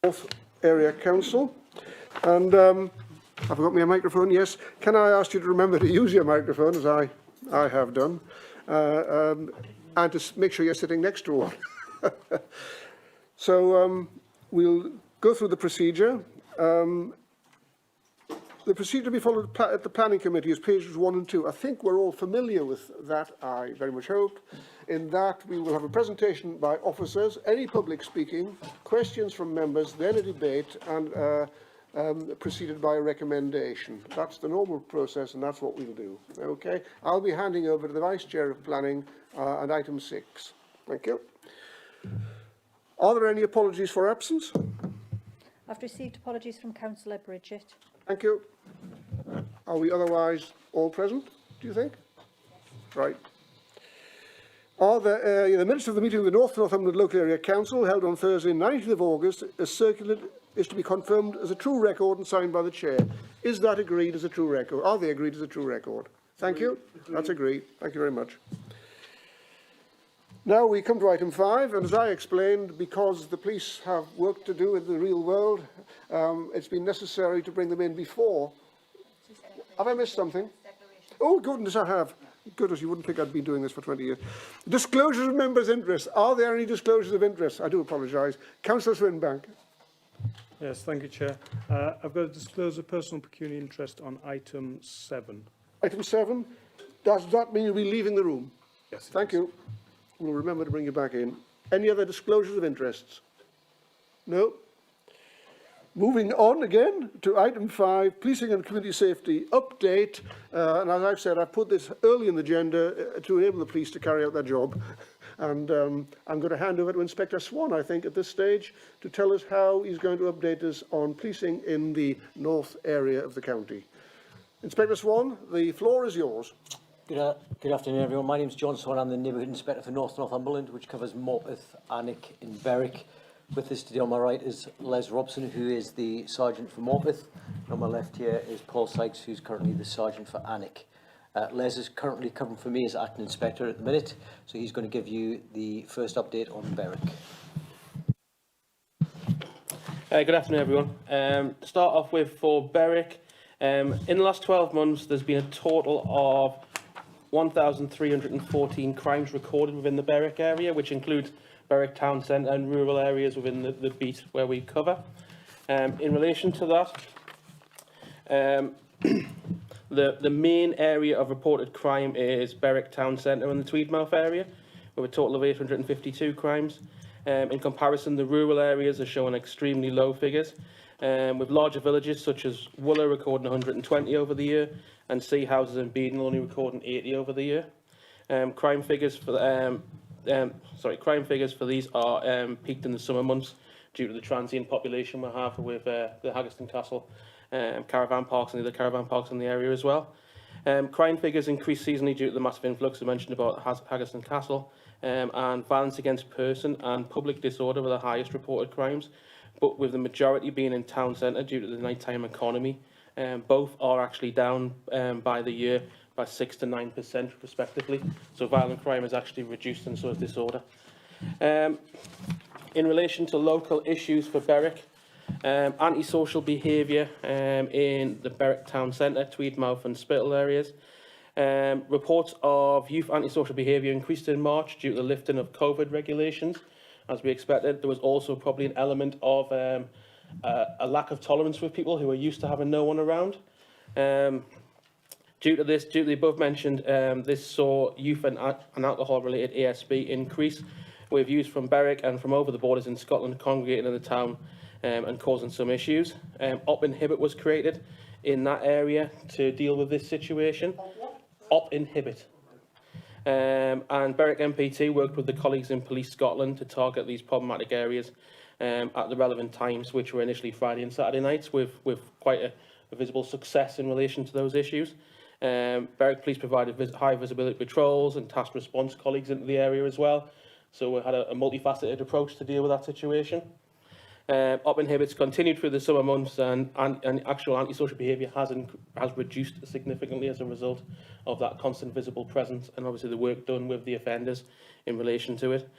North Area Council. And I've got my microphone, yes. Can I ask you to remember to use your microphone, as I have done, and to make sure you're sitting next to one. So we'll go through the procedure. The procedure to be followed at the Planning Committee is pages 1 and 2. I think we're all familiar with that, I very much hope. In that, we will have a presentation by officers, any public speaking, questions from members, then a debate, and preceded by a recommendation. That's the normal process, and that's what we'll do. Okay? I'll be handing over to the Vice Chair of Planning and item 6. Thank you. Are there any apologies for absence? I've received apologies from Councillor Bridget. Thank you. Are we otherwise all present, do you think? Right. Are there, the minutes of the meeting of the Northumberland Local Area Council held on Thursday, 19th of August, as circulated, is to be confirmed as a true record and signed by the Chair. Is that agreed as a true record? Are they agreed as a true record? Thank you. That's agreed. Thank you very much. Now we come to item 5, and as I explained, because the police have work to do in the real world, it's been necessary to bring them in before. Have I missed something? Oh, goodness, I have. Goodness, you wouldn't think I'd been doing this for 20 years. Disclosures of members' interests. Are there any disclosures of interest? I do apologise. Councillor Swinbank. Yes, thank you, Chair. I've got to disclose a personal pecuniary interest on item 7. Item 7. Does that mean you'll be leaving the room? Yes. Thank you. We'll remember to bring you back in. Any other disclosures of interests? No? Moving on again to item 5, policing and community safety update. And as I've said, I've put this early in the agenda to enable the police to carry out their job. And I'm going to hand over to Inspector Swan, I think, at this stage, to tell us how he's going to update us on policing in the north area of the county. Inspector Swan, the floor is yours. Good afternoon, everyone. My name is John Swan. I'm the Neighbourhood Inspector for North Northumberland, which covers Morpeth, Alnwick and Berwick. With us today on my right is Les Robson, who is the Sergeant for Morpeth. On my left here is Paul Sykes, who's currently the Sergeant for Alnwick. Les is currently covering for me as Acting Inspector at the minute, so he's going to give you the first update on Berwick. Good afternoon, everyone. To start off with, for Berwick, in the last 12 months, there's been a total of 1,314 crimes recorded within the Berwick area, which includes Berwick town centre and rural areas within the beat where we cover. In relation to that, the main area of reported crime is Berwick town centre and the Tweedmouth area, with a total of 852 crimes. In comparison, the rural areas are showing extremely low figures, with larger villages such as Wooler recording 120 over the year, and Sea Houses and Beedon only recording 80 over the year. Crime figures for these are peaked in the summer months due to the transient population we have with the Haggerston Castle caravan parks and the other caravan parks in the area as well. Crime figures increase seasonally due to the massive influx I mentioned about Haggerston Castle, and violence against person and public disorder were the highest reported crimes, but with the majority being in town centre due to the nighttime economy. Both are actually down by the year by 6 to 9% respectively. So violent crime is actually reduced, and so is disorder. In relation to local issues for Berwick, antisocial behaviour in the Berwick town centre, Tweedmouth and Spittal areas. Reports of youth antisocial behaviour increased in March due to the lifting of COVID regulations. As we expected, there was also probably an element of a lack of tolerance with people who are used to having no one around. Due to the above mentioned, this saw youth and alcohol-related ASB increase, with youth from Berwick and from over the borders in Scotland congregating in the town and causing some issues. Op Inhibit was created in that area to deal with this situation. Op Inhibit. And Berwick MPT worked with the colleagues in Police Scotland to target these problematic areas at the relevant times, which were initially Friday and Saturday nights, with quite a visible success in relation to those issues. Berwick Police provided high visibility patrols and task response colleagues into the area as well, so we had a multifaceted approach to deal with that situation. Op Inhibits continued through the summer months, and actual antisocial behaviour has reduced significantly as a result of that constant visible presence and obviously the work done with the offenders in relation to it.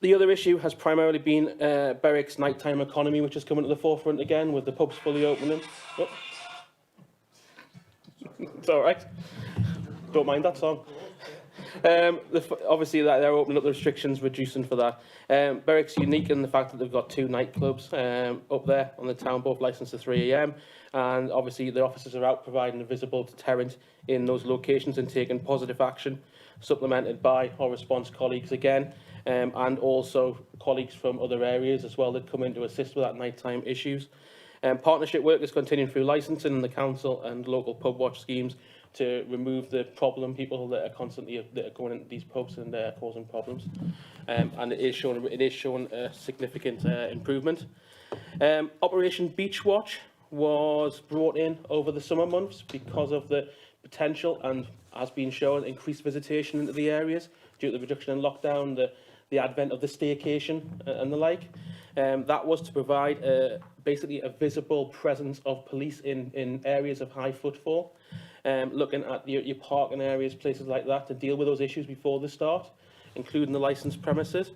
The other issue has primarily been Berwick's nighttime economy, which has come into the forefront again with the pubs fully opening. Oh. It's all right. Don't mind that song. Obviously, that they're opening up the restrictions, reducing for that. Berwick's unique in the fact that they've got 2 nightclubs up there on the town, both licensed to 3 AM. And obviously, the officers are out providing a visible deterrent in those locations and taking positive action, supplemented by our response colleagues again, and also colleagues from other areas as well that come in to assist with that nighttime issues. Partnership work is continuing through licensing in the council and local pub watch schemes to remove the problem people that are constantly going into these pubs and causing problems. And it is showing a significant improvement. Operation Beach Watch was brought in over the summer months because of the potential and has been shown increased visitation into the areas due to the reduction in lockdown, the advent of the staycation and the like. That was to provide basically a visible presence of police in areas of high footfall, looking at your parking areas, places like that, to deal with those issues before the start, including the licensed premises.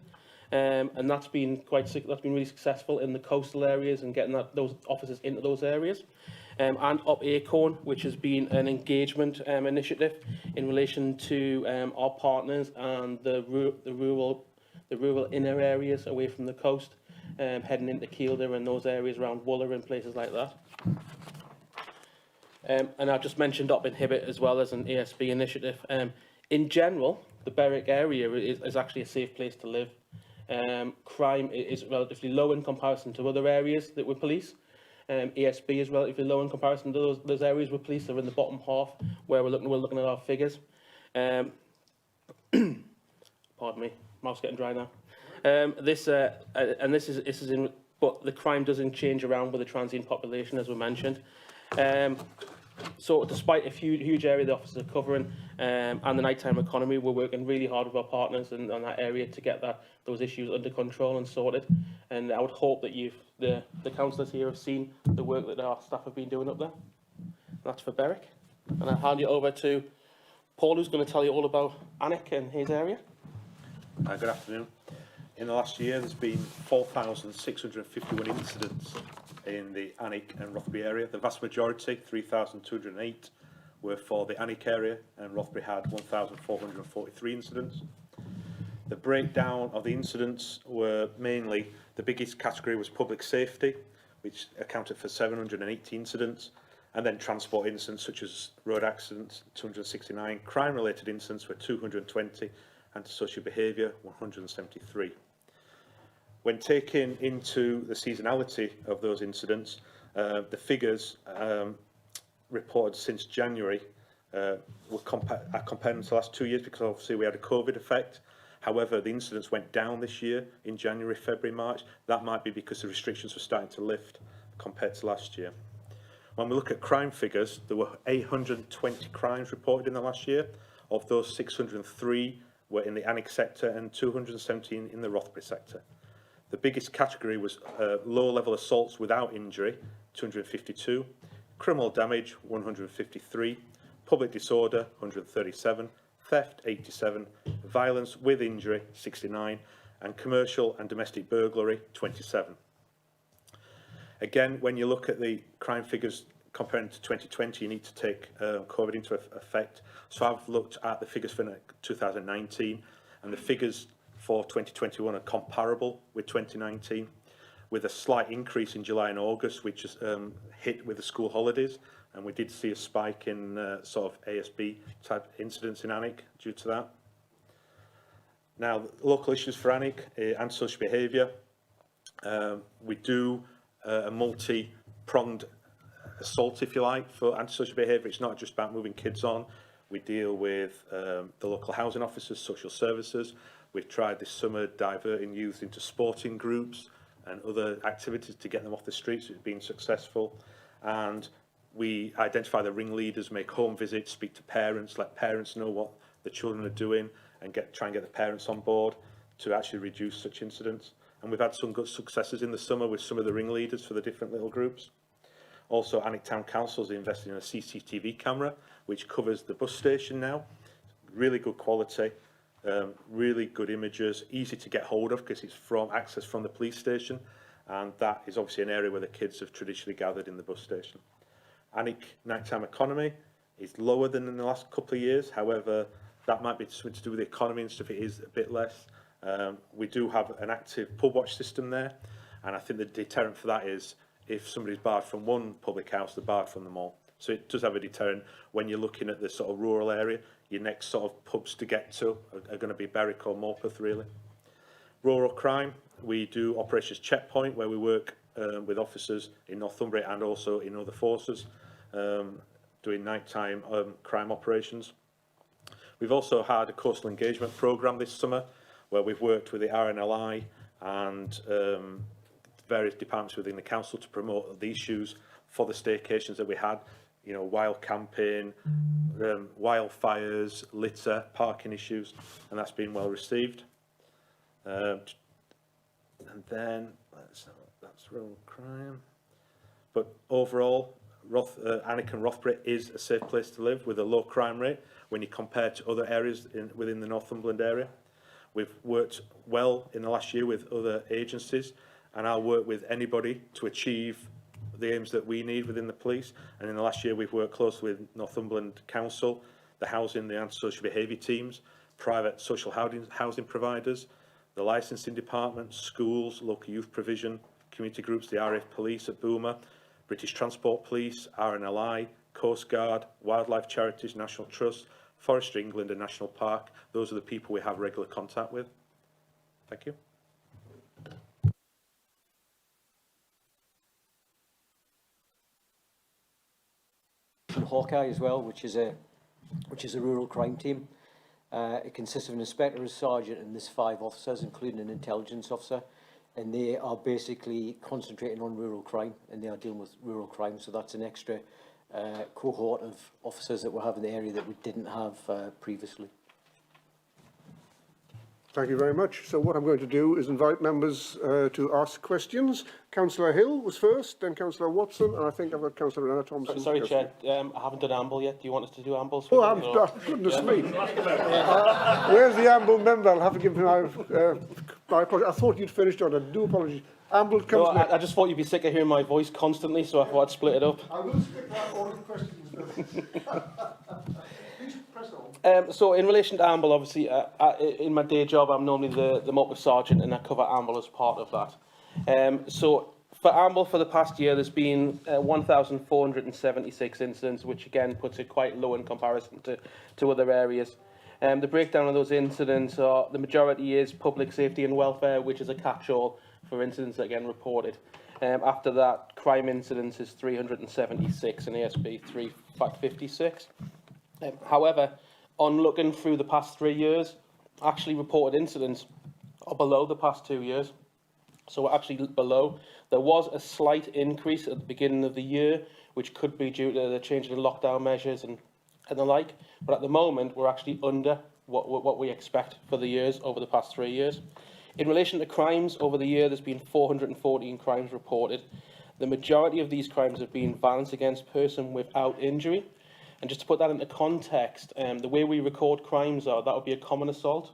And that's been really successful in the coastal areas and getting those officers into those areas. And Op Acorn, which has been an engagement initiative in relation to our partners and the rural inner areas away from the coast, heading into Kielder and those areas around Wooler and places like that. And I've just mentioned Op Inhibit as well as an ASB initiative. In general, the Berwick area is actually a safe place to live. Crime is relatively low in comparison to other areas that we police. ASB is relatively low in comparison to those areas we police. They're in the bottom half where we're looking at our figures. Pardon me, mouth's getting dry now. This is in, but the crime doesn't change around with the transient population, as we mentioned. So despite a huge area the officers are covering and the nighttime economy, we're working really hard with our partners in that area to get those issues under control and sorted. And I would hope that the councillors here have seen the work that our staff have been doing up there. That's for Berwick. And I'll hand you over to Paul, who's going to tell you all about Alnwick and his area. Good afternoon. In the last year, there's been 4,651 incidents in the Alnwick and Rothbury area. The vast majority, 3,208, were for the Alnwick area, and Rothbury had 1,443 incidents. The breakdown of the incidents were mainly, the biggest category was public safety, which accounted for 780 incidents, and then transport incidents such as road accidents, 269, crime-related incidents were 220, antisocial behaviour, 173. When taken into the seasonality of those incidents, the figures reported since January are compared to the last 2 years because obviously we had a COVID effect. However, the incidents went down this year in January, February, March. That might be because the restrictions were starting to lift compared to last year. When we look at crime figures, there were 820 crimes reported in the last year. Of those, 603 were in the Alnwick sector and 217 in the Rothbury sector. The biggest category was low-level assaults without injury, 252, criminal damage, 153, public disorder, 137, theft, 87, violence with injury, 69, and commercial and domestic burglary, 27. Again, when you look at the crime figures comparing to 2020, you need to take COVID into effect. So I've looked at the figures for 2019, and the figures for 2021 are comparable with 2019, with a slight increase in July and August, which is hit with the school holidays, and we did see a spike in sort of ASB type incidents in Alnwick due to that. Now, local issues for Alnwick, antisocial behaviour. We do a multi-pronged assault, if you like, for antisocial behaviour. It's not just about moving kids on. We deal with the local housing officers, social services. We've tried this summer diverting youth into sporting groups and other activities to get them off the streets. It's been successful. And we identify the ringleaders, make home visits, speak to parents, let parents know what the children are doing, and try and get the parents on board to actually reduce such incidents. And we've had some good successes in the summer with some of the ringleaders for the different little groups. Also, Alnwick Town Council is investing in a CCTV camera, which covers the bus station now. Really good quality. really good images, easy to get hold of because it's access from the police station, and that is obviously an area where the kids have traditionally gathered in the bus station. Alnwick nighttime economy is lower than in the last couple of years. However, that might be something to do with the economy and stuff. It is a bit less. We do have an active pub watch system there, and I think the deterrent for that is if somebody's barred from one public house, they're barred from them all. So it does have a deterrent when you're looking at the sort of rural area. Your next sort of pubs to get to are going to be Berwick or Morpeth, really. Rural crime, we do Operations Checkpoint, where we work with officers in Northumberland and also in other forces, doing nighttime crime operations. We've also had a coastal engagement programme this summer, where we've worked with the RNLI and various departments within the council to promote the issues for the staycations that we had. You know, wild camping, wildfires, litter, parking issues, and that's been well received. And then, that's rural crime. But overall, Alnwick and Rothbury is a safe place to live with a low crime rate when you compare to other areas within the Northumberland area. We've worked well in the last year with other agencies, and I'll work with anybody to achieve the aims that we need within the police. And in the last year, we've worked closely with Northumberland Council, the housing, the antisocial behaviour teams, private social housing providers, the licensing department, schools, local youth provision, community groups, the RAF Police at Boomer, British Transport Police, RNLI, Coast Guard, wildlife charities, National Trust, Forestry England and National Park. Those are the people we have regular contact with. Thank you. Hawkeye as well, which is a rural crime team. It consists of an inspector, a sergeant, and there's 5 officers, including an intelligence officer, and they are basically concentrating on rural crime, and they are dealing with rural crime. So that's an extra cohort of officers that we have in the area that we didn't have previously. Thank you very much. So what I'm going to do is invite members to ask questions. Councillor Hill was first, then Councillor Watson, and I think I've got Councillor Anna Thompson. Sorry, Chair, I haven't done Amble yet. Do you want us to do Ambles? Oh, goodness me. Where's the Amble member? I'll have to give him my apology. I thought you'd finished on it. I do apologize. Amble comes next. I just thought you'd be sick of hearing my voice constantly, so I thought I'd split it up. I will skip that order of questions. Please press on. So in relation to Amble, obviously, in my day job, I'm normally the motor sergeant, and I cover Amble as part of that. So for Amble, for the past year, there's been 1,476 incidents, which again puts it quite low in comparison to other areas. The breakdown of those incidents are, the majority is public safety and welfare, which is a catch-all for incidents that get reported. After that, crime incidents is 376 and ASB 356. However, on looking through the past 3 years, actually reported incidents are below the past 2 years. So we're actually below. There was a slight increase at the beginning of the year, which could be due to the change in lockdown measures and the like. But at the moment, we're actually under what we expect for the years over the past 3 years. In relation to crimes, over the year, there's been 414 crimes reported. The majority of these crimes have been violence against person without injury. And just to put that into context, the way we record crimes that would be a common assault.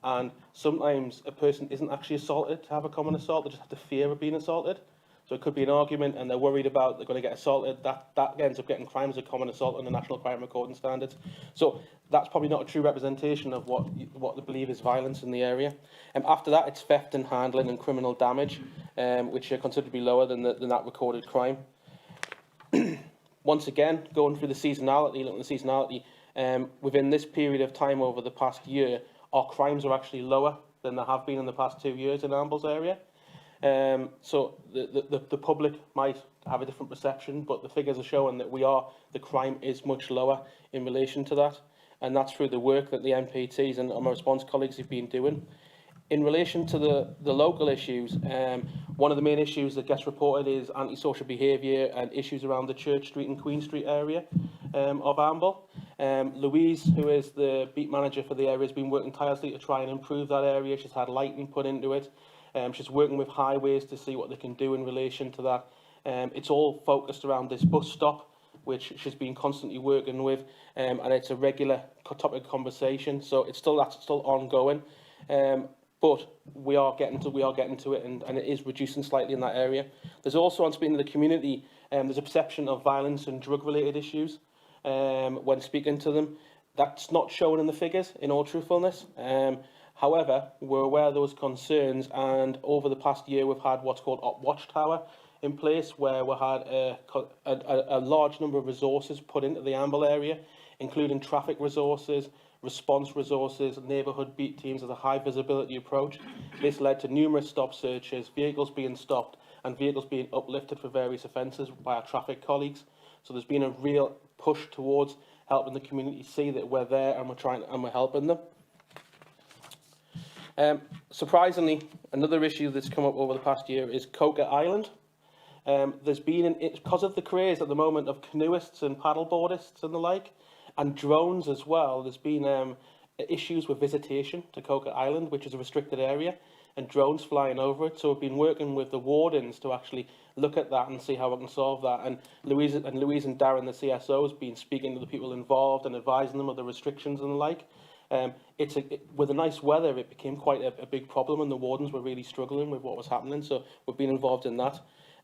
And sometimes a person isn't actually assaulted to have a common assault, they just have the fear of being assaulted. So it could be an argument and they're worried about they're going to get assaulted. That ends up getting crimes as a common assault under National Crime Recording Standards. So that's probably not a true representation of what they believe is violence in the area. After that, it's theft and handling and criminal damage, which are considerably lower than that recorded crime. Once again, going through the seasonality, looking at the seasonality, within this period of time over the past year, our crimes are actually lower than they have been in the past 2 years in Amble's area. So the public might have a different perception, but the figures are showing that the crime is much lower in relation to that, and that's through the work that the MPTs and my response colleagues have been doing. In relation to the local issues, one of the main issues that gets reported is antisocial behaviour and issues around the Church Street and Queen Street area of Amble. Louise, who is the beat manager for the area, has been working tirelessly to try and improve that area. She's had lighting put into it. She's working with highways to see what they can do in relation to that. It's all focused around this bus stop which she's been constantly working with, and it's a regular topic of conversation. So that's still ongoing, but we are getting to it, and it is reducing slightly in that area. There's also, on speaking to the community, there's a perception of violence and drug-related issues when speaking to them. That's not shown in the figures, in all truthfulness. However, we're aware of those concerns, and over the past year we've had what's called Op Watchtower in place, where we had a large number of resources put into the Amble area, including traffic resources, response resources, neighbourhood beat teams as a high visibility approach. This led to numerous stop searches, vehicles being stopped and vehicles being uplifted for various offences by our traffic colleagues. So there's been a real push towards helping the community see that we're there and we're helping them. Surprisingly, another issue that's come up over the past year is Coca Island. There's been, because of the craze at the moment of canoeists and paddleboardists and the like, and drones as well, there's been issues with visitation to Coca Island, which is a restricted area, and drones flying over it. So we've been working with the wardens to actually look at that and see how we can solve that. And Louise and Darren, the CSO, has been speaking to the people involved and advising them of the restrictions and the like. With the nice weather, it became quite a big problem, and the wardens were really struggling with what was happening. So we've been involved in that.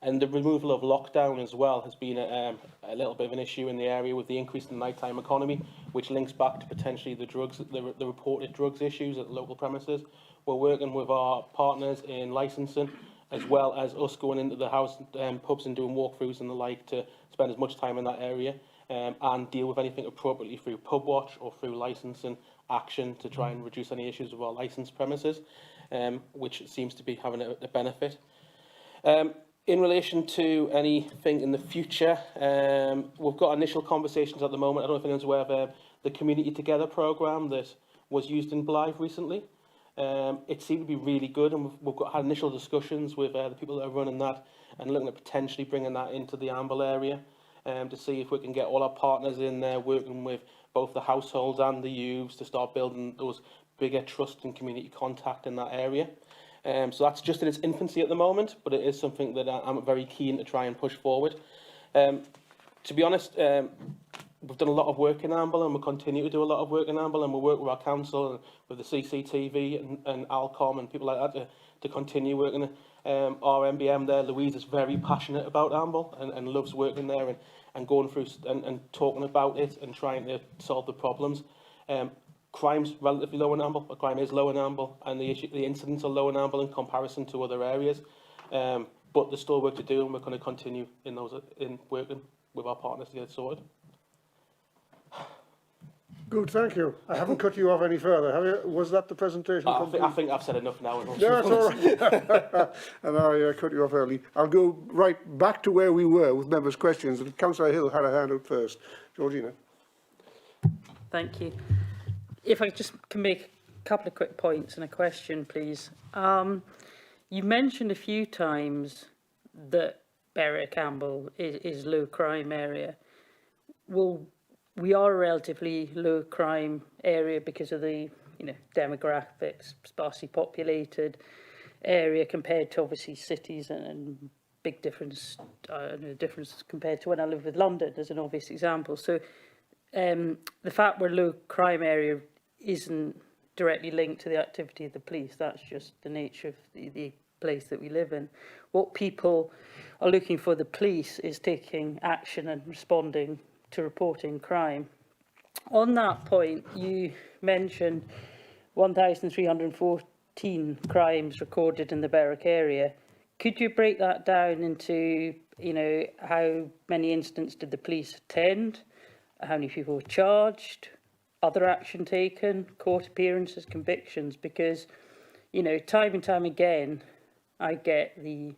And the removal of lockdown as well has been a little bit of an issue in the area with the increase in the nighttime economy, which links back to potentially the reported drugs issues at the local premises. We're working with our partners in licensing, as well as us going into the house pubs and doing walkthroughs and the like to spend as much time in that area and deal with anything appropriately through pub watch or through licensing action to try and reduce any issues with our licensed premises, which seems to be having a benefit. In relation to anything in the future, we've got initial conversations at the moment. I don't know if anyone's aware of the Community Together programme that was used in Blythe recently. It seemed to be really good, and we've had initial discussions with the people that are running that and looking at potentially bringing that into the Amble area to see if we can get all our partners in there working with both the households and the youths to start building those bigger trust and community contact in that area. So that's just in its infancy at the moment, but it is something that I'm very keen to try and push forward. To be honest, we've done a lot of work in Amble, and we'll continue to do a lot of work in Amble, and we'll work with our council and with the CCTV and Alcom and people like that to continue working. Our MBM there, Louise, is very passionate about Amble and loves working there and going through and talking about it and trying to solve the problems. Crime's relatively low in Amble, but crime is low in Amble, and the incidents are low in Amble in comparison to other areas. But there's still work to do, and we're going to continue in working with our partners to get it sorted. Good, thank you. I haven't cut you off any further, have you? Was that the presentation? I think I've said enough now. Yeah, that's all right. And I cut you off early. I'll go right back to where we were with members' questions. And Councillor Hill had a hand up first. Georgina. Thank you. If I just can make a couple of quick points and a question, please. You mentioned a few times that Berwick, Amble is low crime area. Well, we are a relatively low crime area because of the demographics, sparsely populated area compared to obviously cities, and big difference, difference compared to when I lived with London as an obvious example. So the fact we're a low crime area isn't directly linked to the activity of the police. That's just the nature of the place that we live in. What people are looking for the police is taking action and responding to reporting crime. On that point, you mentioned 1,314 crimes recorded in the Berwick area. Could you break that down into, how many incidents did the police attend? How many people were charged? Other action taken, court appearances, convictions? Because, time and time again, I get the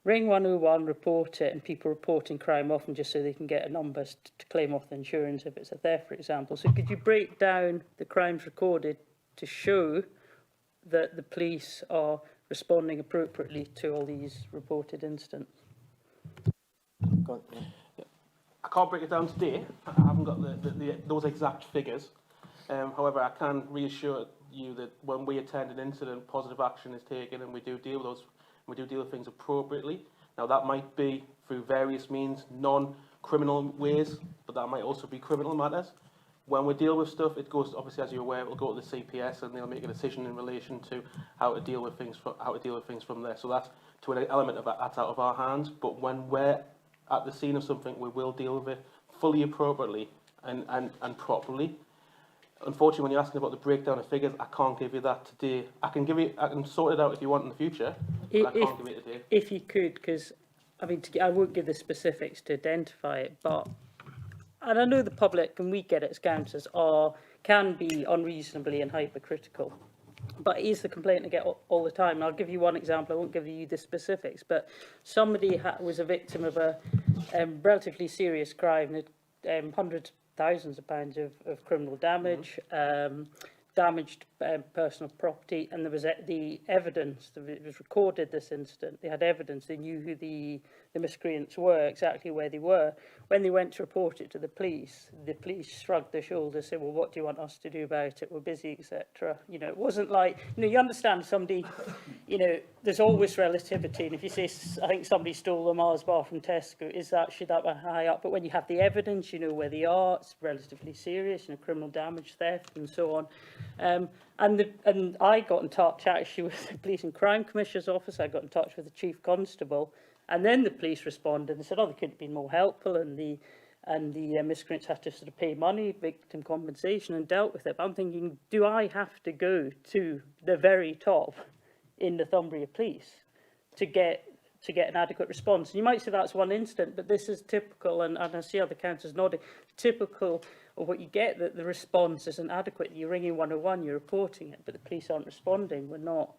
ring 101, report it, and people reporting crime often just so they can get a number to claim off the insurance if it's a theft, for example. So could you break down the crimes recorded to show that the police are responding appropriately to all these reported incidents? I can't break it down today. I haven't got those exact figures. However, I can reassure you that when we attend an incident, positive action is taken, and we do deal with things appropriately. Now, that might be through various means, criminal ways, but that might also be criminal matters. When we deal with stuff, it goes, obviously, as you're aware, it will go to the CPS and they'll make a decision in relation to how to deal with things from there. So that's, to an element of that, that's out of our hands. But when we're at the scene of something, we will deal with it fully appropriately and properly. Unfortunately, when you're asking about the breakdown of figures, I can't give you that today. I can sort it out if you want in the future, but I can't give it today. If you could, because I mean, I won't give the specifics to identify it, but, and I know the public, and we get it as councillors, can be unreasonably and hypercritical. But it is the complaint I get all the time. And I'll give you one example. I won't give you the specifics, but somebody was a victim of a relatively serious crime, hundreds, thousands of pounds of criminal damage, damaged personal property, and there was the evidence. It was recorded, this incident. They had evidence. They knew who the miscreants were, exactly where they were. When they went to report it to the police shrugged their shoulders, said, well, what do you want us to do about it? We're busy, etc. You know, it wasn't like, you know, you understand somebody, you know, there's always relativity. And if you say, I think somebody stole a Mars bar from Tesco, should that be high up? But when you have the evidence, you know where they are, it's relatively serious, you know, criminal damage, theft, and so on. And I got in touch actually with the Police and Crime Commissioner's office. I got in touch with the Chief Constable, and then the police responded and said, oh, they couldn't have been more helpful, and the miscreants had to sort of pay money, victim compensation, and dealt with it. But I'm thinking, do I have to go to the very top in Northumbria Police to get an adequate response? And you might say that's one incident, but this is typical, and I see other councillors nodding, typical of what you get, that the response isn't adequate. You're ringing 101, you're reporting it, but the police aren't responding. We're not.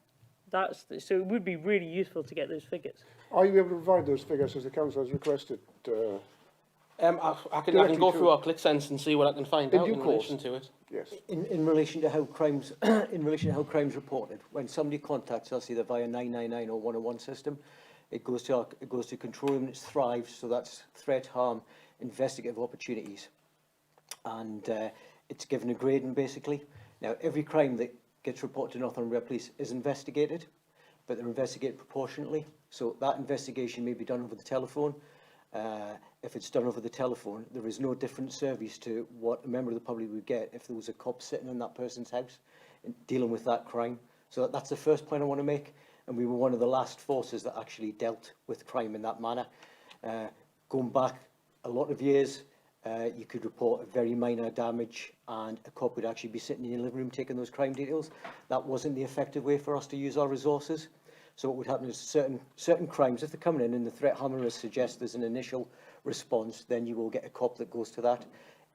So it would be really useful to get those figures. Are you able to provide those figures as the council has requested? I can go through our ClickSense and see what I can find out in relation to it. Yes. In relation to how crimes, reported, when somebody contacts us either via 999 or 101 system, it goes to control room and it's Thrive, so that's threat, harm, investigative opportunities, and it's given a grading basically. Now every crime that gets reported to Northumberland Police is investigated, but they're investigated proportionately. So that investigation may be done over the telephone. If it's done over the telephone, there is no different service to what a member of the public would get if there was a cop sitting in that person's house and dealing with that crime. So that's the first point I want to make. And we were one of the last forces that actually dealt with crime in that manner. Going back a lot of years, you could report a very minor damage and a cop would actually be sitting in your living room taking those crime details. That wasn't the effective way for us to use our resources. So what would happen is certain crimes, if they're coming in and the threat, harm and risk suggests there's an initial response, then you will get a cop that goes to that.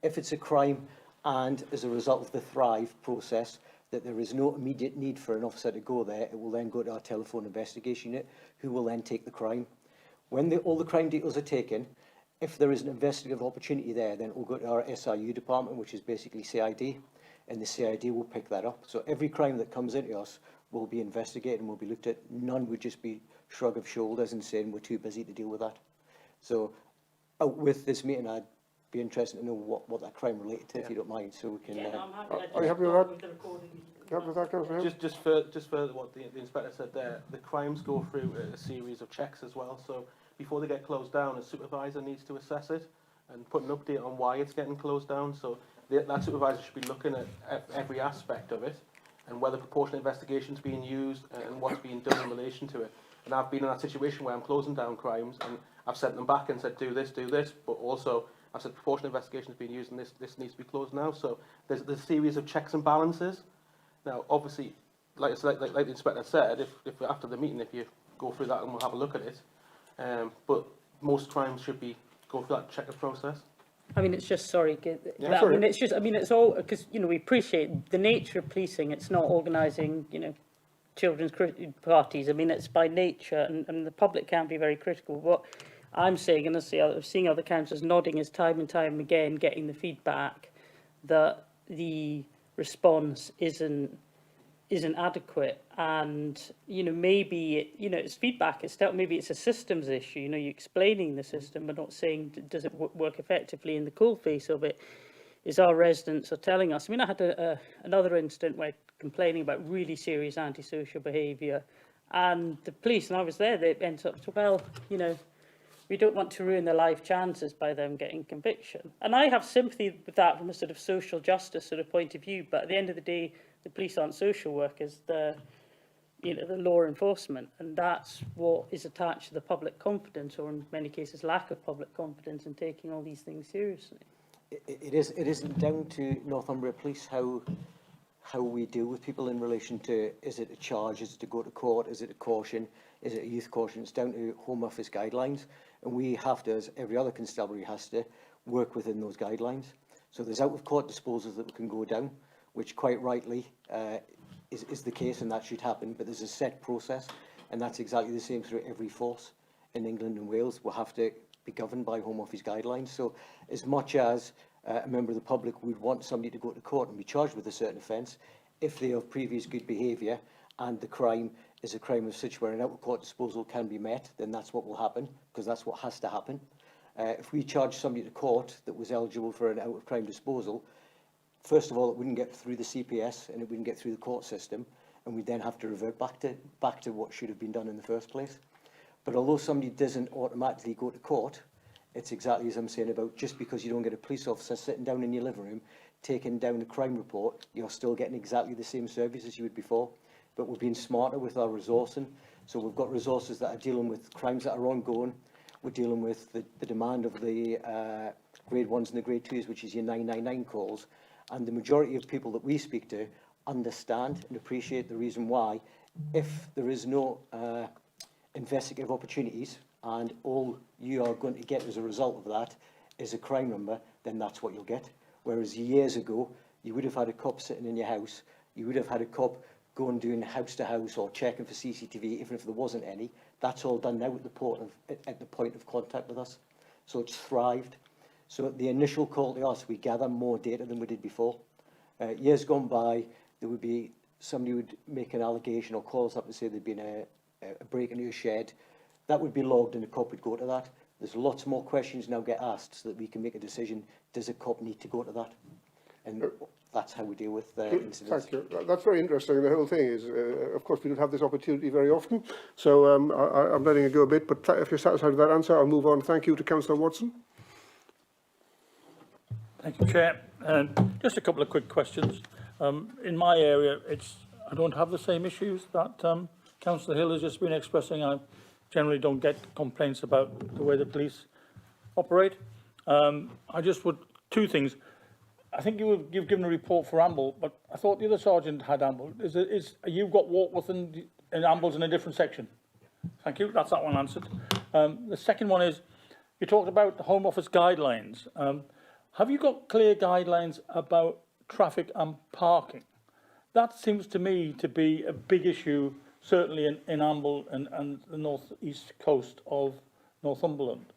If it's a crime and as a result of the Thrive process that there is no immediate need for an officer to go there, it will then go to our telephone investigation unit, who will then take the crime. When all the crime details are taken, if there is an investigative opportunity there, then it will go to our SIU department, which is basically CID, and the CID will pick that up. So every crime that comes into us will be investigated and will be looked at. None would just be shrug of shoulders and saying we're too busy to deal with that. So with this meeting, I'd be interested to know what that crime related to, if you don't mind, so we can... I'm happy. Are you happy with that? Happy with that, Councillor Hill? Just further what the inspector said there, the crimes go through a series of checks as well. So before they get closed down, a supervisor needs to assess it and put an update on why it's getting closed down. So that supervisor should be looking at every aspect of it and whether proportionate investigation is being used and what's being done in relation to it. And I've been in that situation where I'm closing down crimes and I've sent them back and said, do this, but also I've said proportionate investigation is being used and this needs to be closed now. So there's a series of checks and balances. Now, obviously, like the inspector said, if after the meeting, if you go through that and we'll have a look at it, but most crimes should go through that checker process. I mean, it's just, sorry, Yeah, I mean, it's just, I mean, it's all, because, you know, we appreciate the nature of policing. It's not organising, you know, children's parties. I mean, it's by nature, and the public can be very critical. What I'm saying, and I'm seeing other councillors nodding, is time and time again getting the feedback that the response isn't adequate, and you know, maybe it's feedback. Maybe it's a systems issue. You know, you're explaining the system, but not saying does it work effectively. In the coalface of it is our residents are telling us. I mean, I had another incident where complaining about really serious antisocial behaviour, and the police, and I was there, they ended up, well, you know, We don't want to ruin their life chances by them getting conviction. And I have sympathy with that from a sort of social justice sort of point of view. But at the end of the day, the police aren't social workers. They're, you know, the law enforcement. And that's what is attached to the public confidence, or in many cases, lack of public confidence in taking all these things seriously. It isn't down to Northumberland Police how we deal with people in relation to, is it a charge, is it to go to court, is it a caution, is it a youth caution? It's down to Home Office guidelines, and we have to, as every other constabulary has to, work within those guidelines. So there's out-of-court disposals that we can go down, which quite rightly is the case, and that should happen, but there's a set process, and that's exactly the same through every force in England and Wales. We'll have to be governed by Home Office guidelines. So as much as a member of the public would want somebody to go to court and be charged with a certain offence, if they have previous good behaviour and the crime is a crime of such where an out-of-court disposal can be met, then that's what will happen, because that's what has to happen. If we charge somebody to court that was eligible for an out-of-crime disposal, first of all, it wouldn't get through the CPS and it wouldn't get through the court system, and we'd then have to revert back to what should have been done in the first place. But although somebody doesn't automatically go to court, it's exactly as I'm saying about just because you don't get a police officer sitting down in your living room, taking down a crime report, you're still getting exactly the same service as you would before. But we're being smarter with our resourcing. So we've got resources that are dealing with crimes that are ongoing. We're dealing with the demand of the grade 1s and the grade 2s, which is your 999 calls. And the majority of people that we speak to understand and appreciate the reason why, if there is no investigative opportunities, and all you are going to get as a result of that is a crime number, then that's what you'll get. Whereas years ago, you would have had a cop sitting in your house, you would have had a cop going doing house to house or checking for CCTV, even if there wasn't any. That's all done now at the point of contact with us. So it's thrived. So at the initial call to us, we gather more data than we did before. Years gone by, there would be somebody would make an allegation or call us up and say there'd been a break into a shed. That would be logged and the cop would go to that. There's lots more questions now get asked so that we can make a decision, does a cop need to go to that? And that's how we deal with incidents. Thank you. That's very interesting. The whole thing is, of course, we don't have this opportunity very often, so I'm letting it go a bit, but if you're satisfied with that answer, I'll move on. Thank you to Councillor Watson. Thank you, Chair. Just a couple of quick questions. In my area, I don't have the same issues that Councillor Hill has just been expressing. I generally don't get complaints about the way the police operate. I just would, two things. I think you've given a report for Amble, but I thought the other sergeant had Amble. You've got Warkworth and Amble's in a different section? Thank you, that's that one answered. The second one is, you talked about the Home Office guidelines. Have you got clear guidelines about traffic and parking? That seems to me to be a big issue, certainly in Amble and the north-east coast of Northumberland.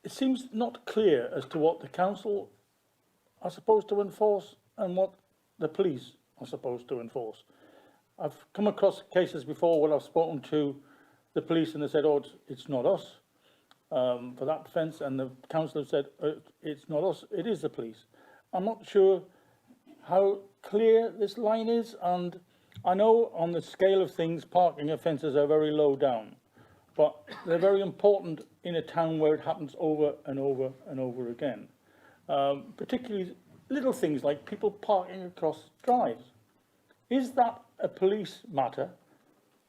It seems not clear as to what the council are supposed to enforce and what the police are supposed to enforce. I've come across cases before where I've spoken to the police and they said, oh, it's not us for that offence, and the council have said, it's not us, it is the police. I'm not sure how clear this line is, and I know on the scale of things, parking offences are very low down, but they're very important in a town where it happens over and over and over again. Particularly little things like people parking across drives. Is that a police matter?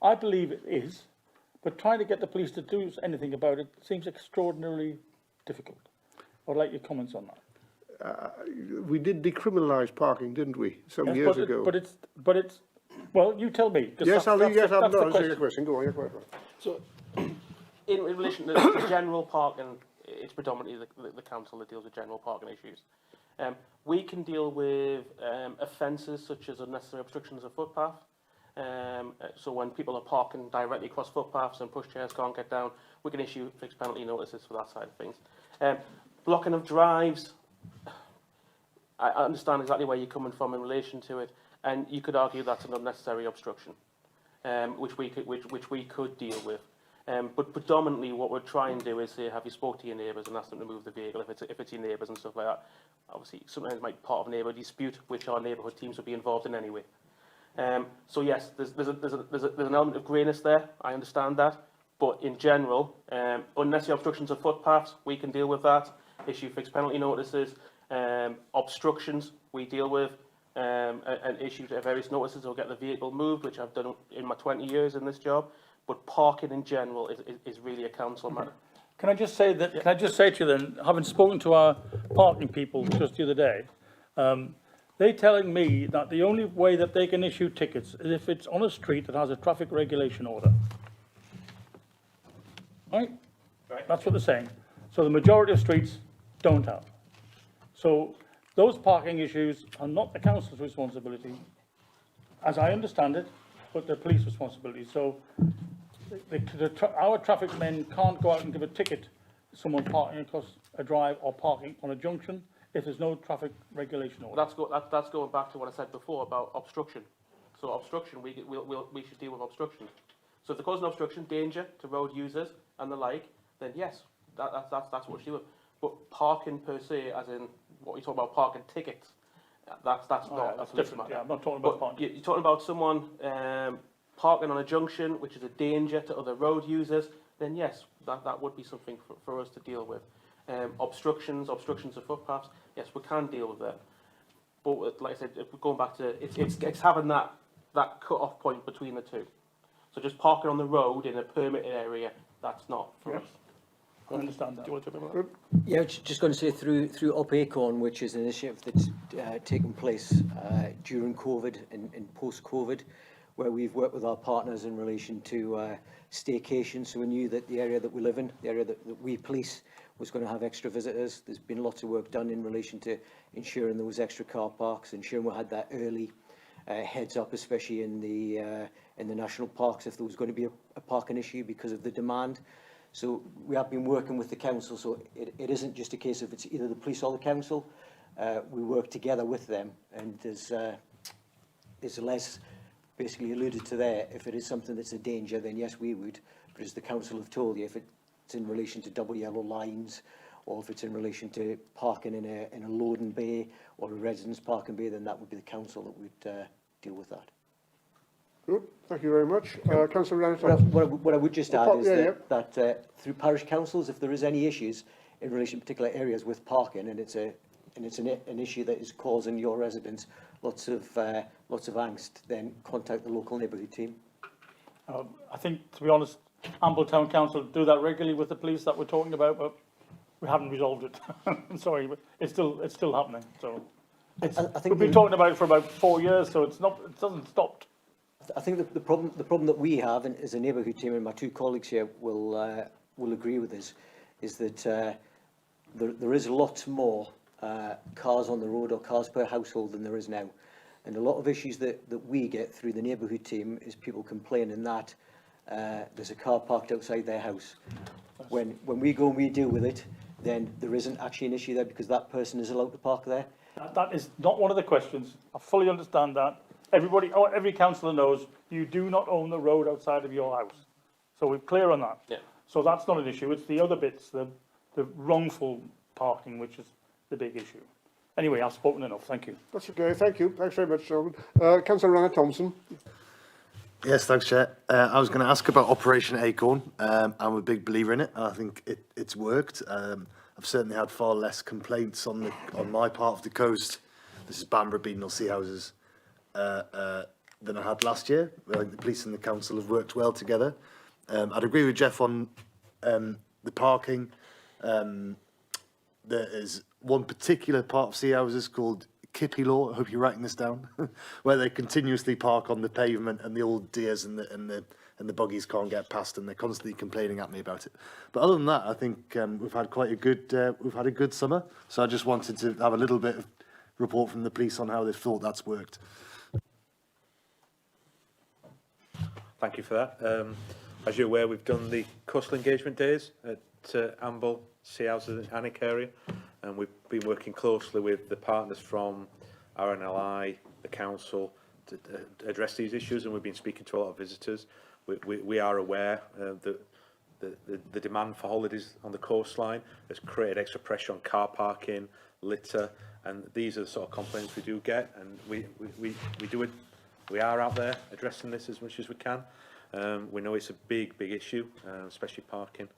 I believe it is, but trying to get the police to do anything about it seems extraordinarily difficult. I'd like your comments on that. We did decriminalise parking, didn't we, some years ago? But it's, well, you tell me. Yes, I'll answer your question. question. Go on, you're quite right. So, in relation to the general parking, it's predominantly the council that deals with general parking issues. We can deal with offences such as unnecessary obstructions of footpath. So when people are parking directly across footpaths and pushchairs can't get down, we can issue fixed penalty notices for that side of things. Blocking of drives, I understand exactly where you're coming from in relation to it, and you could argue that's an unnecessary obstruction, which we could deal with. But predominantly what we're trying to do is say, have you spoke to your neighbours and asked them to move the vehicle if it's your neighbours and stuff like that. Obviously, sometimes it might be part of a neighbourhood dispute, which our neighbourhood teams would be involved in anyway. So yes, there's an element of greyness there. I understand that, But in general, unnecessary obstructions of footpaths, we can deal with that. Issue fixed penalty notices, obstructions, we deal with, and issue various notices or get the vehicle moved, which I've done in my 20 years in this job. But parking in general is really a council matter. Can I just say that? Can I just say to you then, having spoken to our parking people just the other day, they're telling me that the only way that they can issue tickets is if it's on a street that has a traffic regulation order. Right? That's what they're saying. So the majority of streets don't have. So those parking issues are not the council's responsibility, as I understand it, but the police responsibility. So our traffic men can't go out and give a ticket to someone parking across a drive or parking on a junction if there's no traffic regulation order. That's going back to what I said before about obstruction. So obstruction, we should deal with obstruction. So if they're causing obstruction, danger to road users and the like, then yes, that's what we should deal with. But parking per se, as in what you talk about parking tickets, that's different. Yeah, I'm not talking about parking. You're talking about someone parking on a junction, which is a danger to other road users. Then yes, that would be something for us to deal with. Obstructions of footpaths, yes, we can deal with that. But like I said, if we're going back to it's having that cut-off point between the two. So just parking on the road in a permitted area, that's not for us. I understand that. Do you want to talk about that? Yeah, just going to say through Up Acorn, which is an initiative that's taken place during COVID and post-COVID, where we've worked with our partners in relation to staycation. So we knew that the area that we live in, the area that we police, was going to have extra visitors. There's been lots of work done in relation to ensuring there was extra car parks, ensuring we had that early heads up, especially in the national parks, if there was going to be a parking issue because of the demand. So we have been working with the council, so it isn't just a case of it's either the police or the council. We work together with them, and as Les basically alluded to there, if it is something that's a danger, then yes, we would. But as the council have told you, if it's in relation to double yellow lines, or if it's in relation to parking in a loading bay or a residence parking bay, then that would be the council that would deal with that. Good, thank you very much. Councillor Ryan. What I would just add is yeah, that through parish councils, if there is any issues in relation to particular areas with parking, and it's an issue that is causing your residents lots of angst, then contact the local neighbourhood team. I think, to be honest, Amble Town Council do that regularly with the police that we're talking about, but we haven't resolved it. I'm sorry, but it's still happening. So I think we've been talking about it for about 4 years, so it doesn't stop. I think the problem that we have, and as a neighbourhood team, and my two colleagues here will agree with this, is that there is lots more cars on the road or cars per household than there is now. And a lot of issues that we get through the neighbourhood team is people complaining that there's a car parked outside their house. When we go and we deal with it, then there isn't actually an issue there because that person is allowed to park there. That is not one of the questions. I fully understand that. Every councillor knows you do not own the road outside of your house. So we're clear on that. Yeah. So that's not an issue. It's the other bits, the wrongful parking, which is the big issue. Anyway, I've spoken enough. Thank you. That's okay, thank you. Thanks very much, gentlemen. Councillor Ryan Thompson. Yes, thanks, Chair. I was going to ask about Operation Acorn. I'm a big believer in it. I think it's worked. I've certainly had far less complaints on my part of the coast. This is Banbury, Beadnell, Sea Houses, than I had last year. I think the police and the council have worked well together. I'd agree with Jeff on the parking. There is one particular part of Sea Houses called Kippy Law, I hope you're writing this down, where they continuously park on the pavement and the old deers and the buggies can't get past, and they're constantly complaining at me about it. But other than that, I think we've had quite a good summer. So I just wanted to have a little bit of report from the police on how they thought that's worked. Thank you for that. As you're aware, we've done the coastal engagement days at Amble, Sea Houses and Alnwick area, and we've been working closely with the partners from RNLI, the council, to address these issues, and we've been speaking to a lot of visitors. We are aware that the demand for holidays on the coastline has created extra pressure on car parking, litter, and these are the sort of complaints we do get, and we do it. We are out there addressing this as much as we can. We know it's a big issue, especially parking.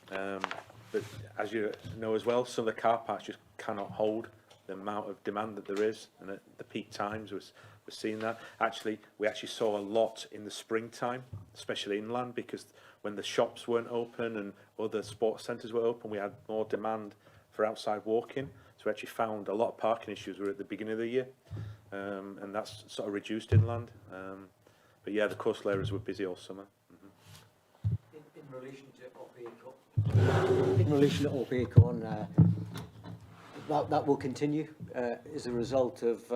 But as you know as well, some of the car parks just cannot hold the amount of demand that there is, and at the peak times we're seeing that. We actually saw a lot in the springtime, especially inland, because when the shops weren't open and other sports centres were open, we had more demand for outside walking. So we actually found a lot of parking issues were at the beginning of the year, and that's sort of reduced inland. But yeah, the coastal areas were busy all summer. In relation to Acorn, that will continue as a result of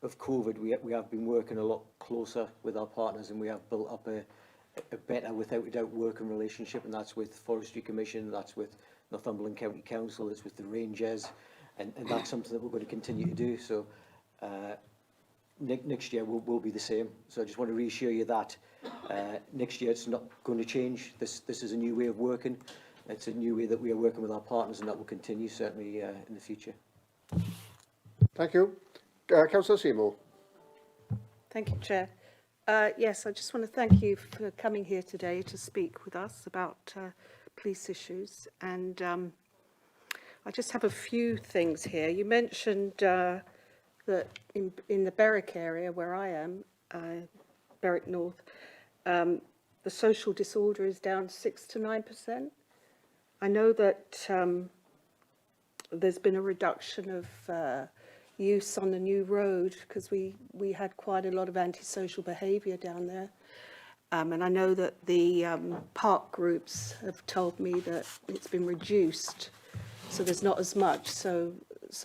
COVID. We have been working a lot closer with our partners, and we have built up a better, without a doubt, working relationship, and that's with Forestry Commission, that's with Northumberland County Council, it's with the Rangers, and that's something that we're going to continue to do. So next year will be the same. So I just want to reassure you that next year it's not going to change. This is a new way of working. It's a new way that we are working with our partners, and that will continue certainly in the future. Thank you. Councillor Seymour. Thank you, Chair. Yes, I just want to thank you for coming here today to speak with us about police issues. And I just have a few things here. You mentioned that in the Berwick area where I am, Berwick North, the social disorder is down 6 to 9%. I know that there's been a reduction of use on the new road because we had quite a lot of antisocial behaviour down there. And I know that the park groups have told me that it's been reduced, so there's not as much. So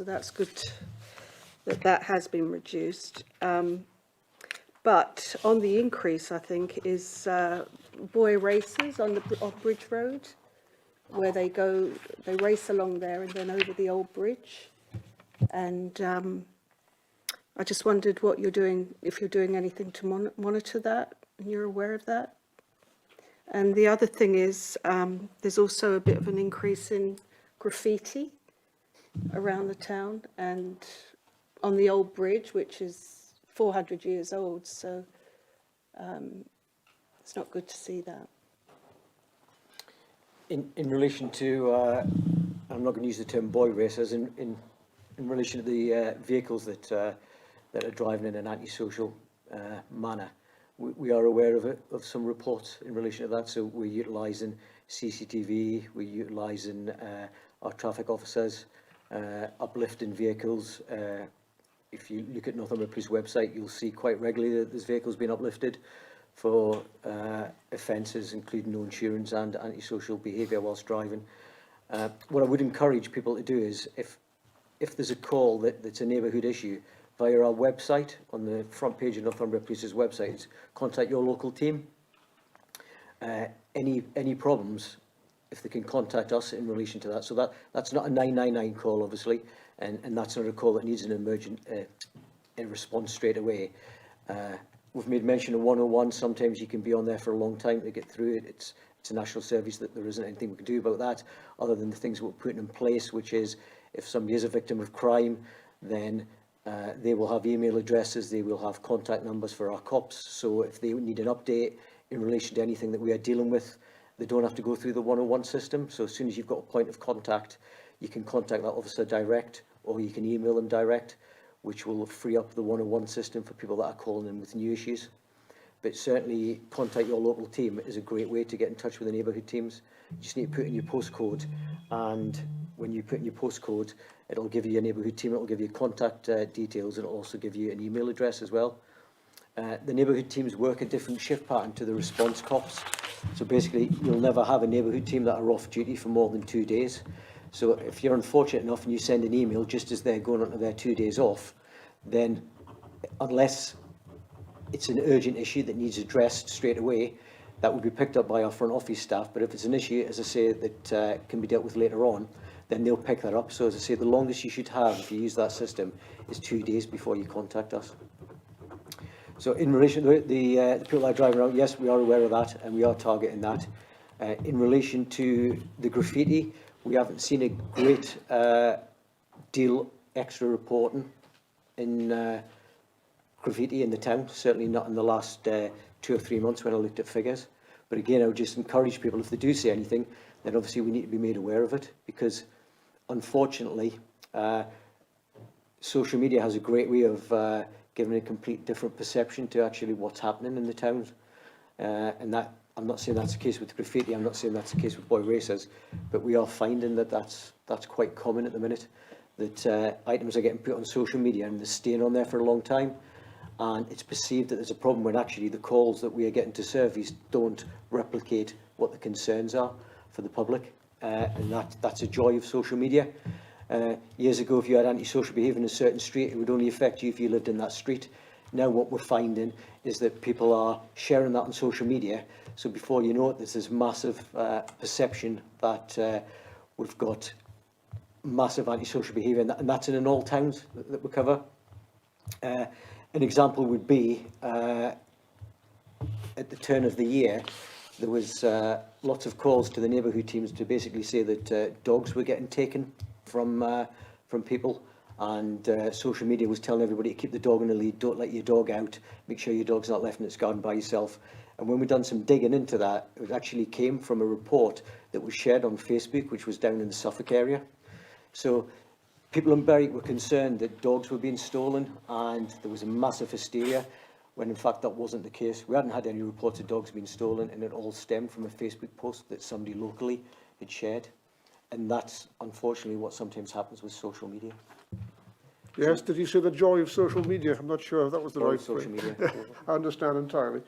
that's good that has been reduced. But on the increase, I think, is boy races on Bridge Road, where they race along there and then over the old bridge. And I just wondered what you're doing, if you're doing anything to monitor that, and you're aware of that. And the other thing is, there's also a bit of an increase in graffiti around the town and on the old bridge, which is 400 years old, so it's not good to see that. In relation to, I'm not going to use the term boy racers, in relation to the vehicles that are driving in an antisocial manner, we are aware of some reports in relation to that. So we're utilising CCTV, we're utilising our traffic officers, uplifting vehicles. If you look at Northumberland Police website, you'll see quite regularly that there's vehicles being uplifted for offences, including no insurance and antisocial behaviour whilst driving. What I would encourage people to do is, if there's a call that's a neighbourhood issue, via our website, on the front page of Northumberland Police's website, it's contact your local team. Any problems, if they can contact us in relation to that. So that's not a 999 call, obviously, and that's not a call that needs an emergent a response straight away. We've made mention of 101. Sometimes you can be on there for a long time to get through it. It's a national service that there isn't anything we can do about that, other than the things we're putting in place, which is if somebody is a victim of crime, then they will have email addresses, they will have contact numbers for our cops. So if they need an update in relation to anything that we are dealing with, they don't have to go through the 101 system. So as soon as you've got a point of contact, you can contact that officer direct, or you can email them direct, which will free up the 101 system for people that are calling in with new issues. But certainly contact your local team is a great way to get in touch with the neighbourhood teams. You just need to put in your postcode, and when you put in your postcode, it'll give you your neighbourhood team, it'll give you contact details, and it'll also give you an email address as well. The neighbourhood teams work a different shift pattern to the response cops. So basically, you'll never have a neighbourhood team that are off duty for more than 2 days. So if you're unfortunate enough and you send an email just as they're going on to their 2 days off, then unless it's an urgent issue that needs addressed straight away, that will be picked up by our front office staff. But if it's an issue, as I say, that can be dealt with later on, then they'll pick that up. So as I say, the longest you should have, if you use that system, is 2 days before you contact us. So in relation to the people that are driving around, yes, we are aware of that, and we are targeting that. In relation to the graffiti, we haven't seen a great deal extra reporting in graffiti in the town, certainly not in the last 2 or 3 months when I looked at figures. But again, I would just encourage people, if they do say anything, then obviously we need to be made aware of it, because unfortunately, social media has a great way of giving a complete different perception to actually what's happening in the towns. And that, I'm not saying that's the case with graffiti, I'm not saying that's the case with boy racers, but we are finding that that's quite common at the minute, that items are getting put on social media and they're staying on there for a long time, and it's perceived that there's a problem when actually the calls that we are getting to service don't replicate what the concerns are for the public, and that's a joy of social media. Years ago, if you had antisocial behaviour in a certain street, it would only affect you if you lived in that street. Now what we're finding is that people are sharing that on social media, so before you know it, there's this massive perception that we've got massive antisocial behaviour, and that's in all towns that we cover. An example would be, at the turn of the year, there was lots of calls to the neighbourhood teams to basically say that dogs were getting taken from people, and social media was telling everybody to keep the dog in a lead, don't let your dog out, make sure your dog's not left in its garden by yourself. And when we've done some digging into that, it actually came from a report that was shared on Facebook, which was down in the Suffolk area. So people in Berwick were concerned that dogs were being stolen, and there was a massive hysteria, when in fact that wasn't the case. We hadn't had any reports of dogs being stolen, and it all stemmed from a Facebook post that somebody locally had shared. And that's unfortunately what sometimes happens with social media. Yes, did you say the joy of social media? I'm not sure if that was the Joy right of social phrase. media. I understand entirely.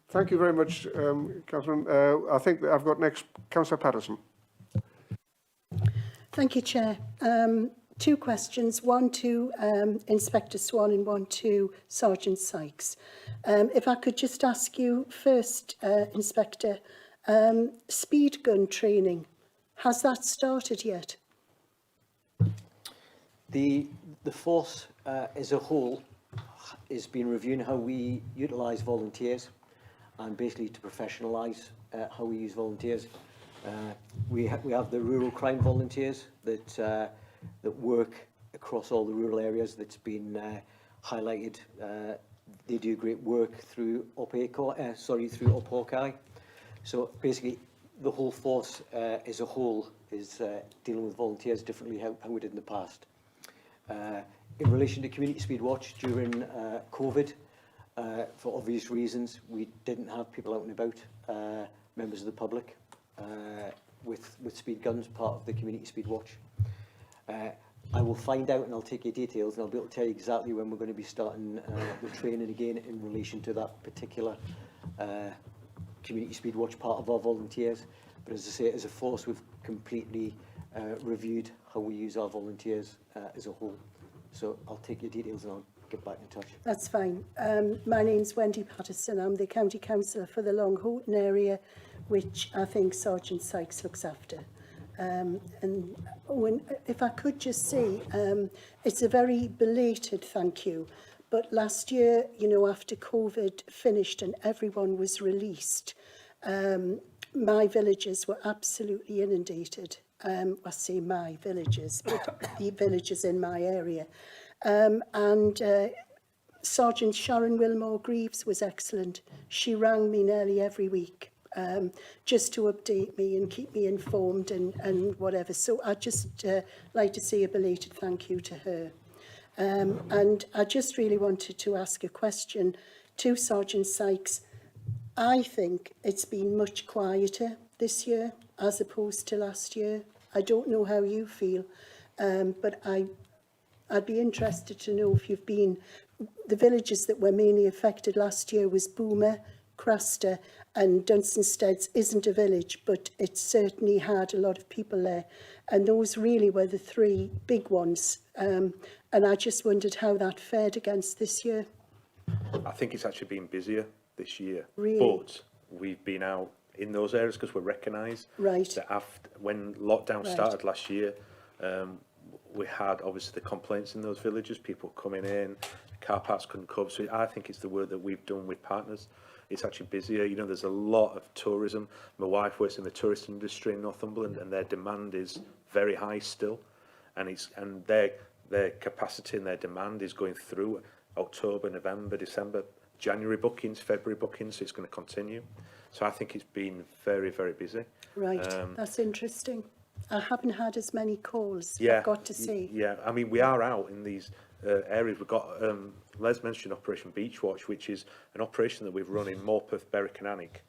Thank you very much, Catherine. I think that I've got next Councillor Patterson. Thank you, Chair. Two questions, one to Inspector Swan and one to Sergeant Sykes. If I could just ask you first, Inspector, speed gun training, has that started yet? The force as a whole has been reviewing how we utilise volunteers, and basically to professionalise how we use volunteers. We have the rural crime volunteers that work across all the rural areas that's been highlighted. They do great work through through Hawkeye. So basically, the whole force as a whole is dealing with volunteers differently how we did in the past. In relation to Community Speed Watch during COVID, for obvious reasons, we didn't have people out and about, members of the public, with speed guns, part of the Community Speed Watch. I will find out and I'll take your details, and I'll be able to tell you exactly when we're going to be starting the training again in relation to that particular Community Speed Watch part of our volunteers. But as I say, as a force, we've completely reviewed how we use our volunteers as a whole. So I'll take your details and I'll get back in touch. That's fine. My name's Wendy Patterson. I'm the County Councillor for the Long Houghton area, which I think Sergeant Sykes looks after. And if I could just say, it's a very belated thank you. But last year, you know, after COVID finished and everyone was released, my villages were absolutely inundated. I say my villages, but the villages in my area. Sergeant Sharon Wilmore Greaves was excellent. She rang me nearly every week just to update me and keep me informed and whatever. So I'd just like to say a belated thank you to her. And I just really wanted to ask a question to Sergeant Sykes. I think it's been much quieter this year as opposed to last year. I don't know how you feel, but I'd be interested to know if you've been... The villages that were mainly affected last year was Boomer, Craster and Dunstansteads isn't a village, but it certainly had a lot of people there. And those really were the three big ones. And I just wondered how that fared against this year. I think it's actually been busier this year. Really? But we've been out in those areas because we're recognised that after, when lockdown started last year, we had obviously the complaints in those villages, people coming in, car parks couldn't cope. So I think it's the work that we've done with partners. It's actually busier. You know, there's a lot of tourism. My wife works in the tourist industry in Northumberland, and their demand is very high still, and their capacity and their demand is going through October, November, December. January bookings, February bookings. It's going to continue. So I think it's been very, very busy. Right, that's interesting. I haven't had as many calls, I've got to say. Yeah, I mean, we are out in these areas. We've got, Les mentioned Operation Beachwatch, which is an operation that we've run in Morpeth, Berwick and Alnwick.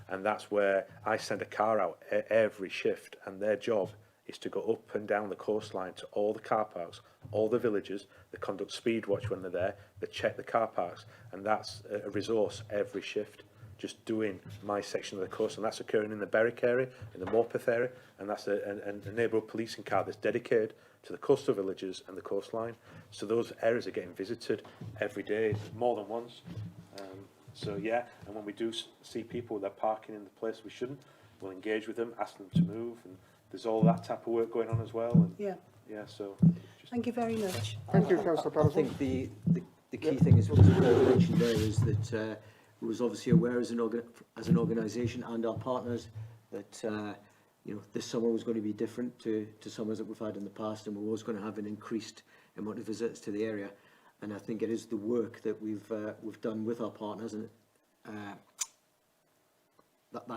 And that's where I send a car out every shift, and their job is to go up and down the coastline to all the car parks, all the villages. They conduct speed watch when they're there, they check the car parks, and that's a resource every shift, just doing my section of the coast. And that's occurring in the Berwick area, in the Morpeth area, and that's a neighbourhood policing car that's dedicated to the coastal villages and the coastline. So those areas are getting visited every day, more than once. So yeah, and when we do see people that are parking in the place we shouldn't, we'll engage with them, ask them to move, and there's all that type of work going on as well. And Yeah. yeah, so. Thank you very much. Thank you, Councillor I Patterson. think the key thing is, what was mentioned there, is that we was obviously aware as an organisation and our partners that you know, this summer was going to be different to summers that we've had in the past, and we're always going to have an increased amount of visitors to the area. And I think it is the work that we've done with our partners, and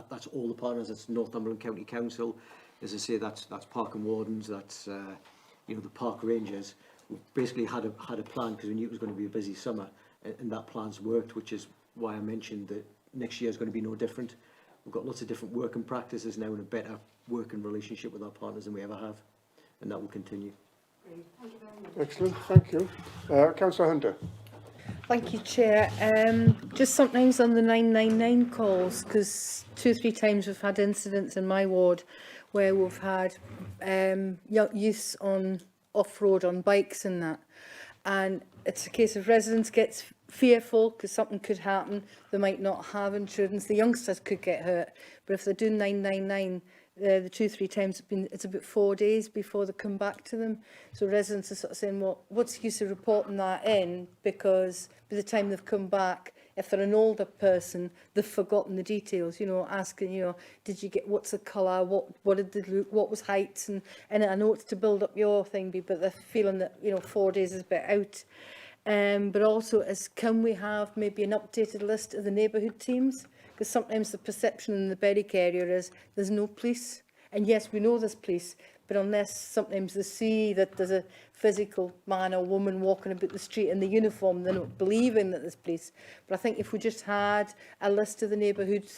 that's all the partners. That's Northumberland County Council, as I say, that's Park and Wardens, that's you know, the park rangers. We've basically had a plan, because we knew it was going to be a busy summer, and that plan's worked, which is why I mentioned that next year is going to be no different. We've got lots of different working practices now, and a better working relationship with our partners than we ever have, and that will continue. Excellent, thank you. Councillor Hunter. Thank you, Chair. Just sometimes on the 999 calls, because 2 or 3 times we've had incidents in my ward where we've had use on off-road on bikes and that. And it's a case of residents get fearful because something could happen. They might not have insurance. The youngsters could get hurt. But if they're doing 999, the 2 or 3 times it's about 4 days before they come back to them. So residents are sort of saying, well, what's the use of reporting that in? Because by the time they've come back, if they're an older person, they've forgotten the details, you know, asking, you know, did you get, what's the colour, what did they look, what was heights, and I know it's to build up your thing, but they're feeling that, you know, 4 days is a bit out. But also, can we have maybe an updated list of the neighbourhood teams? Because sometimes the perception in the Berwick area is there's no police. And yes, we know there's police, but unless sometimes they see that there's a physical man or woman walking about the street in the uniform, they're not believing that there's police. But I think if we just had a list of the neighbourhood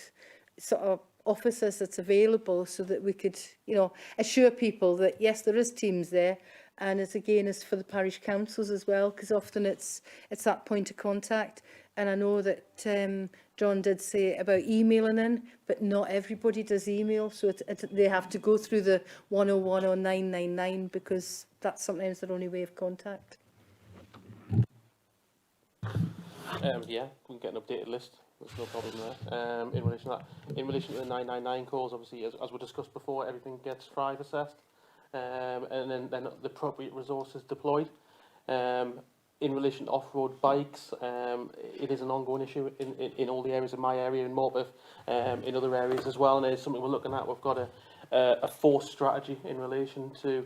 sort of officers that's available, so that we could, you know, assure people that yes, there is teams there. And it's again, it's for the parish councils as well, because often it's that point of contact. And I know that John did say about emailing in, but not everybody does email, so they have to go through the 101 or 999, because that's sometimes their only way of contact. Yeah, we can get an updated list. There's no problem there. In relation to that, in relation to the 999 calls, obviously, as we discussed before, everything gets thrive assessed, and then the appropriate resources deployed. In relation to off-road bikes, it is an ongoing issue in all the areas of my area, in Morpeth, in other areas as well, and it's something we're looking at. We've got a force strategy in relation to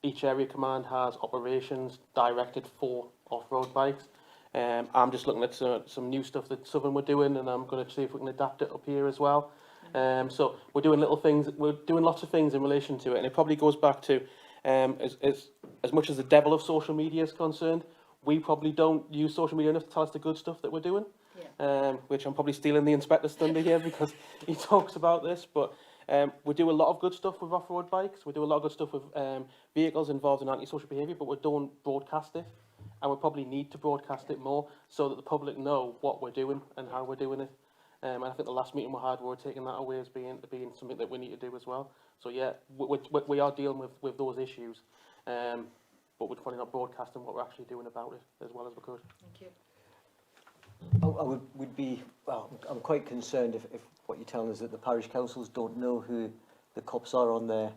each area command has operations directed for off-road bikes. I'm just looking at some new stuff that Southern were doing, and I'm going to see if we can adapt it up here as well. So we're doing little things, we're doing lots of things in relation to it, and it probably goes back to as much as the devil of social media is concerned, we probably don't use social media enough to tell us the good stuff that we're doing, which I'm probably stealing the inspector's thunder here because he talks about this, but we do a lot of good stuff with off-road bikes, we do a lot of good stuff with vehicles involved in antisocial behaviour, but we don't broadcast it, and we probably need to broadcast it more so that the public know what we're doing and how we're doing it. And I think the last meeting we had, we were taking that away as being something that we need to do as well. So yeah, we are dealing with those issues, but we're probably not broadcasting what we're actually doing about it as well as we could. Thank you. I'm quite concerned if what you're telling us that the parish councils don't know who the cops are on their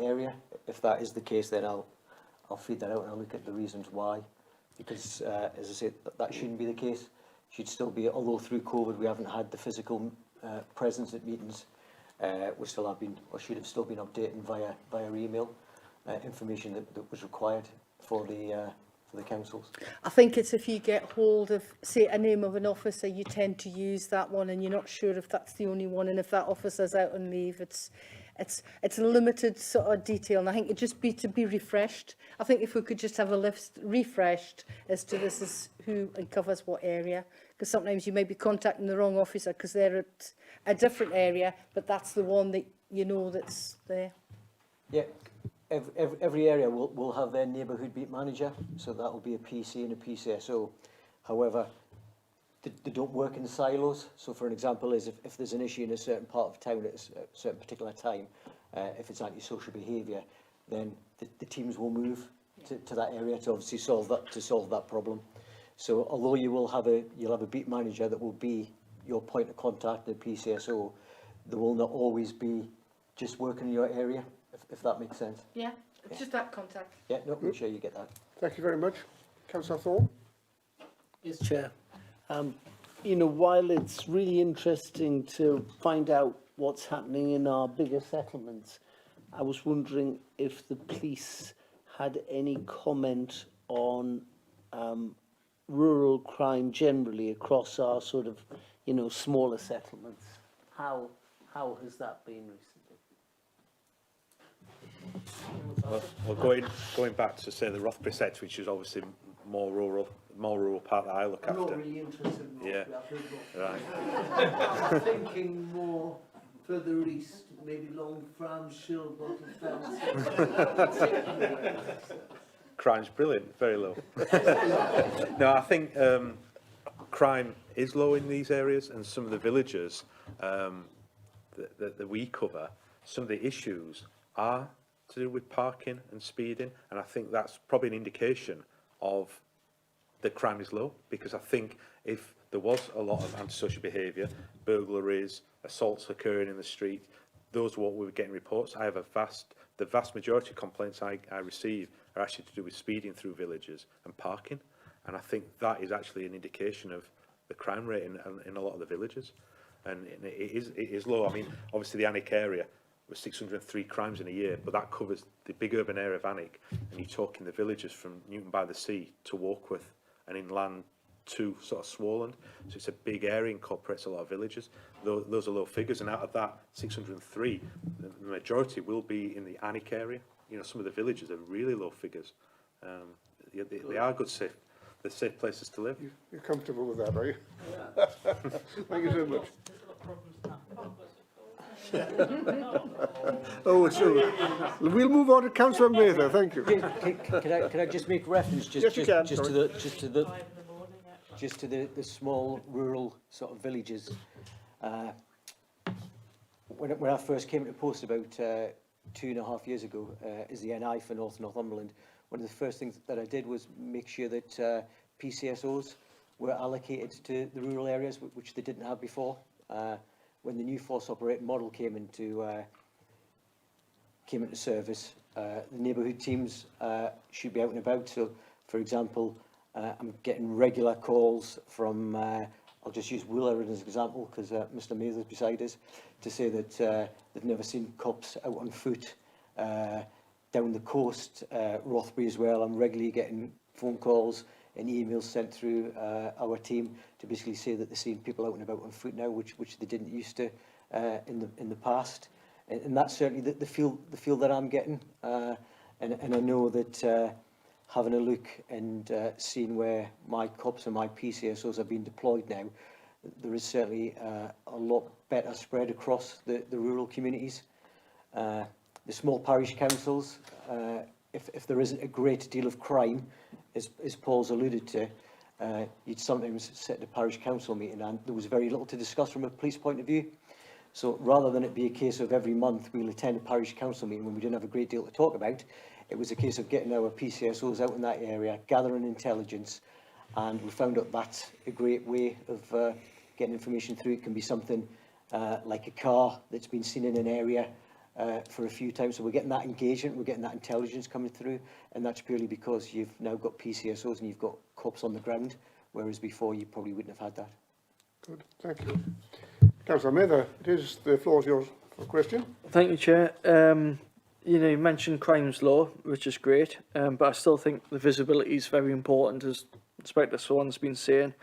area. If that is the case, then I'll feed that out and I'll look at the reasons why. Because as I said, that shouldn't be the case. Should still be, although through COVID we haven't had the physical presence at meetings, we still have been, or should have still been updating via email information that was required for the the councils. I think it's if you get hold of, say, a name of an officer, you tend to use that one, and you're not sure if that's the only one, and if that officer's out on leave, it's a limited sort of detail, and I think it'd just be to be refreshed. I think if we could just have a list refreshed as to this is who and covers what area, because sometimes you may be contacting the wrong officer because they're at a different area, but that's the one that you know that's there. Yeah, every area will have their neighbourhood beat manager, so that will be a PC and a PCSO. However, they don't work in silos. So for an example is if there's an issue in a certain part of town at a certain particular time, if it's antisocial behaviour, then the teams will move to that area to obviously solve that problem. So although you'll have a beat manager that will be your point of contact, the PCSO, there will not always be just working in your area, if that makes sense. Yeah, it's just that contact. Yeah, no, make sure you get that. Thank you very much. Councillor Thorne? Yes, Chair. You know, while it's really interesting to find out what's happening in our bigger settlements, I was wondering if the police had any comment on rural crime generally across our sort of, you know, smaller settlements. How has that been recently? Well, going back to say the Rothbury sector, which is obviously more rural part that I look I'm after. not really interested in Yeah. Rothbury. Right. I'm thinking more further east, maybe Long Fram, Shilbot, Crime's brilliant, very low. No, I think crime is low in these areas, and some of the villages that we cover, some of the issues are to do with parking and speeding, and I think that's probably an indication of that crime is low, because I think if there was a lot of antisocial behaviour, burglaries, assaults occurring in the street, those are what we were getting reports. I have the vast majority of complaints I receive are actually to do with speeding through villages and parking, and I think that is actually an indication of the crime rate in a lot of the villages, and it is low. I mean, obviously the Alnwick area was 603 crimes in a year, but that covers the big urban area of Alnwick, and you're talking the villages from Newton by the Sea to Warkworth and inland to sort of Swarland. So it's a big area, incorporates a lot of villages. Those are low figures, and out of that 603, the majority will be in the Alnwick area. You know, some of the villages are really low figures. They are good, safe places to live. You're comfortable with that, are you? Thank you so much. Oh, so we'll move on to Councillor Mather. Thank you. Can I just make reference Yes, you can, to the small rural sort of villages? When I first came into post about 2.5 years ago as the NI for Northumberland, one of the first things that I did was make sure that PCSOs were allocated to the rural areas, which they didn't have before. When the new force operating model came into service, the neighbourhood teams should be out and about. So, for example, I'm getting regular calls from, I'll just use Wooler as an example, because Mr Mather's beside us, to say that they've never seen cops out on foot down the coast, Rothbury as well. I'm regularly getting phone calls and emails sent through our team to basically say that they're seeing people out and about on foot now, which they didn't used to in the past. And that's certainly the feel that I'm getting. And I know that having a look and seeing where my cops and my PCSOs are being deployed now, there is certainly a lot better spread across the rural communities. The small parish councils, if there isn't a great deal of crime, as Paul's alluded to, you'd sometimes sit at a parish council meeting and there was very little to discuss from a police point of view. So rather than it be a case of every month we'll attend a parish council meeting when we didn't have a great deal to talk about, it was a case of getting our PCSOs out in that area, gathering intelligence, and we found out that's a great way of getting information through. It can be something like a car that's been seen in an area for a few times. So we're getting that engagement, we're getting that intelligence coming through, and that's purely because you've now got PCSOs and you've got cops on the ground, whereas before you probably wouldn't have had that. Good, thank you. Councillor Mather, the floor is yours for a question. Thank you, Chair. you know, you mentioned crimes law, which is great, but I still think the visibility is very important, as Inspector Swan's been saying,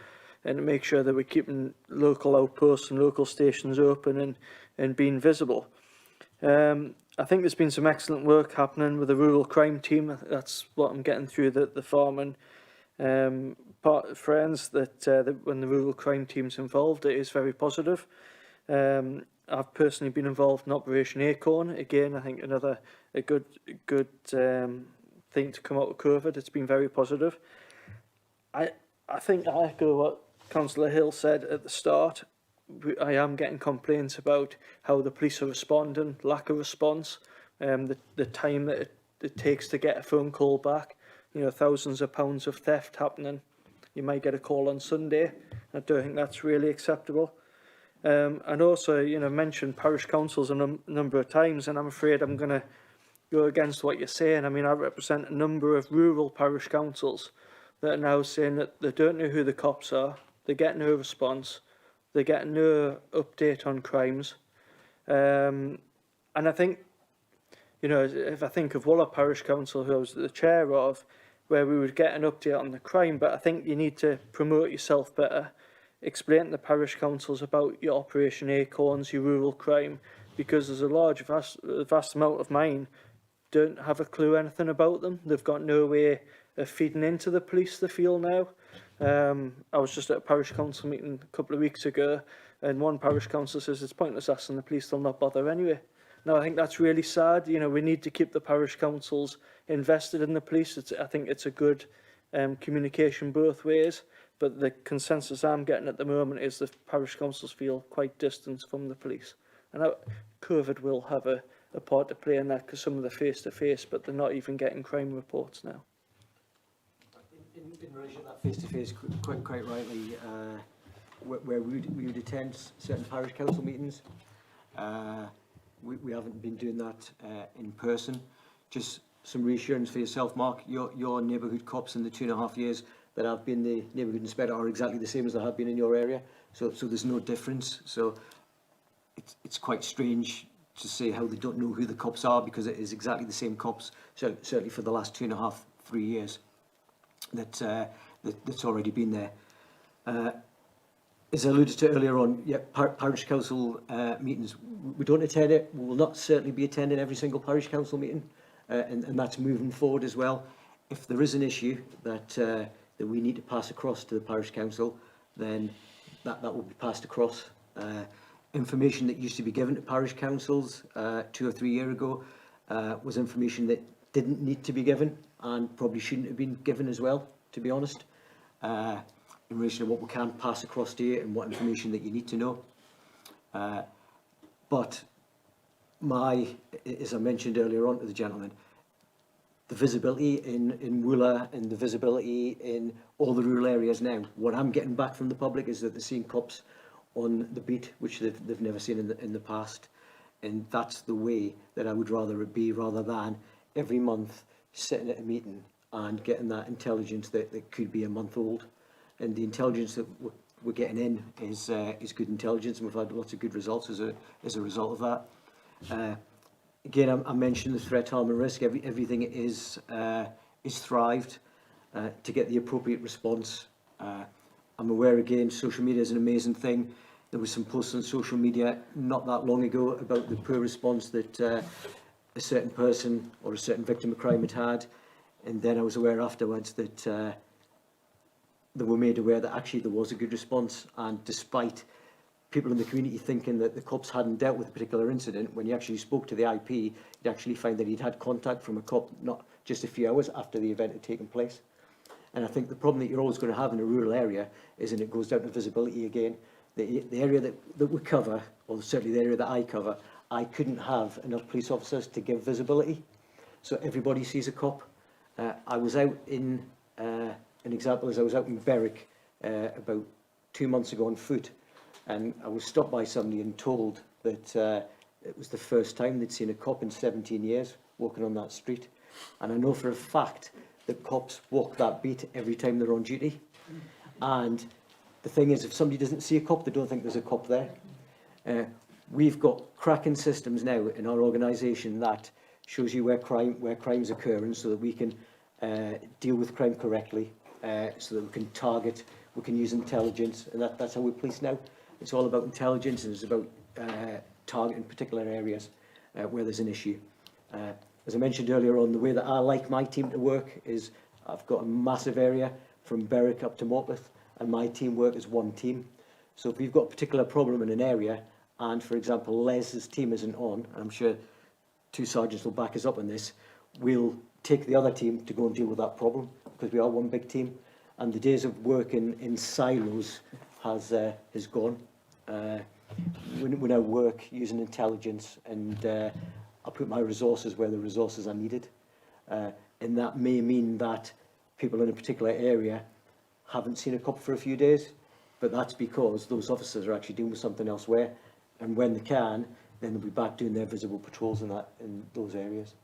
and to make sure that we're keeping local outposts and local stations open and being visible. I think there's been some excellent work happening with the rural crime team. That's what I'm getting through the farming friends, that when the rural crime team's involved, it is very positive. I've personally been involved in Operation Acorn. Again, I think a good thing to come out of COVID. It's been very positive. I think I echo what Councillor Hill said at the start. I am getting complaints about how the police are responding, lack of response, the time that it takes to get a phone call back. You know, thousands of pounds of theft happening. You might get a call on Sunday. I don't think that's really acceptable. And also, you know, mentioned parish councils a number of times, and I'm afraid I'm going to go against what you're saying. I mean, I represent a number of rural parish councils that are now saying that they don't know who the cops are, they get no response, they get no update on crimes. And I think, you know, if I think of Waller Parish Council, who I was the chair of, where we would get an update on the crime, but I think you need to promote yourself better, explain to the parish councils about your Operation Acorns, your rural crime, because there's a vast amount of mine don't have a clue anything about them. They've got no way of feeding into the police, they feel now. I was just at a parish council meeting a couple of weeks ago, and one parish council says it's pointless asking the police, they'll not bother anyway. Now, I think that's really sad. You know, we need to keep the parish councils invested in the police. I think it's a good communication both ways, but the consensus I'm getting at the moment is the parish councils feel quite distant from the police. And COVID will have a part to play in that, because some of the face-to-face, but they're not even getting crime reports now. In relation to that face-to-face, quite rightly, where we would attend certain parish council meetings, we haven't been doing that in person. Just some reassurance for yourself, Mark. Your neighbourhood cops in the 2.5 years that I've been the neighbourhood inspector are exactly the same as they have been in your area. So there's no difference. So it's quite strange to say how they don't know who the cops are, because it is exactly the same cops, certainly for the last 2.5, 3 years, that's already been there. As I alluded to earlier on, yeah, parish council meetings, we don't attend it. We will not certainly be attending every single parish council meeting, and that's moving forward as well. If there is an issue that we need to pass across to the parish council, then that will be passed across. Information that used to be given to parish councils 2 or 3 years ago was information that didn't need to be given, and probably shouldn't have been given as well, to be honest, in relation to what we can pass across to you and what information that you need to know. But as I mentioned earlier on to the gentleman, the visibility in Wooler and the visibility in all the rural areas now, what I'm getting back from the public is that they're seeing cops on the beat, which they've never seen in the past. And that's the way that I would rather it be, rather than every month sitting at a meeting and getting that intelligence that could be a month old. And the intelligence that we're getting in is good intelligence, and we've had lots of good results as a result of that. Again, I mentioned the threat, harm and risk. Everything is thrived to get the appropriate response. I'm aware, again, social media is an amazing thing. There was some posts on social media not that long ago about the poor response that a certain person or a certain victim of crime had. And then I was aware afterwards that they were made aware that actually there was a good response. And despite people in the community thinking that the cops hadn't dealt with a particular incident, when you actually spoke to the IP, you'd actually find that he'd had contact from a cop not just a few hours after the event had taken place. And I think the problem that you're always going to have in a rural area is, and it goes down to visibility again, the area that we cover, or certainly the area that I cover, I couldn't have enough police officers to give visibility. So everybody sees a cop. I was out in, an example is I was out in Berwick about 2 months ago on foot, and I was stopped by somebody and told that it was the first time they'd seen a cop in 17 years walking on that street. And I know for a fact that cops walk that beat every time they're on duty. And the thing is, if somebody doesn't see a cop, they don't think there's a cop there. We've got cracking systems now in our organisation that shows you where crime's occurring, so that we can deal with crime correctly, so that we can target, we can use intelligence, and that's how we police now. It's all about intelligence, and it's about targeting particular areas where there's an issue. As I mentioned earlier on, the way that I like my team to work is I've got a massive area from Berwick up to Morpeth, and my team work as one team. So if we've got a particular problem in an area, and for example, Les's team isn't on, and I'm sure two sergeants will back us up on this, we'll take the other team to go and deal with that problem, because we are one big team. And the days of working in silos has gone. We now work using intelligence, and I put my resources where the resources are needed. And that may mean that people in a particular area haven't seen a cop for a few days, but that's because those officers are actually doing something elsewhere. And when they can, then they'll be back doing their visible patrols in those areas.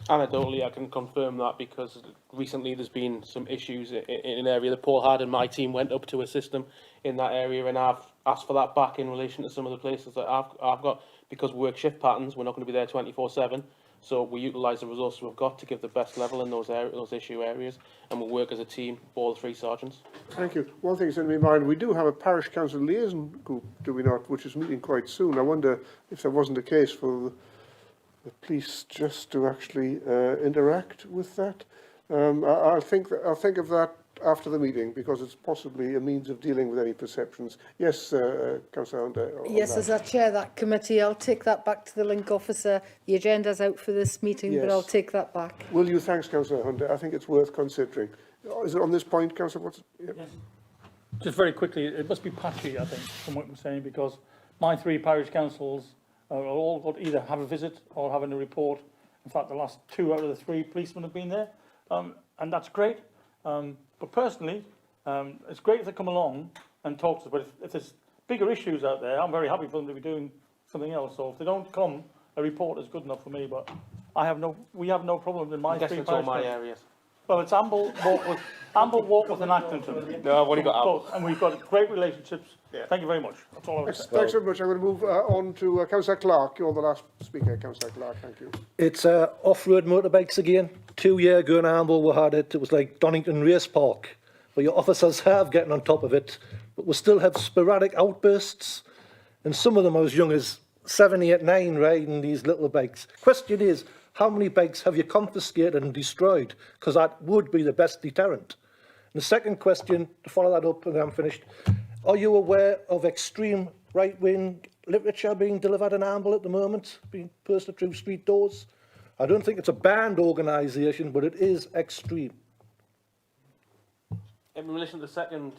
Anecdotally, I can confirm that, because recently there's been some issues in an area that Paul had, and my team went up to assist them in that area, and I've asked for that back in relation to some of the places that I've got, because we work shift patterns, we're not going to be there 24/7, so we utilise the resources we've got to give the best level in those issue areas, and we'll work as a team, all three sergeants. Thank you. One thing is in my mind, we do have a parish council liaison group, do we not, which is meeting quite soon. I wonder if there wasn't a case for the police just to actually interact with that. I'll think of that after the meeting, because it's possibly a means of dealing with any perceptions. Yes, Councillor Hunter. Yes, as I chair that committee, I'll take that back to the link officer. The agenda's out for this meeting, Yes. but I'll take that back. Will you? Thanks, Councillor Hunter. I think it's worth considering. Is it on this point, Councillor Watson? Yep. Yes. Just very quickly, it must be patchy, I think, from what I'm saying, because my three parish councils are all got either have a visit or having a report. In fact, the last 2 out of the 3 policemen have been there, and that's great. But personally, it's great if they come along and talk to us. But if there's bigger issues out there, I'm very happy for them to be doing something else. So if they don't come, a report is good enough for me. But we have no problem in my 3 it's all parish my councils. areas. Well, it's Amble, Warkworth and Actonton. No, I've only got Amble. And we've got great relationships. Yeah. Thank you very much. That's all I was saying. Thanks very much. I'm going to move on to Councillor Clark. You're the last speaker, Councillor Clark. Thank you. It's off-road motorbikes again. 2 years ago in Amble we had it. It was like Donington Race Park, where your officers have getting on top of it, but we still have sporadic outbursts, and some of them are as young as 7, 8, 9 riding these little bikes. Question is, how many bikes have you confiscated and destroyed? Because that would be the best deterrent. And the second question, to follow that up, and I'm finished, are you aware of extreme right-wing literature being delivered in Amble at the moment, being posted through street doors? I don't think it's a banned organisation, but it is extreme. In relation to the second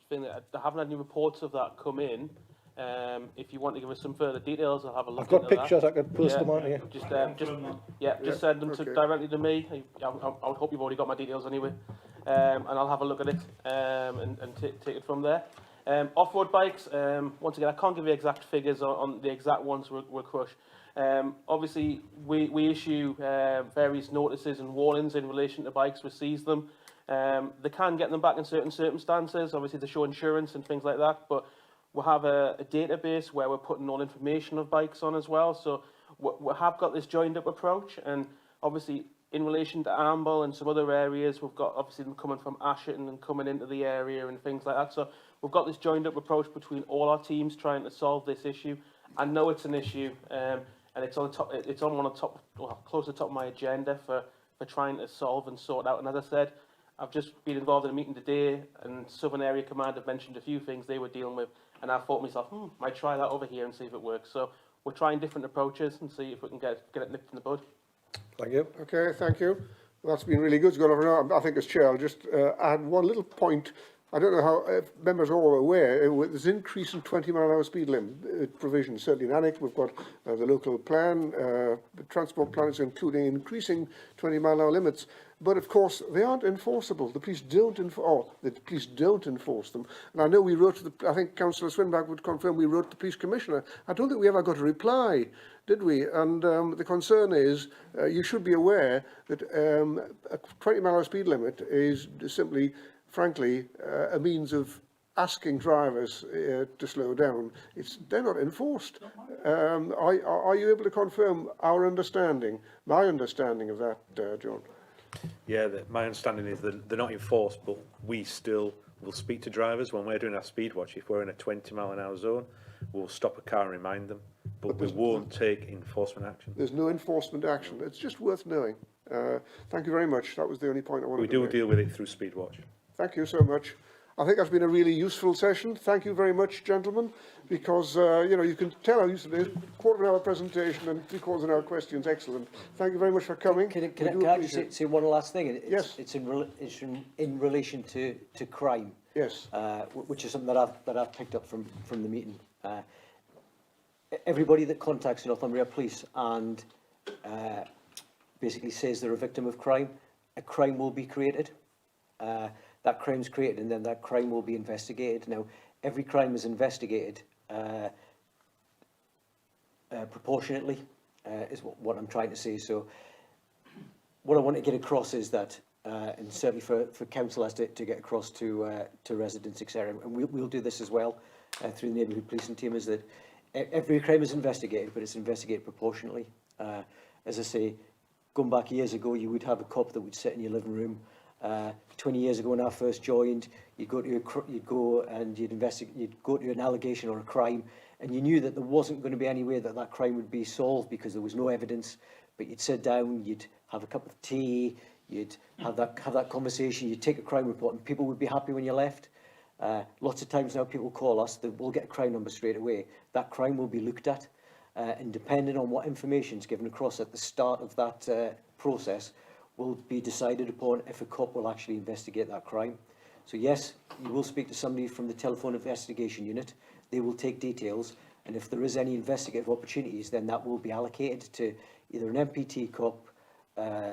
thing, I haven't had any reports of that come in. If you want to give us some further details, I'll have a look. I've got into pictures, that. I could post them on here. Just send them directly to me. I would hope you've already got my details anyway, and I'll have a look at it and take it from there. Off-road bikes, once again, I can't give you exact figures on the exact ones we're crushed. Obviously, we issue various notices and warnings in relation to bikes. We seize them. They can get them back in certain circumstances. Obviously, they show insurance and things like that, but we have a database where we're putting all information of bikes on as well. So we have got this joined up approach, and obviously in relation to Amble and some other areas, we've got obviously them coming from Asherton and coming into the area and things like that. So we've got this joined up approach between all our teams trying to solve this issue. I know it's an issue, and it's on top. It's on one of the top, well, close to the top of my agenda for trying to solve and sort out. And as I said, I've just been involved in a meeting today, and Southern Area Command have mentioned a few things they were dealing with, and I thought to myself, might try that over here and see if it works. So we're trying different approaches and see if we can get it nipped in the bud. Thank you. Okay, thank you. That's been really good. It's gone over now. I think as chair, I'll just add one little point. I don't know how members are all aware. There's an increase in 20-mile-an-hour speed limit provision. Certainly in Alnwick, we've got the local plan, the transport plan is including increasing 20-mile-an-hour limits. But of course, they aren't enforceable. The police don't enforce them. And I know we wrote to I think Councillor Swinback would confirm we wrote to the police commissioner. I don't think we ever got a reply, did we? And the concern is, you should be aware that a 20-mile-an-hour speed limit is simply, frankly, a means of asking drivers to slow down. They're not enforced. Are you able to confirm our understanding, my understanding of that, John? Yeah, my understanding is that they're not enforced, but we still will speak to drivers when we're doing our speed watch. If we're in a 20-mile-an-hour zone, we'll stop a car and remind them, but we won't take enforcement action. There's no enforcement action. It's just worth knowing. Thank you very much. That was the only point I wanted to make. We do deal with it through speed watch. Thank you so much. I think that's been a really useful session. Thank you very much, gentlemen, because, you know, you can tell how useful it is. Quarter of an hour presentation and 3/4 of an hour questions. Excellent. Thank you very much for coming. Can I just say one last thing? Yes. It's in relation to crime. Yes. Which is something that I've picked up from the meeting. Everybody that contacts the Northumberland Police and basically says they're a victim of crime, a crime will be created. That crime's created, and then that crime will be investigated. Now, every crime is investigated proportionately, is what I'm trying to say. So, what I want to get across is that, and certainly for council has to get across to residents, etc., and we'll do this as well through the neighbourhood policing team, is that every crime is investigated, but it's investigated proportionately. As I say, going back years ago, you would have a cop that would sit in your living room. 20 years ago, when I first joined, you'd go and you'd go to an allegation or a crime, and you knew that there wasn't going to be any way that that crime would be solved because there was no evidence. But you'd sit down, you'd have a cup of tea, you'd have that conversation, you'd take a crime report, and people would be happy when you left. Lots of times now, people call us, we'll get a crime number straight away. That crime will be looked at, and depending on what information is given across at the start of that process, will be decided upon if a cop will actually investigate that crime. So yes, you will speak to somebody from the telephone investigation unit. They will take details, and if there is any investigative opportunities, then that will be allocated to either an MPT cop,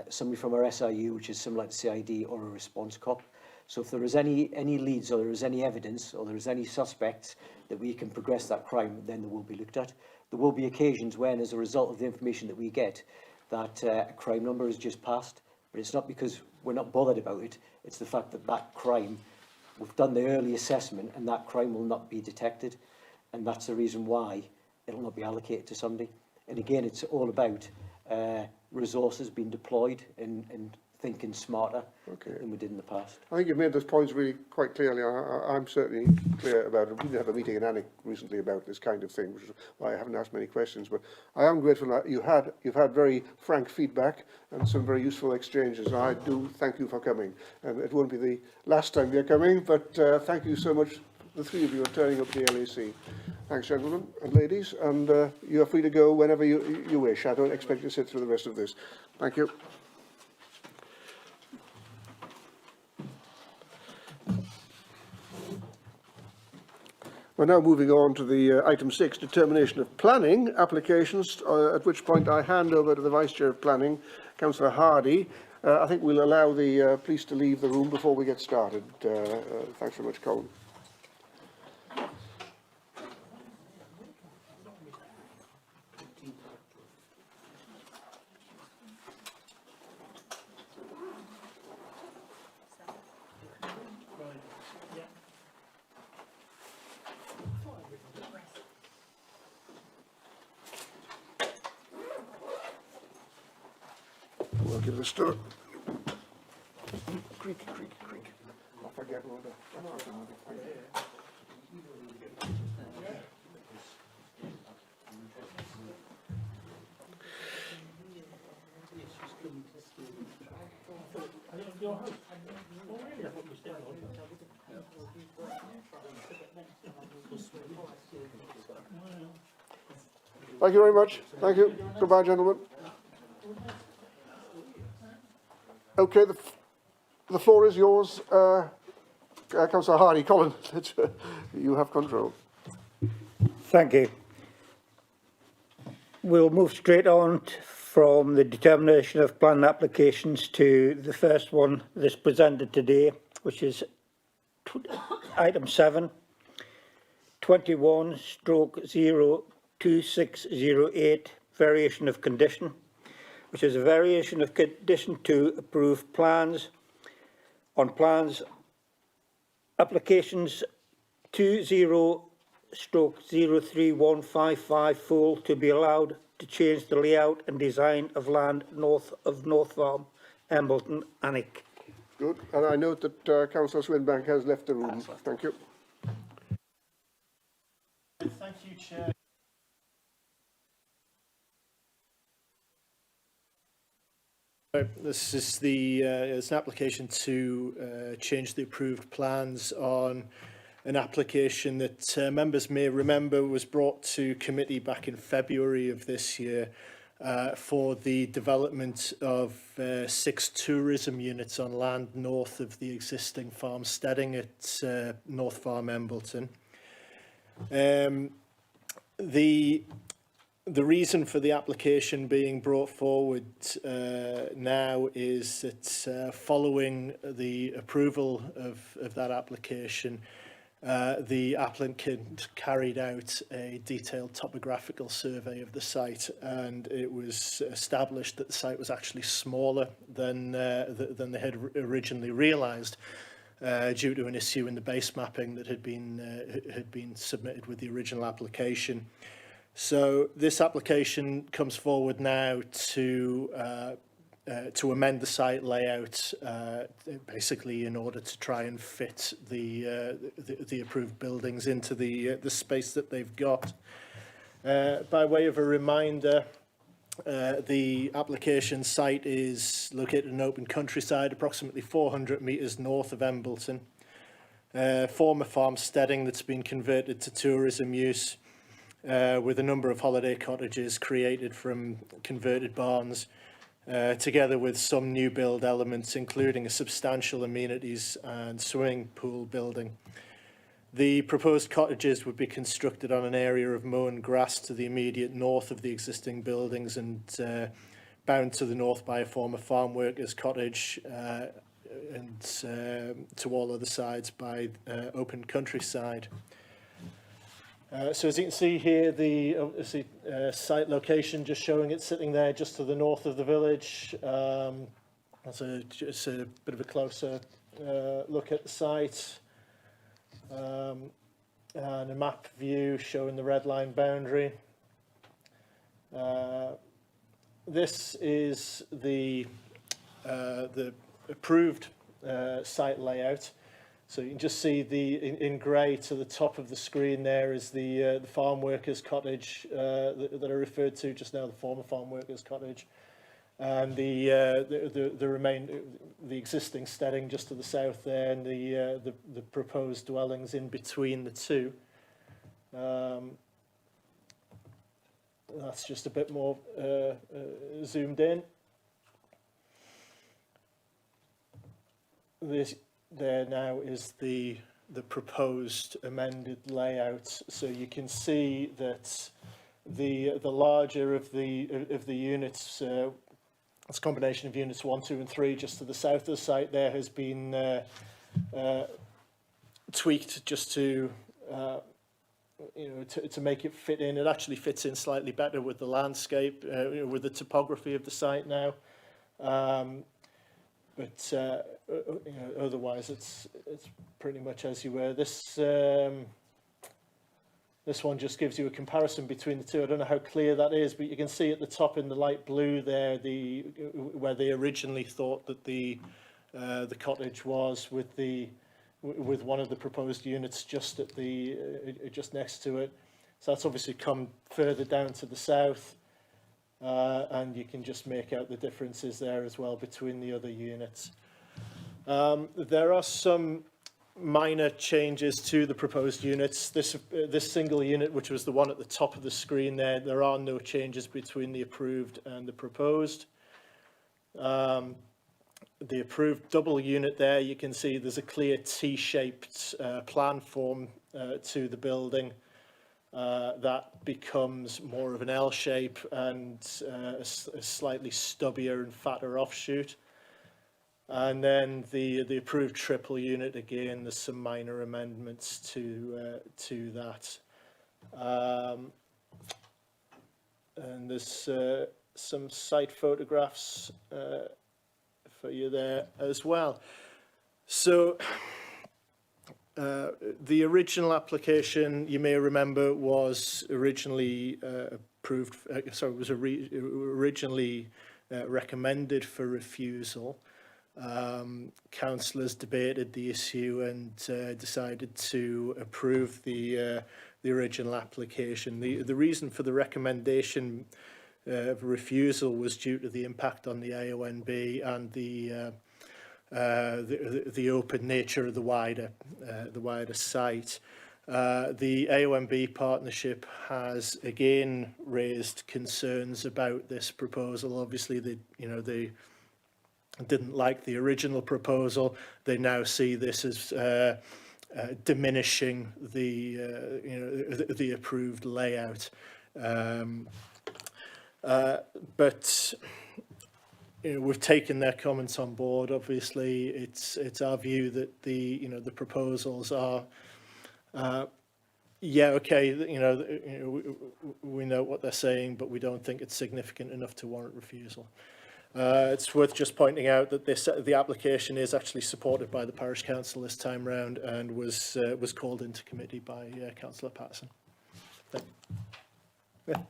somebody from our SIU, which is similar to CID, or a response cop. So if there is any leads, or there is any evidence, or there is any suspects that we can progress that crime, then they will be looked at. There will be occasions when, as a result of the information that we get, that a crime number is just passed. But it's not because we're not bothered about it. It's the fact that that crime, we've done the early assessment, and that crime will not be detected. And that's the reason why it'll not be allocated to somebody. And again, it's all about resources being deployed and thinking smarter than we did in the past. I think you've made those points really quite clearly. I'm certainly clear about it. We did have a meeting in Alnwick recently about this kind of thing, which is why I haven't asked many questions. But I am grateful that you've had very frank feedback and some very useful exchanges. And I do thank you for coming. And it won't be the last time you're coming, but thank you so much, the three of you, are turning up at the LAC. Thanks, gentlemen and ladies. And you are free to go whenever you wish. I don't expect you to sit through the rest of this. Thank you. We're now moving on to the item 6, determination of planning applications, at which point I hand over to the Vice Chair of Planning, Councillor Hardy. I think we'll allow the police to leave the room before we get started. Thanks very much, Colin. We'll give it a stir. Creak, creak, creak. I forget what Thank you very much. Thank you. Goodbye, gentlemen. Okay, the floor is yours, Councillor Hardy. Colin, you have control. Thank you. We'll move straight on from the determination of planning applications to the first one that's presented today, which is item 7, 21/02608, variation of condition, which is a variation of condition to approve plans on plans applications 20/03155 full to be allowed to change the layout and design of land north of North Farm, Embleton, Alnwick. Good. And I note that Councillor Swinbank has left the room. Thank you. Thank you, Chair. This is it's an application to change the approved plans on an application that members may remember was brought to committee back in February of this year for the development of 6 tourism units on land north of the existing farmsteading at North Farm, Embleton. The reason for the application being brought forward now is that following the approval of that application, the applicant carried out a detailed topographical survey of the site, and it was established that the site was actually smaller than they had originally realised. Due to an issue in the base mapping that had been submitted with the original application. So this application comes forward now to amend the site layout, basically in order to try and fit the approved buildings into the space that they've got. By way of a reminder, the application site is located in open countryside, approximately 400 metres north of Embleton. Former farmsteading that's been converted to tourism use, with a number of holiday cottages created from converted barns, together with some new build elements, including a substantial amenities and swimming pool building. The proposed cottages would be constructed on an area of mown grass to the immediate north of the existing buildings and bound to the north by a former farm workers cottage and to all other sides by open countryside. So as you can see here, the site location just showing it sitting there just to the north of the village. That's just a bit of a closer look at the site. And a map view showing the red line boundary. This is the approved site layout. So you can just see in grey to the top of the screen there is the farm workers cottage that I referred to just now, the former farm workers cottage, and the existing steading just to the south there, and the proposed dwellings in between the two. That's just a bit more zoomed in. This there now is the proposed amended layout, so you can see that the larger of the units, it's a combination of units 1, 2 and 3 just to the south of the site there has been tweaked just to to make it fit in. It actually fits in slightly better with the landscape, with the topography of the site now. But otherwise, it's pretty much as you were. This one just gives you a comparison between the two. I don't know how clear that is, but you can see at the top in the light blue there where they originally thought that the cottage was, with one of the proposed units just at just next to it. So that's obviously come further down to the south. And you can just make out the differences there as well between the other units. There are some minor changes to the proposed units. This single unit, which was the one at the top of the screen there are no changes between the approved and the proposed. The approved double unit there, you can see there's a clear T-shaped plan form to the building. That becomes more of an L shape and a slightly stubbier and fatter offshoot. And then the approved triple unit, again, there's some minor amendments to that. And there's some site photographs for you there as well. So The original application, you may remember, was originally approved, originally recommended for refusal. Councillors debated the issue and decided to approve the original application. The reason for the recommendation of refusal was due to the impact on the AONB and the open nature of the wider site. The AONB partnership has again raised concerns about this proposal. Obviously, they didn't like the original proposal. They now see this as diminishing the approved layout. But we've taken their comments on board. Obviously, it's our view that the proposals are okay. We know what they're saying, but we don't think it's significant enough to warrant refusal. It's worth just pointing out that the application is actually supported by the parish council this time round and was called into committee by Councillor Patterson. Yeah.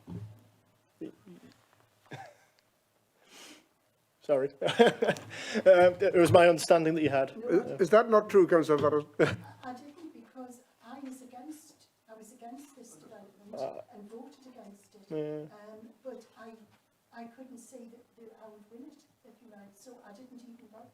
Sorry. It was my understanding that you had. Is that not true, Councillor Farrell? I didn't, because I was against this development and voted against it. Yeah. But I couldn't see that I would win it, if you like, so I didn't even vote.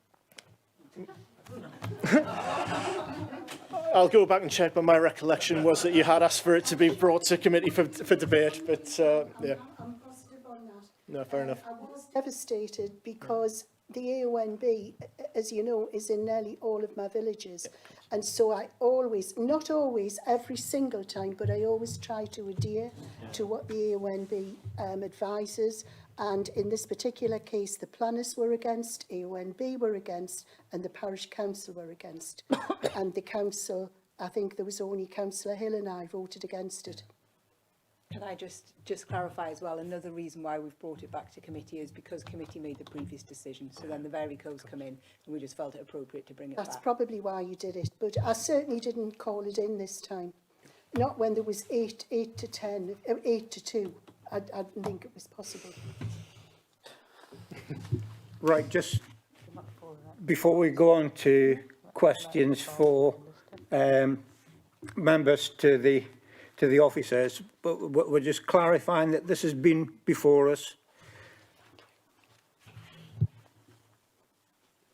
I'll go back and check, but my recollection was that you had asked for it to be brought to committee for debate, but yeah. I'm positive on that. No, fair enough. I was devastated because the AONB, as you know, is in nearly all of my villages. And so I always, not always, every single time, but I always try to adhere to what the AONB advises. And in this particular case, the planners were against, AONB were against, and the parish council were against. And the council, I think there was only Councillor Hill and I voted against it. Can I just clarify as well, another reason why we've brought it back to committee is because committee made the previous decision. So then the very codes come in and we just felt it appropriate to bring it That's back. probably why you did it, but I certainly didn't call it in this time. Not when there was 8 to 10, 8 to 2. I didn't think it was possible. Right, just before we go on to questions for members to the officers, but we're just clarifying that this has been before us.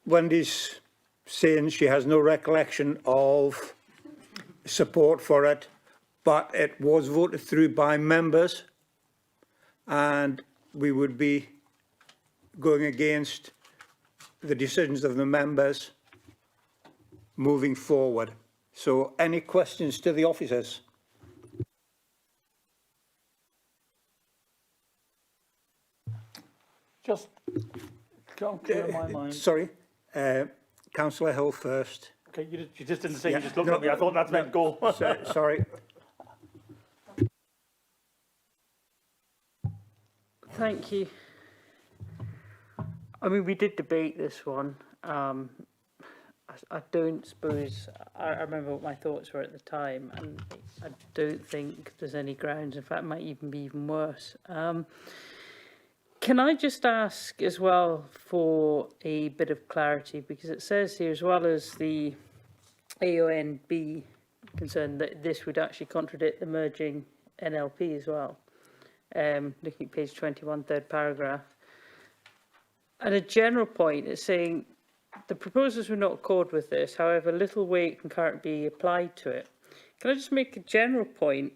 Wendy's saying she has no recollection of support for it, but it was voted through by members, and we would be going against the decisions of the members moving forward. So any questions to the officers? Just can't clear my mind. Sorry, Councillor Hill first. Okay, you just didn't say, Yeah, you just looked no, at me. I thought that meant go. Sorry. Thank you. I mean, we did debate this one. I don't suppose, I remember what my thoughts were at the time, and I don't think there's any grounds. In fact, it might even be even worse. Can I just ask as well for a bit of clarity, because it says here, as well as the AONB concern, that this would actually contradict the merging NLP as well. Looking at page 21, third paragraph. And a general point is saying the proposals were not accord with this, however, little weight can currently be applied to it. Can I just make a general point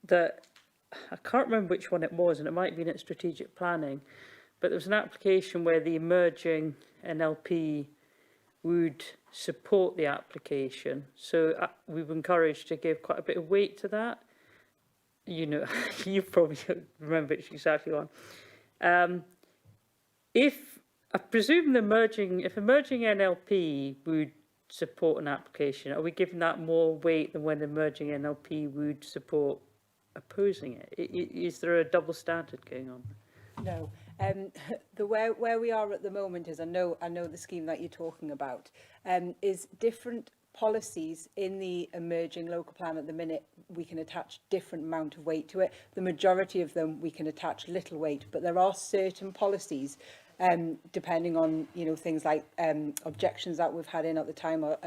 that I can't remember which one it was, and it might have been at strategic planning, but there was an application where the emerging NLP would support the application. So we were encouraged to give quite a bit of weight to that. You know, you probably remember which exactly one. I presume if emerging NLP would support an application, are we giving that more weight than when emerging NLP would support opposing it? Is there a double standard going on? No. Where we are at the moment is, I know the scheme that you're talking about, is different policies in the emerging local plan at the minute, we can attach different amount of weight to it. The majority of them we can attach little weight, but there are certain policies, depending on, you know, things like objections that we've had in at the time, or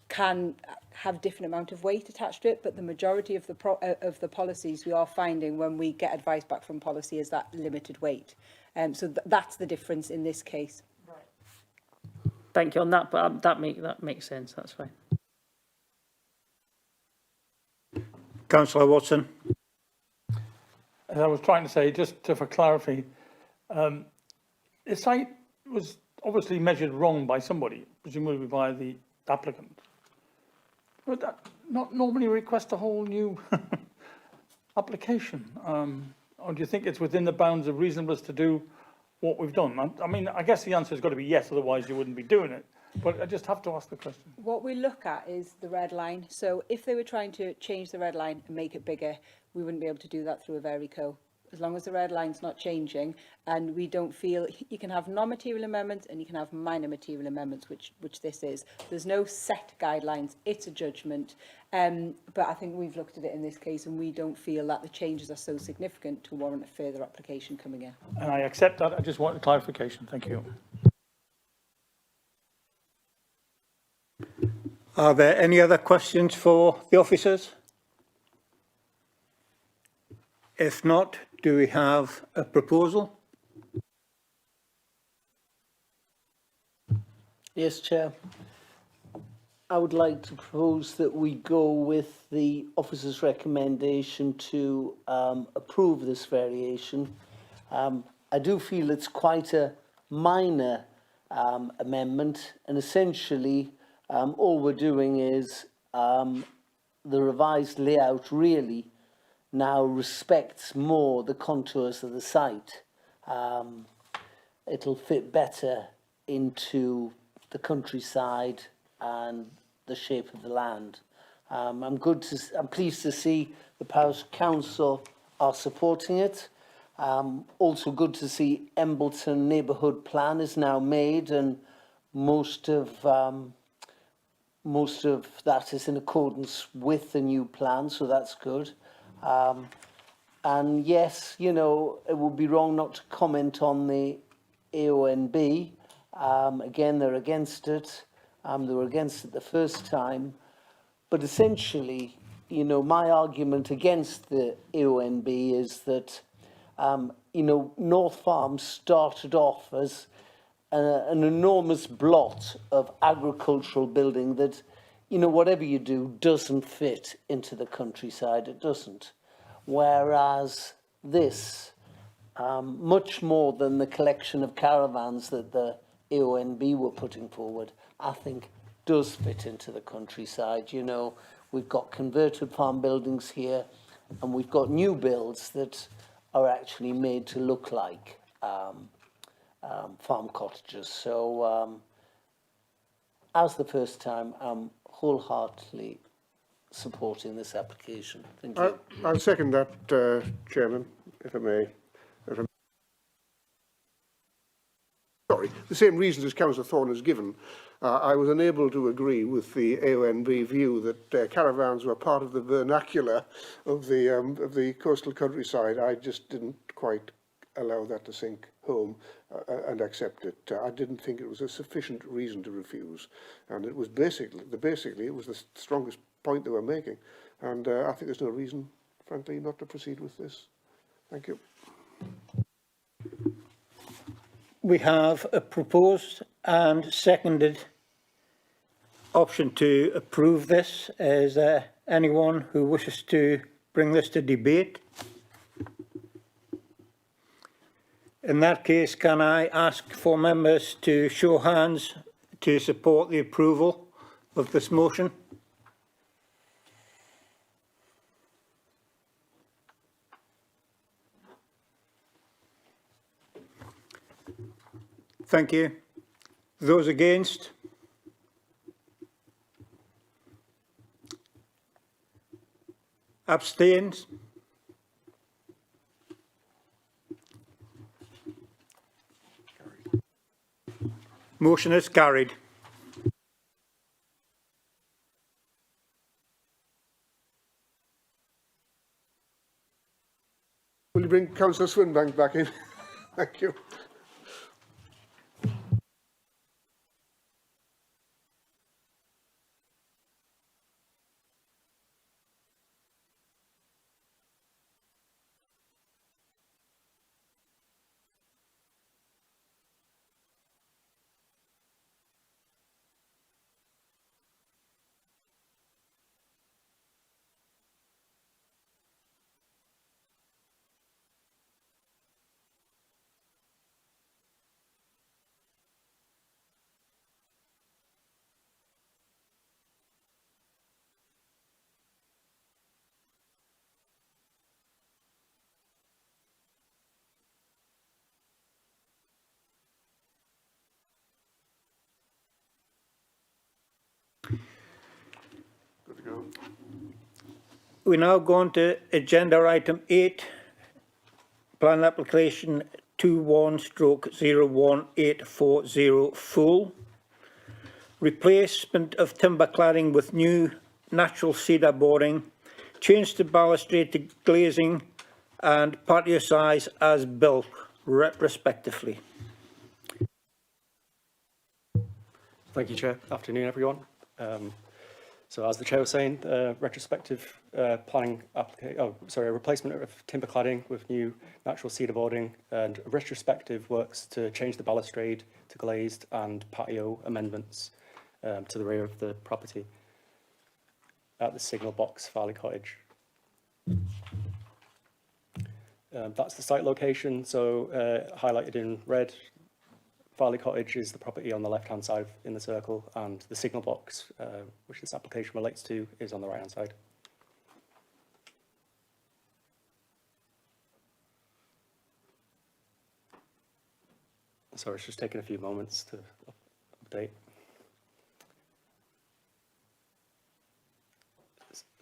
can have different amount of weight attached to it. But the majority of the policies we are finding when we get advice back from policy is that limited weight. So that's the difference in this case. Thank you on that, but that makes sense. That's fine. Councillor Watson. As I was trying to say, just for clarity, the site was obviously measured wrong by somebody, presumably by the applicant. Would that not normally request a whole new application? Or do you think it's within the bounds of reasonableness to do what we've done? I mean, I guess the answer has got to be yes, otherwise you wouldn't be doing it. But I just have to ask the question. What we look at is the red line. So if they were trying to change the red line and make it bigger, we wouldn't be able to do that through a varico. As long as the red line's not changing, and we don't feel, you can have non-material amendments and you can have minor material amendments, which this is. There's no set guidelines, it's a judgment. But I think we've looked at it in this case and we don't feel that the changes are so significant to warrant a further application coming in. And I accept that. I just wanted clarification. Thank you. Are there any other questions for the officers? If not, do we have a proposal? Yes, Chair. I would like to propose that we go with the officer's recommendation to approve this variation. I do feel it's quite a minor amendment, and essentially all we're doing is the revised layout really now respects more the contours of the site. It'll fit better into the countryside and the shape of the land. I'm pleased to see the Parish Council are supporting it. Also good to see Embleton neighbourhood plan is now made, and most of that is in accordance with the new plan, so that's good. And yes, you know, it would be wrong not to comment on the AONB. Again, they're against it. They were against it the first time. But essentially, you know, my argument against the AONB is that, you know, North Farm started off as an enormous blot of agricultural building that, you know, whatever you do doesn't fit into the countryside. It doesn't. Whereas this, much more than the collection of caravans that the AONB were putting forward, I think does fit into the countryside. You know, we've got converted farm buildings here, and we've got new builds that are actually made to look like farm cottages. So, as the first time, I'm wholeheartedly supporting this application. Thank you. I'll second that, Chairman, if I may. Sorry, the same reasons as Councillor Thorne has given. I was unable to agree with the AONB view that caravans were part of the vernacular of the coastal countryside. I just didn't quite allow that to sink home and accept it. I didn't think it was a sufficient reason to refuse, and it was basically it was the strongest point they were making, and I think there's no reason, frankly, not to proceed with this. Thank you. We have a proposed and seconded option to approve this. Is there anyone who wishes to bring this to debate? In that case, can I ask for members to show hands to support the approval of this motion? Thank you. Those against? Abstained? Motion is carried. you bring Councillor Swinbank back in? Thank you. Good to go. We now go on to agenda item 8, plan application 21/01840 full. Replacement of timber cladding with new natural cedar boarding, change to balustrade to glazing and patio size as built, retrospectively. Thank you, Chair. Afternoon, everyone. So as the Chair was saying, retrospective planning a replacement of timber cladding with new natural cedar boarding, and retrospective works to change the balustrade to glazed and patio amendments to the rear of the property at the signal box, Farley Cottage. That's the site location, so highlighted in red. Farley Cottage is the property on the left-hand side in the circle, and the signal box, which this application relates to, is on the right-hand side. Sorry, it's just taking a few moments to update.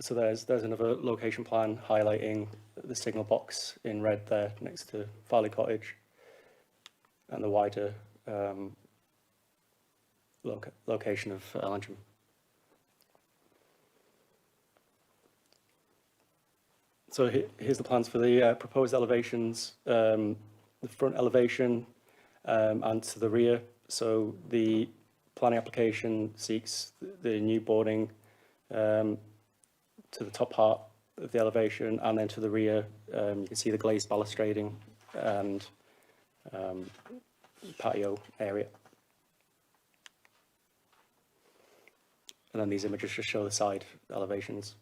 So there's another location plan highlighting the signal box in red there next to Farley Cottage, and the wider location of Ellingham. So here's the plans for the proposed elevations, the front elevation and to the rear. So the planning application seeks the new boarding to the top part of the elevation, and then to the rear you can see the glazed balustrading and patio area. And then these images just show the side elevations.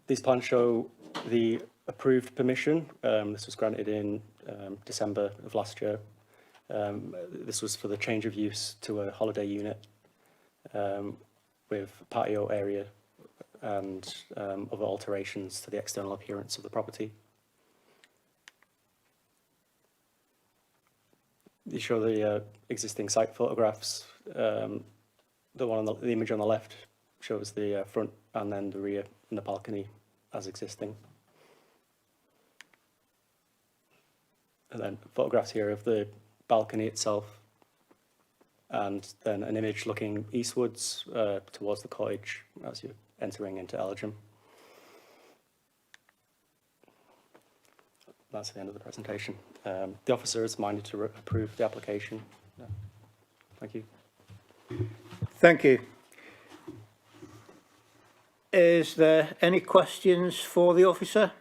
These plans show the approved permission. This was granted in December of last year. This was for the change of use to a holiday unit with patio area and other alterations to the external appearance of the property. You show the existing site photographs. The image on the left shows the front, and then the rear and the balcony as existing. And then photographs here of the balcony itself, and then an image looking eastwards towards the cottage as you're entering into Ellingham. That's the end of the presentation. The officer is minded to approve the application. Thank you. Thank you. Is there any questions for the officer?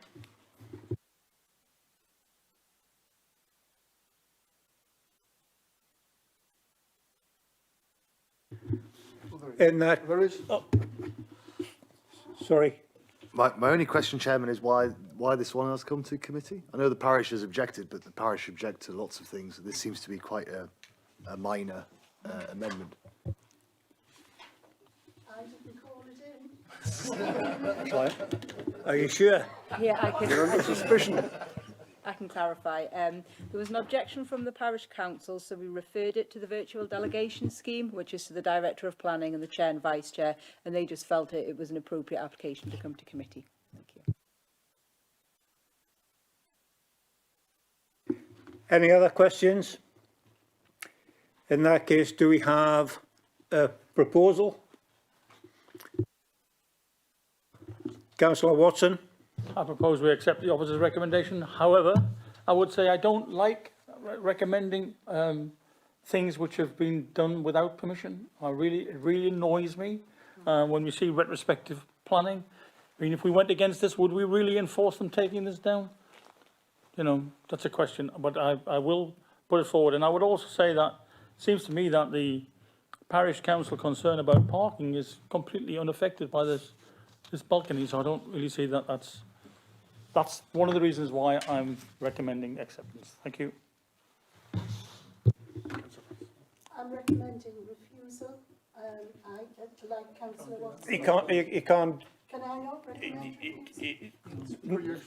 In that, sorry. My only question, Chairman, is why this one has come to committee? I know the parish has objected, but the parish object to lots of things. This seems to be quite a minor amendment. I didn't call it in. Are you sure? Yeah, I can. You're under suspicion. I can clarify. There was an objection from the parish council, so we referred it to the virtual delegation scheme, which is to the director of planning and the chair and vice chair, and they just felt it was an appropriate application to come to committee. Thank you. Any other questions? In that case, do we have a proposal? Councillor Watson? I propose we accept the officer's recommendation. However, I would say I don't like recommending things which have been done without permission. It really annoys me when we see retrospective planning. I mean, if we went against this, would we really enforce them taking this down? You know, that's a question, but I will put it forward. And I would also say that it seems to me that the parish council concern about parking is completely unaffected by this balcony, so I don't really see that that's one of the reasons why I'm recommending acceptance. Thank you. I'm recommending refusal. I like Councillor Watson. You can't. Can I not recommend?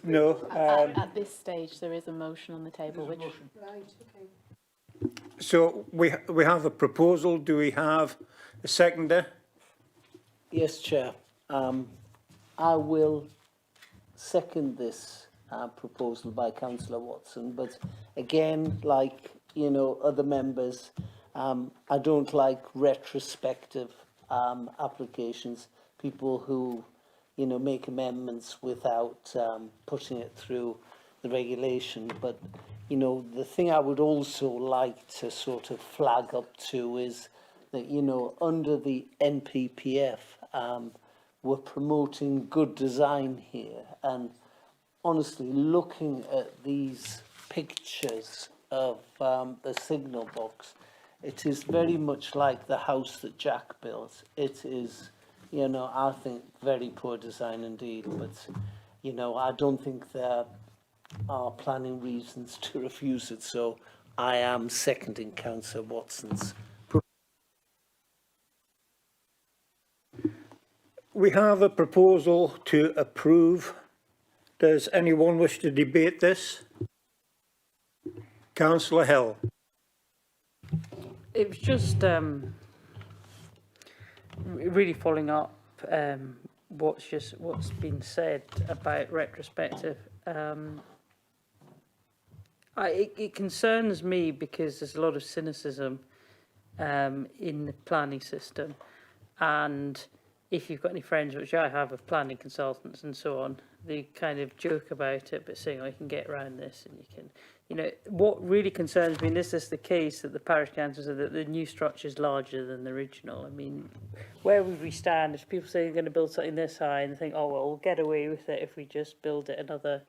No. At this stage, there is a motion on the table, which. Right. Okay. So we have a proposal. Do we have a seconder? Yes, Chair. I will second this proposal by Councillor Watson, but again, like, you know, other members, I don't like retrospective applications, people who, you know, make amendments without putting it through the regulation. But, you know, the thing I would also like to sort of flag up to is that, you know, under the NPPF, we're promoting good design here. And honestly, looking at these pictures of the signal box, it is very much like the house that Jack built. It is, you know, I think very poor design indeed, but, you know, I don't think there are planning reasons to refuse it, so I am seconding Councillor Watson's. We have a proposal to approve. Does anyone wish to debate this? Councillor Hill. It was just really following up what's been said about retrospective. It concerns me because there's a lot of cynicism in the planning system, and if you've got any friends, which I have, of planning consultants and so on, they kind of joke about it, but saying, oh, you can get around this and you can, you know, what really concerns me, and this is the case that the parish council said that the new structure is larger than the original. I mean, where would we stand if people say they're going to build something this high and think, oh, well, we'll get away with it if we just build it another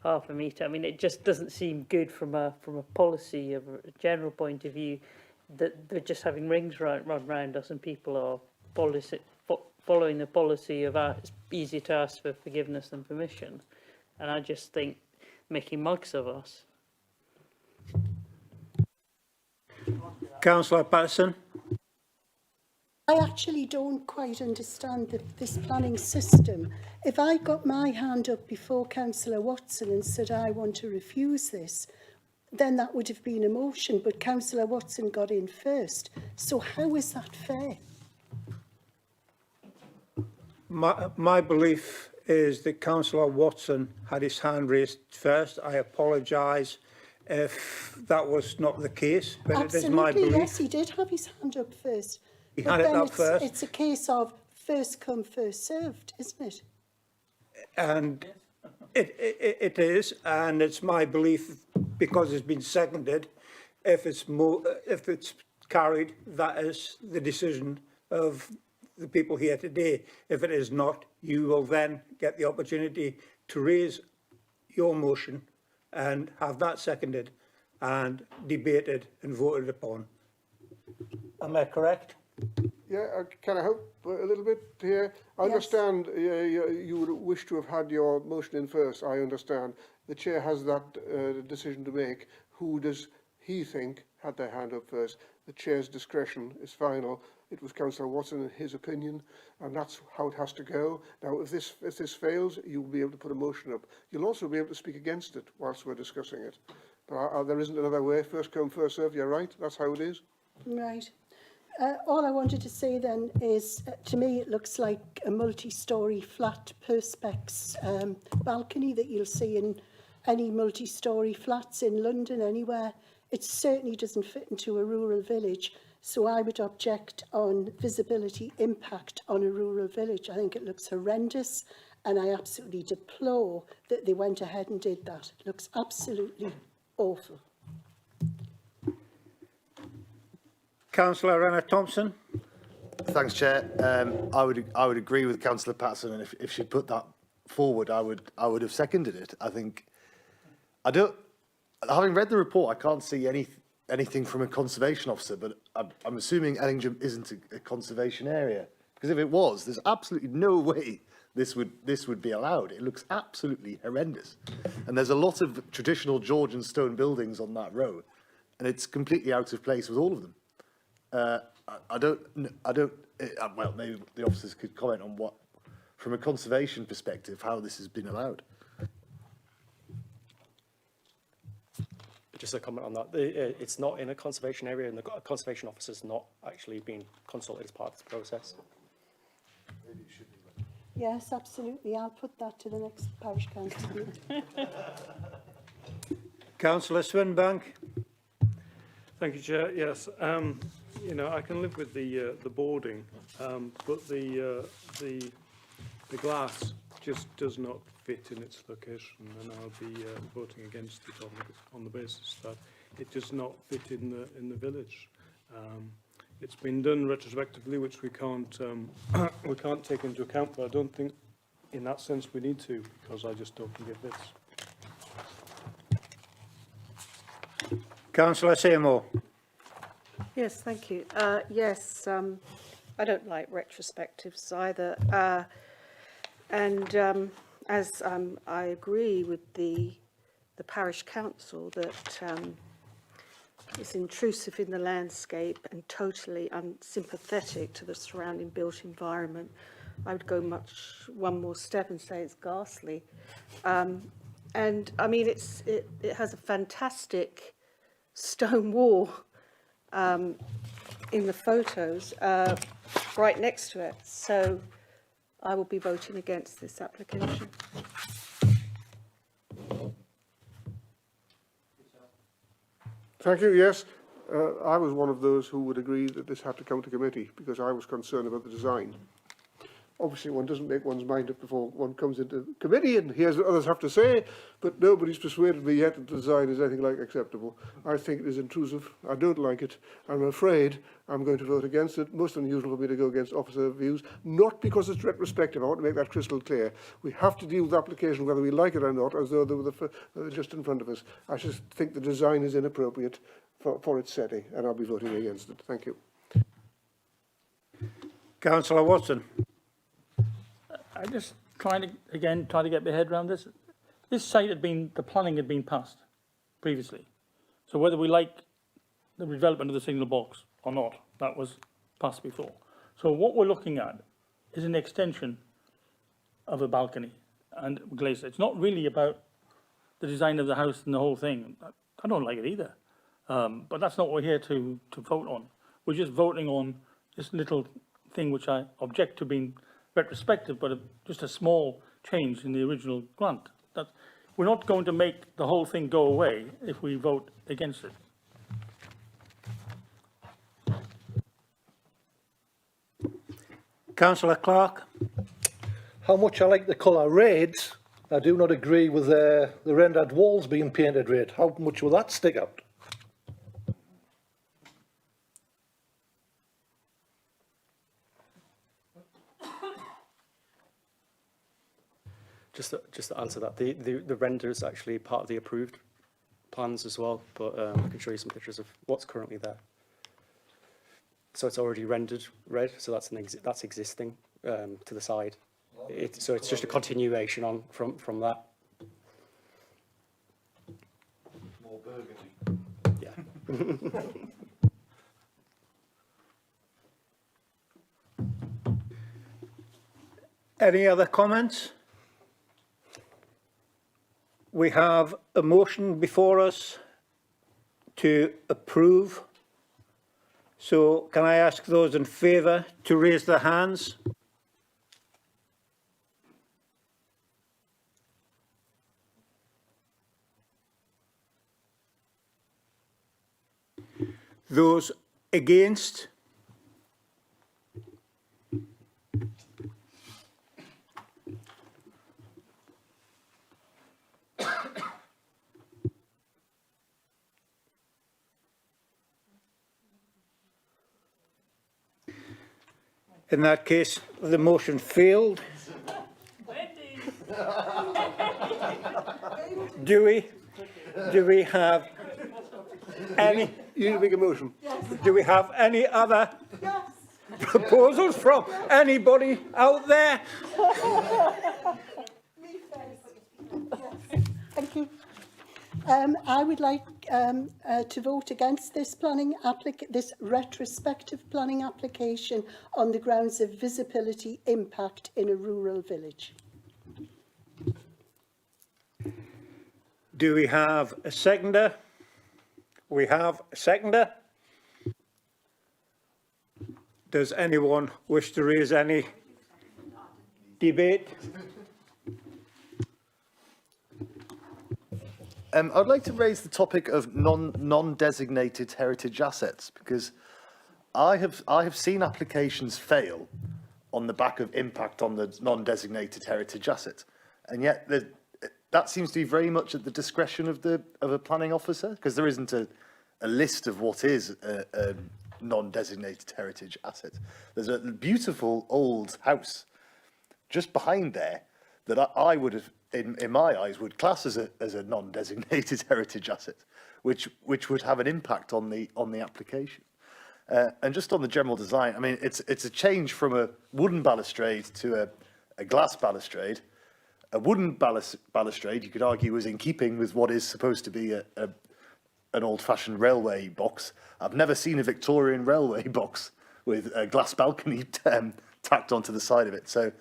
half a metre? I mean, it just doesn't seem good from a policy, of a general point of view, that they're just having rings run round us and people are following the policy of it's easier to ask for forgiveness than permission. And I just think making mugs of us. Councillor Patterson. I actually don't quite understand this planning system. If I got my hand up before Councillor Watson and said I want to refuse this, then that would have been a motion, but Councillor Watson got in first. So how is that fair? My belief is that Councillor Watson had his hand raised first. I apologise if that was not the case, but Absolutely, it is my belief. yes, he did have his hand up first. He But had it then up first. It's a case of first come, first served, isn't it? And it is, and it's my belief, because it's been seconded, if it's carried, that is the decision of the people here today. If it is not, you will then get the opportunity to raise your motion and have that seconded and debated and voted upon. Am I correct? Yeah, can I help a little bit here? I understand you would wish to have had your motion in first, I understand. The chair has that decision to make. Who does he think had their hand up first? The chair's discretion is final. It was Councillor Watson and his opinion, and that's how it has to go. Now, if this fails, you'll be able to put a motion up. You'll also be able to speak against it whilst we're discussing it. But there isn't another way. First come, first served. You're right. That's how it is. Right. All I wanted to say then is, to me, it looks like a multi-storey flat perspex balcony that you'll see in any multi-storey flats in London, anywhere. It certainly doesn't fit into a rural village. So I would object on visibility impact on a rural village. I think it looks horrendous, and I absolutely deplore that they went ahead and did that. It looks absolutely awful. Councillor Rana Thompson. Thanks, Chair. I would agree with Councillor Patterson, and if she put that forward, I would have seconded it. I think having read the report, I can't see anything from a conservation officer, but I'm assuming Ellingham isn't a conservation area, because if it was, there's absolutely no way this would be allowed. It looks absolutely horrendous, and there's a lot of traditional Georgian stone buildings on that road, and it's completely out of place with all of them. Well, maybe the officers could comment on what, from a conservation perspective, how this has been allowed. Just a comment on that. It's not in a conservation area, and the conservation officer's not actually being consulted as part of this process. Yes, absolutely. I'll put that to the next parish council meeting. Councillor Swinbank. Thank you, Chair. Yes, you know, I can live with the boarding, but the glass just does not fit in its location, and I'll be voting against it on the basis that it does not fit in the village. It's been done retrospectively, which we can't take into account, but I don't think in that sense we need to, because I just don't think it fits. Councillor Seymour. Yes, thank you. Yes, I don't like retrospectives either. As I agree with the parish council that it's intrusive in the landscape and totally unsympathetic to the surrounding built environment, I would go one more step and say it's ghastly. And I mean, it has a fantastic stone wall in the photos right next to it. So I will be voting against this application. Thank you. Yes, I was one of those who would agree that this had to come to committee because I was concerned about the design. Obviously, one doesn't make one's mind up before one comes into committee and hears what others have to say, but nobody's persuaded me yet that the design is anything like acceptable. I think it is intrusive. I don't like it. I'm afraid I'm going to vote against it. Most unusual for me to go against officer views, not because it's retrospective. I want to make that crystal clear. We have to deal with the application whether we like it or not, as though they were just in front of us. I just think the design is inappropriate for its setting, and I'll be voting against it. Thank you. Councillor Watson. I'm just trying to get my head around this. This site the planning had been passed previously. So whether we like the development of the signal box or not, that was passed before. So what we're looking at is an extension of a balcony and glaze. It's not really about the design of the house and the whole thing. I don't like it either. But that's not what we're here to vote on. We're just voting on this little thing which I object to being retrospective, but just a small change in the original grant. We're not going to make the whole thing go away if we vote against it. Councillor Clark. How much I like the colour red, I do not agree with the rendered walls being painted red. How much will that stick out? Just to answer that, the render is actually part of the approved plans as well, but I can show you some pictures of what's currently there. So it's already rendered red, so that's existing to the side. So it's just a continuation on from that. More burgundy. Yeah. Any other comments? We have a motion before us to approve. So can I ask those in favour to raise their hands? Those against? In that case, the motion failed. Do we have any? You need to make a motion. Do we have any other proposals from anybody out there? Thank you. I would like to vote against this this retrospective planning application on the grounds of visibility impact in a rural village. Do we have a seconder? We have a seconder. Does anyone wish to raise any debate? I'd like to raise the topic of non-designated heritage assets, because I have seen applications fail on the back of impact on the non-designated heritage asset, and yet that seems to be very much at the discretion of a planning officer, because there isn't a list of what is a non-designated heritage asset. There's a beautiful old house just behind there that I would have, in my eyes, would class as a non-designated heritage asset, which would have an impact on the application. And just on the general design, I mean, it's a change from a wooden balustrade to a glass balustrade. A wooden balustrade, you could argue, is in keeping with what is supposed to be an old-fashioned railway box. I've never seen a Victorian railway box with a glass balcony tacked onto the side of it. So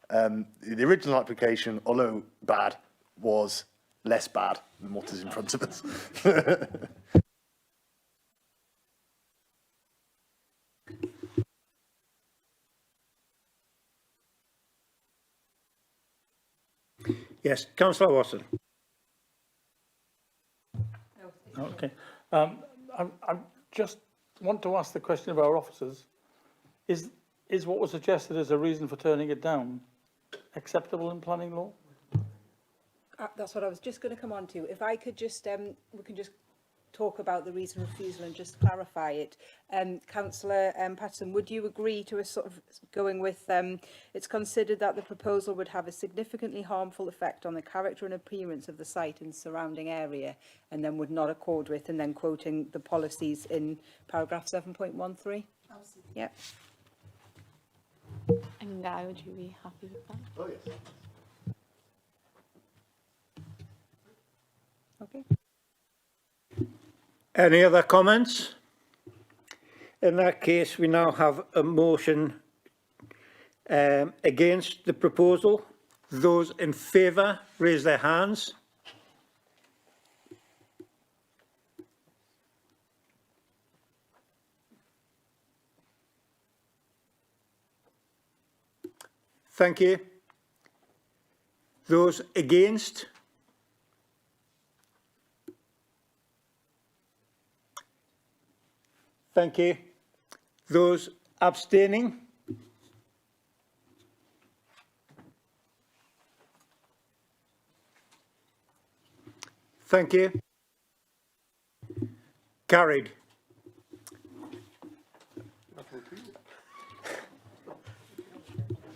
the original application, although bad, was less bad than what is in front of us. Yes, Councillor Watson. Okay. I just want to ask the question of our officers. Is what was suggested as a reason for turning it down acceptable in planning law? That's what I was just going to come on to. If I could just, we can just talk about the reason for refusal and just clarify it. Councillor Patterson, would you agree to a sort of going with, it's considered that the proposal would have a significantly harmful effect on the character and appearance of the site and surrounding area, and then would not accord with, and then quoting the policies in paragraph 7.13? Absolutely. Yep. And Guy, would you be happy with that? Oh, yes. Okay. Any other comments? In that case, we now have a motion against the proposal. Those in favour, raise their hands. Thank you. Those against? Thank you. Those abstaining? Thank you. Carried.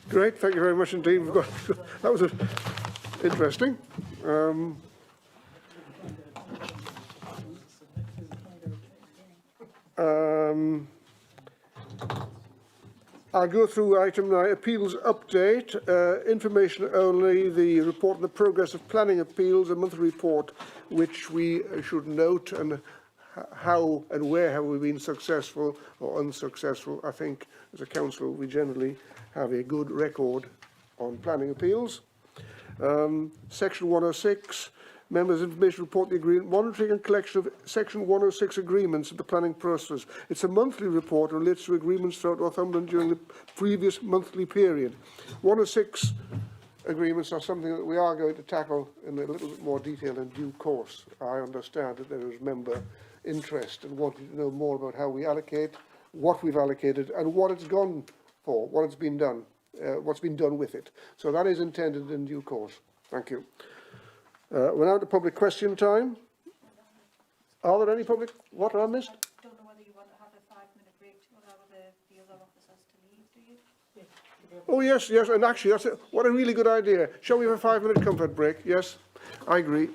Great, thank you very much indeed. We've got, that was interesting. I'll go through item 9, appeals update, information only, the report on the progress of planning appeals, a monthly report which we should note, and how and where have we been successful or unsuccessful. I think as a council we generally have a good record on planning appeals. Section 106, members' information report the agreement, monitoring and collection of Section 106 agreements of the planning process. It's a monthly report and relates to agreements throughout Northumberland during the previous monthly period. 106 agreements are something that we are going to tackle in a little bit more detail in due course. I understand that there is member interest and wanting to know more about how we allocate, what we've allocated and what it's gone for, what it's been done, what's been done with it. So that is intended in due course. Thank you. We're now to public question time. Are there any public... What I missed? I don't know whether you want to have a 5-minute break to allow the other officers to leave. Oh, yes, yes, and actually, that's it. What a really good idea. Shall we have a 5-minute comfort break? Yes, I agree.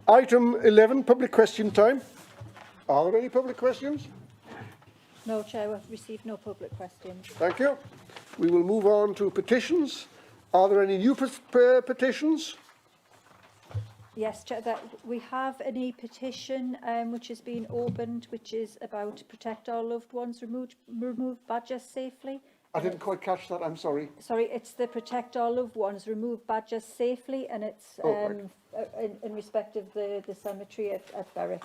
Item 11, public question time. Are there any public questions? No, Chair, we've received no public questions. Thank you. We will move on to petitions. Are there any new petitions? Yes, Chair, that we have an e-petition which has been opened, which is about protect our loved ones, remove badgers safely. I didn't quite catch that, I'm sorry. Sorry, it's the protect our loved ones, remove badgers safely, and it's in respect of the cemetery at Berwick.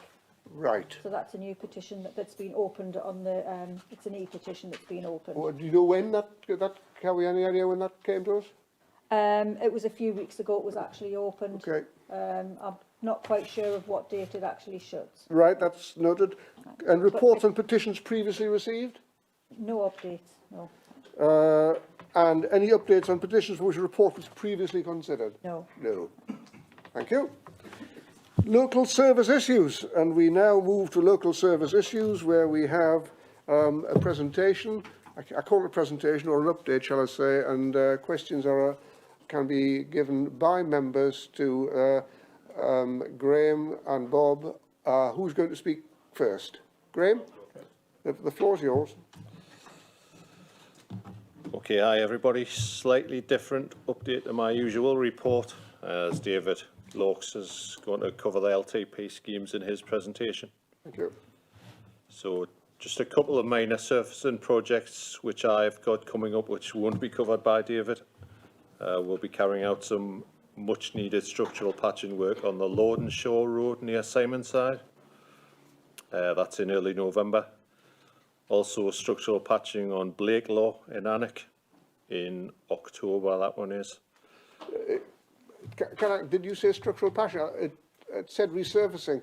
Right. So that's a new petition that's been opened on the, it's an e-petition that's been opened. Oh, do you know when have we any idea when that came to us? It was a few weeks ago it was actually opened. Okay. I'm not quite sure of what date it actually shuts. Right, that's noted. And reports on petitions previously received? No updates, no. And any updates on petitions for which a report was previously considered? No. No. Thank you. Local service issues, and we now move to local service issues where we have a presentation. I call it a presentation or an update, shall I say, and questions can be given by members to Graham and Bob. Who's going to speak first? Graham? The floor is yours. Okay, hi everybody. Slightly different update to my usual report, as David Lawkes is going to cover the LTP schemes in his presentation. Thank you. So just a couple of minor surfacing projects which I've got coming up which won't be covered by David. We'll be carrying out some much needed structural patching work on the Lordenshaw Road near Simonside. That's in early November. Also structural patching on Blakelaw in Alnwick in October, that one is. Did you say structural patching? It said resurfacing.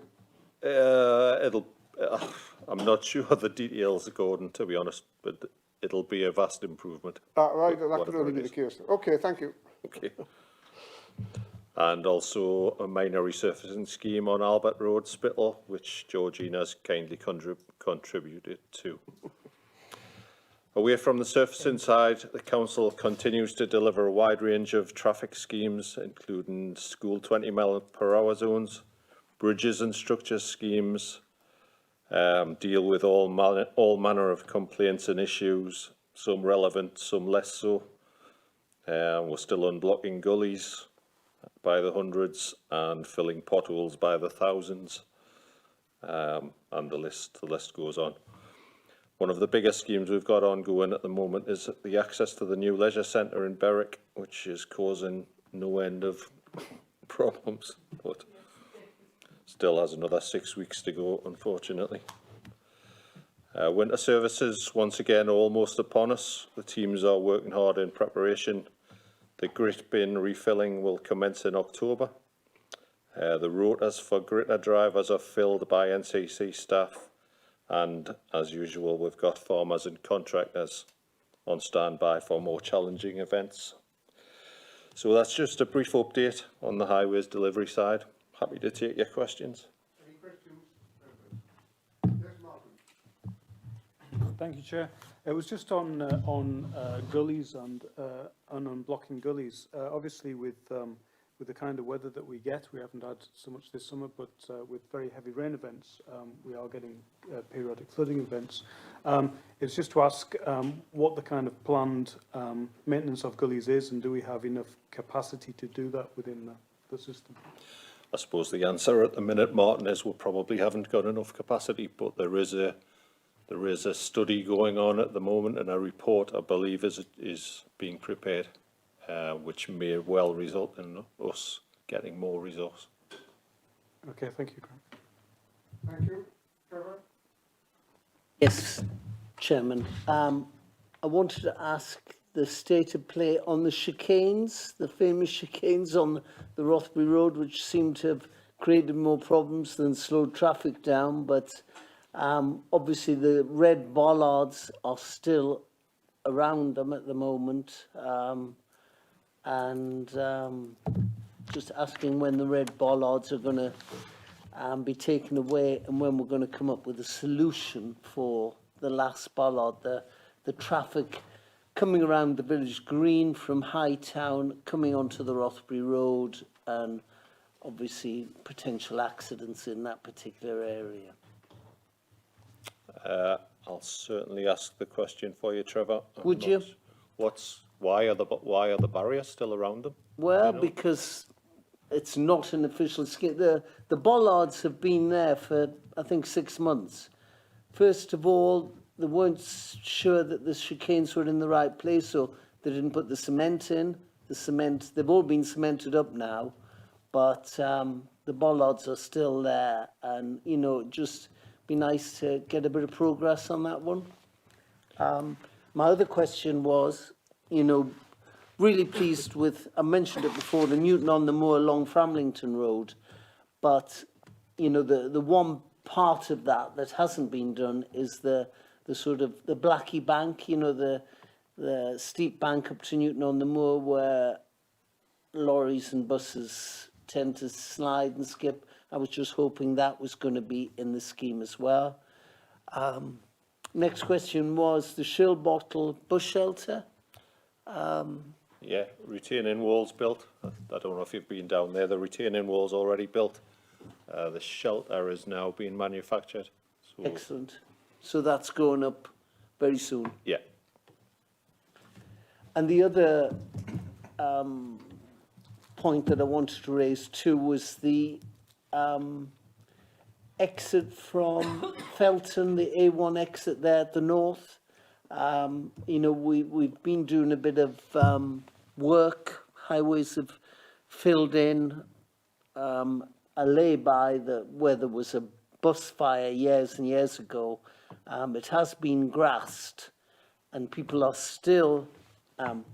I'm not sure the details, Gordon, to be honest, but it'll be a vast improvement. Right, that could only be the case. Okay, thank you. Okay. And also a minor resurfacing scheme on Albert Road, Spittal, which Georgina's kindly contributed to. Away from the surfacing side, the council continues to deliver a wide range of traffic schemes, including school 20 mile per hour zones, bridges and structure schemes, deal with all manner of complaints and issues, some relevant, some less so. We're still unblocking gullies by the hundreds and filling potholes by the thousands, and the list goes on. One of the biggest schemes we've got ongoing at the moment is the access to the new leisure centre in Berwick, which is causing no end of problems, but still has another 6 weeks to go, unfortunately. Winter services, once again, almost upon us. The teams are working hard in preparation. The grit bin refilling will commence in October. The rotas for gritter drivers are filled by NCC staff. And as usual, we've got farmers and contractors on standby for more challenging events. So that's just a brief update on the highways delivery side. Happy to take your questions. Any questions? Yes, Martin. Thank you, Chair. It was just on gullies and unblocking gullies. Obviously, with the kind of weather that we get, we haven't had so much this summer, but with very heavy rain events, we are getting periodic flooding events. It's just to ask what the kind of planned maintenance of gullies is, and do we have enough capacity to do that within the system? I suppose the answer at the minute, Martin, is we probably haven't got enough capacity, but there is a study going on at the moment, and a report, I believe, is being prepared, which may well result in us getting more resource. Okay, thank you, Graham. Thank you. Trevor? Yes, Chairman. I wanted to ask the state of play on the chicanes, the famous chicanes on the Rothbury Road, which seem to have created more problems than slowed traffic down. But obviously the red bollards are still around them at the moment. Just asking when the red bollards are going to be taken away and when we're going to come up with a solution for the last bollard, the traffic coming around the village green from Hightown, coming onto the Rothbury Road and obviously potential accidents in that particular area. I'll certainly ask the question for you, Trevor. Would you? Why are the barriers still around them? Well, You know? because it's not an official scheme. The bollards have been there for, I think, 6 months. First of all, they weren't sure that the chicanes were in the right place, so they didn't put the cement in. The cement, they've all been cemented up now, but the bollards are still there, and, you know, just be nice to get a bit of progress on that one. My other question was, you know, really pleased with, I mentioned it before, the Newton on the Moor along Framlington Road, but, you know, the one part of that hasn't been done is the sort of the Blackie Bank, you know, the steep bank up to Newton on the Moor where lorries and buses tend to slide and skip. I was just hoping that was going to be in the scheme as well. Next question was the Shilbottle bush shelter. Yeah, retaining walls built. I don't know if you've been down there. The retaining wall's already built. The shelter is now being manufactured. So, excellent. So that's going up very soon. yeah. And the other point that I wanted to raise too was the exit from Felton, the A1 exit there at the north. You know, we've been doing a bit of work. Highways have filled in a lay-by where there was a bus fire years and years ago. It has been grassed, and people are still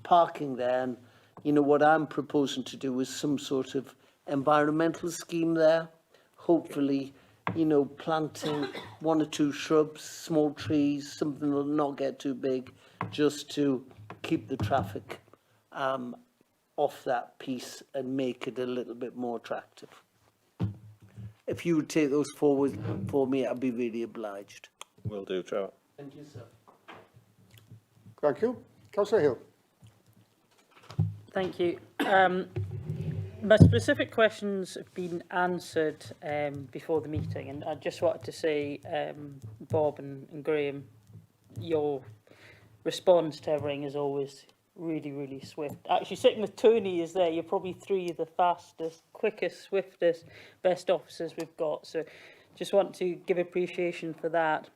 parking there. And, you know, what I'm proposing to do is some sort of environmental scheme there. Hopefully, you know, planting 1 or 2 shrubs, small trees, something that will not get too big, just to keep the traffic off that piece and make it a little bit more attractive. If you would take those forward for me, I'd be really obliged. Will do, Trevor. Thank you, sir. Thank you. Councillor Hill. Thank you. My specific questions have been answered before the meeting, and I just wanted to say, Bob and Graham, your response to everything is always really, really swift. Actually, sitting with Tony is there. You're probably 3 of the fastest, quickest, swiftest, best officers we've got. So just want to give appreciation for that.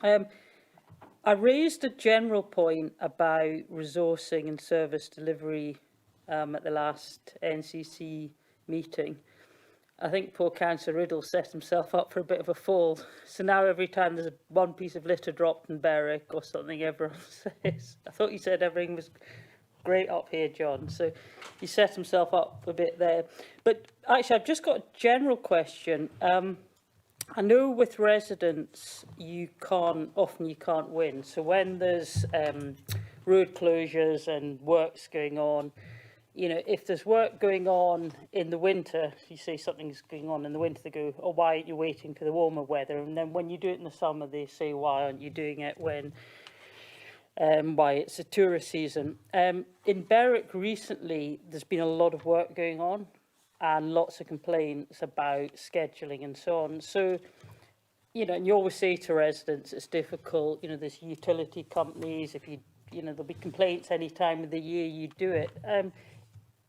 I raised a general point about resourcing and service delivery at the last NCC meeting. I think poor Councillor Riddle set himself up for a bit of a fall. So now every time there's one piece of litter dropped in Berwick or something, everyone says, I thought you said everything was great up here, John. So he set himself up a bit there. But actually, I've just got a general question. I know with residents, often you can't win. So when there's road closures and works going on, you know, if there's work going on in the winter, you say something's going on in the winter, they go, oh, why aren't you waiting for the warmer weather? And then when you do it in the summer, they say, why aren't you doing it when, why it's a tourist season? In Berwick recently, there's been a lot of work going on and lots of complaints about scheduling and so on. So, you know, and you always say to residents, it's difficult, you know, there's utility companies, if you know, there'll be complaints any time of the year you do it.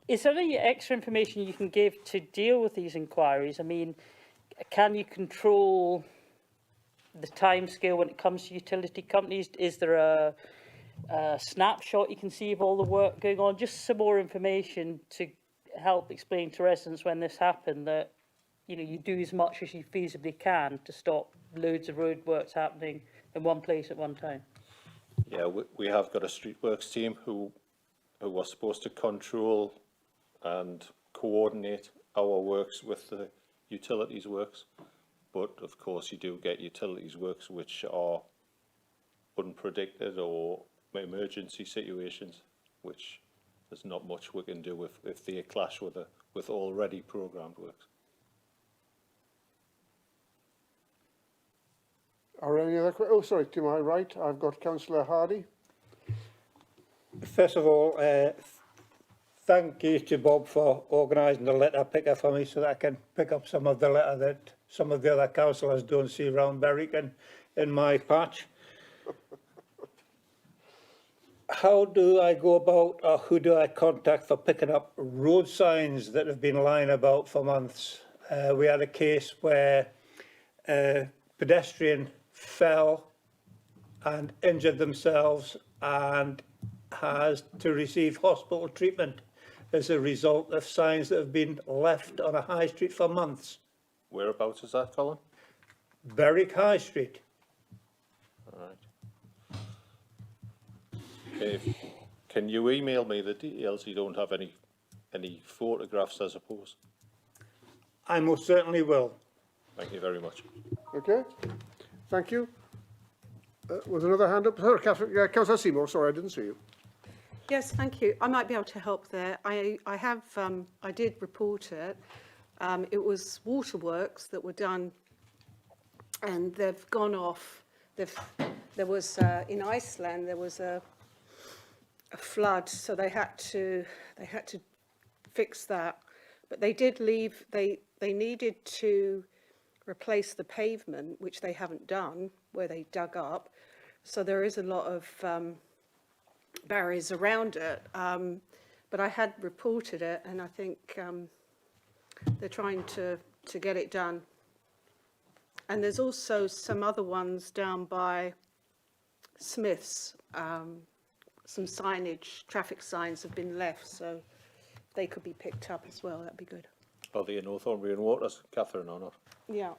Is there any extra information you can give to deal with these inquiries? I mean, can you control the timescale when it comes to utility companies? Is there a snapshot you can see of all the work going on? Just some more information to help explain to residents when this happened that, you know, you do as much as you feasibly can to stop loads of roadworks happening in one place at one time. Yeah, we have got a street works team who are supposed to control and coordinate our works with the utilities works. But of course you do get utilities works which are unpredicted or emergency situations, which there's not much we can do if they clash with already programmed works. Are there any other questions? Oh, sorry, to my right, I've got Councillor Hardy. First of all, thank you to Bob for organising the letter picker for me so that I can pick up some of the litter that some of the other councillors don't see around Berwick and in my patch. How do I go about, or who do I contact for picking up road signs that have been lying about for months? We had a case where a pedestrian fell and injured themselves and has to receive hospital treatment as a result of signs that have been left on a high street for months. Whereabouts is that, Colin? Berwick High Street. All right. Okay. Can you email me the details? You don't have any photographs, I suppose. I most certainly will. Thank you very much. Okay, thank you. Was another hand up? Sorry, Councillor Seymour, sorry, I didn't see you. Yes, thank you. I might be able to help there. I did report it. It was waterworks that were done, and they've gone off. There was in Iceland there was a flood, so they had to fix that. But they did leave. They needed to replace the pavement, which they haven't done, where they dug up. So there is a lot of barriers around it. But I had reported it, and I think they're trying to get it done. And there's also some other ones down by Smith's. Some signage, traffic signs have been left, so they could be picked up as well. That'd be good. Are they in Northumberland Waters, Catherine, or not? Yeah.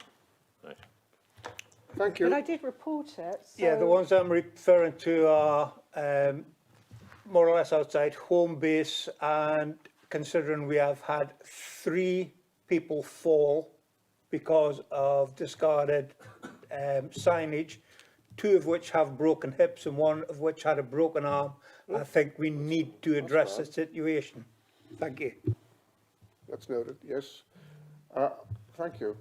Right. Thank you. But I did report it. So Yeah, the ones I'm referring to are more or less outside home base, and considering we have had 3 people fall because of discarded signage, 2 of which have broken hips and 1 of which had a broken arm, I think we need to address the situation. Thank you. That's noted, yes. Thank you.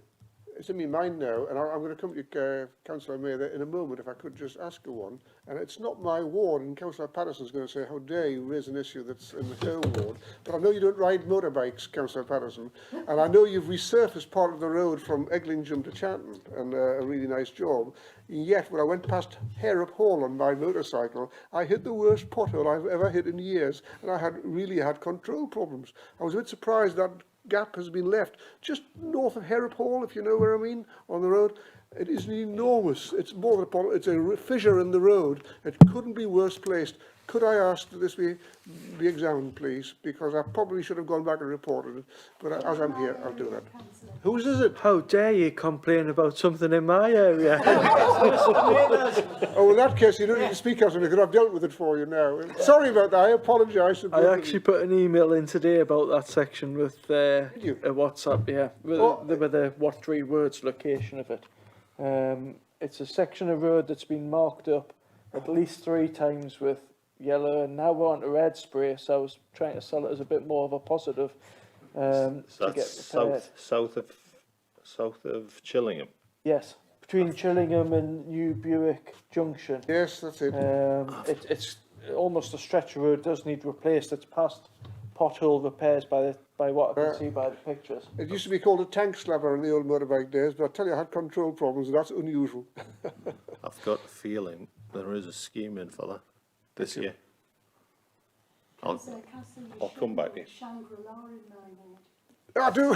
It's in my mind now, and I'm going to come to Councillor Mayor in a moment, if I could just ask her one. And it's not my ward, and Councillor Patterson's going to say, how dare you raise an issue that's in her ward. But I know you don't ride motorbikes, Councillor Patterson, and I know you've resurfaced part of the road from Eglingham to Chanton, and a really nice job. Yet, when I went past Harrop Hall on my motorcycle, I hit the worst pothole I've ever hit in years, and I really had control problems. I was a bit surprised that gap has been left just north of Harrop Hall, if you know where I mean, on the road. It is enormous. It's more than a problem. It's a fissure in the road. It couldn't be worse placed. Could I ask that this be examined, please? Because I probably should have gone back and reported it. But as I'm here, I'll do that. Whose is it? How dare you complain about something in my area? Oh, in that case, you don't need to speak out to me because I've dealt with it for you now. Sorry about that. I apologise. I actually put an email in today about that section with a WhatsApp, yeah, with a what 3 words location of it. It's a section of road that's been marked up at least 3 times with yellow, and now we're on to red spray, so I was trying to sell it as a bit more of a positive. To get south of Chillingham. Yes, between Chillingham and New Buick Junction. Yes, that's it. It's almost a stretch of road, does need replaced. It's past pothole repairs by what I can see by the pictures. It used to be called a tank slabber in the old motorbike days, but I tell you, I had control problems, and that's unusual. I've got a feeling there is a scheme in for that this year. I'll come back to you. I do.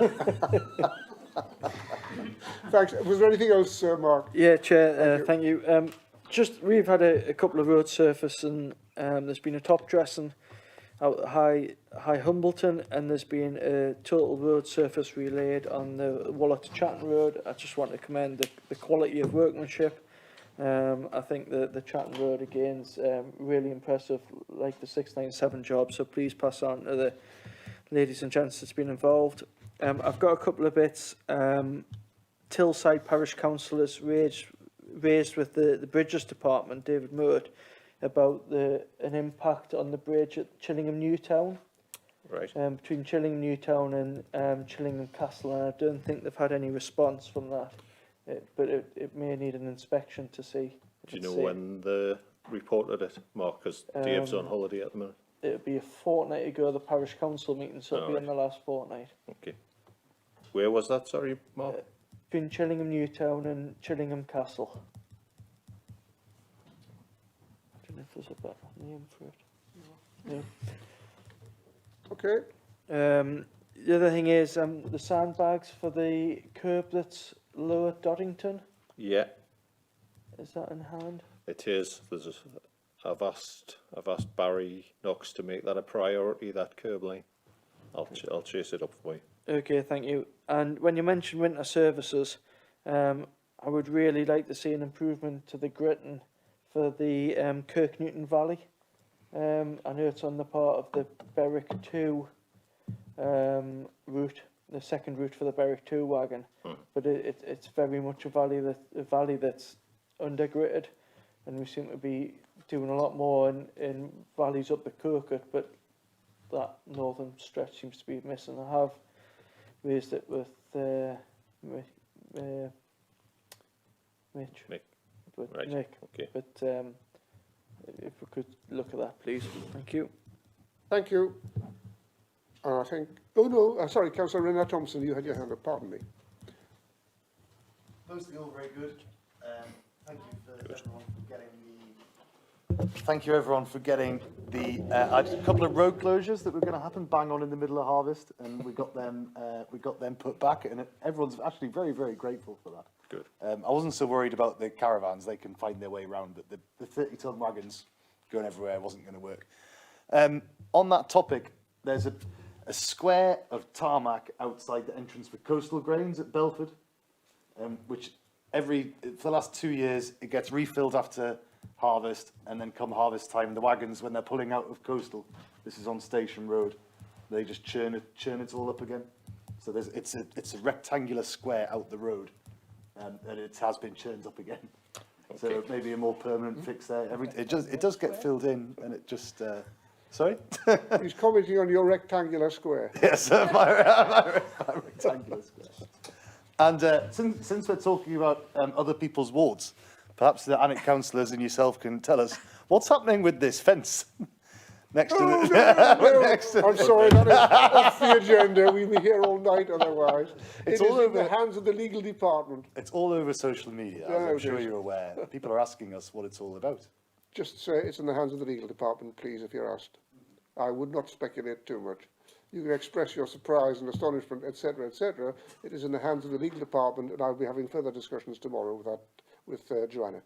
Thanks. Was there anything else, Mark? Yeah, Chair, thank you. Just, we've had a couple of road surface, and there's been a top dressing out at High Humbleton, and there's been a total road surface relayed on the Wallet to Chatton Road. I just want to commend the quality of workmanship. I think the Chatton Road again's really impressive, like the 697 job, so please pass on to the ladies and gents that's been involved. I've got a couple of bits. Tilside Parish Council has raised with the Bridges Department, David Murt, about an impact on the bridge at Chillingham Newtown. Right. Between Chillingham Newtown and Chillingham Castle, and I don't think they've had any response from that. But it may need an inspection to see. Do you know when they reported it, Mark? Because Dave's on holiday at the minute. it'll be a fortnight ago, the parish council meeting, so it'll be in the last fortnight. Okay. Where was that, sorry, Mark? Between Chillingham Newtown and Chillingham Castle. I don't know if there's a better name for it. No. Okay. The other thing is the sandbags for the curb that's lower Doddington. Yeah, Is that in hand? it is. I've asked Barry Knox to make that a priority, that curb line. I'll chase it up for you. Okay, thank you. And when you mentioned winter services, I would really like to see an improvement to the gritting for the Kirk Newton Valley. I know it's on the part of the Berwick 2 route, the second route for the Berwick 2 wagon, but it's very much a valley that's under gritted, and we seem to be doing a lot more in valleys up the Kirkwood, but that northern stretch seems to be missing. I have raised it with Mitch. Mick. But Right, Nick. okay. But if we could look at that, please. Thank you. Thank you. I think, oh no, sorry, Councillor Renner Thompson, you had your hand up, pardon me. Mostly all very good. Thank you for everyone for getting Thank you everyone for getting the I had a couple of road closures that were going to happen bang on in the middle of harvest, and we got them put back, and everyone's actually very, very grateful for that. Good. I wasn't so worried about the caravans; they can find their way around, but the 30-ton wagons going everywhere wasn't going to work. On that topic, there's a square of tarmac outside the entrance for Coastal Grains at Belford, which for the last 2 years it gets refilled after harvest, and then come harvest time, the wagons, when they're pulling out of Coastal, this is on Station Road, they just churn it all up again. So it's a rectangular square out the road, and it has been churned up again. Okay. So maybe a more permanent fix there. It does get filled in, and it just sorry. He's commenting on your rectangular square. Yes, my rectangular square. And since we're talking about other people's wards, perhaps the Alnwick councillors and yourself can tell us what's happening with this fence next to the. No. I'm sorry, that is off the agenda. We'll be here all night otherwise. It's all all in over the hands of the legal department. It's all over social media, as Yeah, I'm it sure is. you're aware. People are asking us what it's all about. Just say it's in the hands of the legal department, please, if you're asked. I would not speculate too much. You can express your surprise and astonishment, etc., etc. It is in the hands of the legal department, and I'll be having further discussions tomorrow with that with Joanna.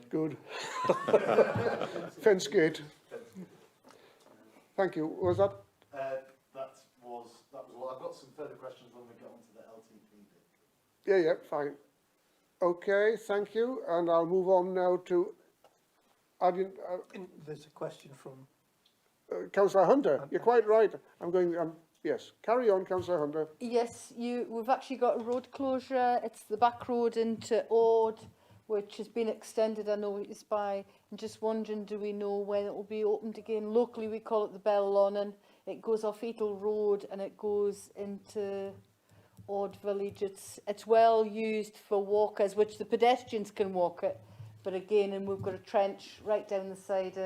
Good. Fence gate. Thank you. Was that? That was all. I've got some further questions when we get on to the LTP. Yeah, fine. Okay, thank you. And I'll move on now to. There's a question from Councillor Hunter. You're quite right. Yes, carry on, Councillor Hunter. Yes, we've actually got a road closure. It's the back road into Ord, which has been extended, I know it's by. I'm just wondering, do we know when it will be opened again? Locally, we call it the Bell Lonnon. It goes off Eagle Road and it goes into Ord Village. It's well used for walkers, which the pedestrians can walk it. But again, and we've got a trench right down the side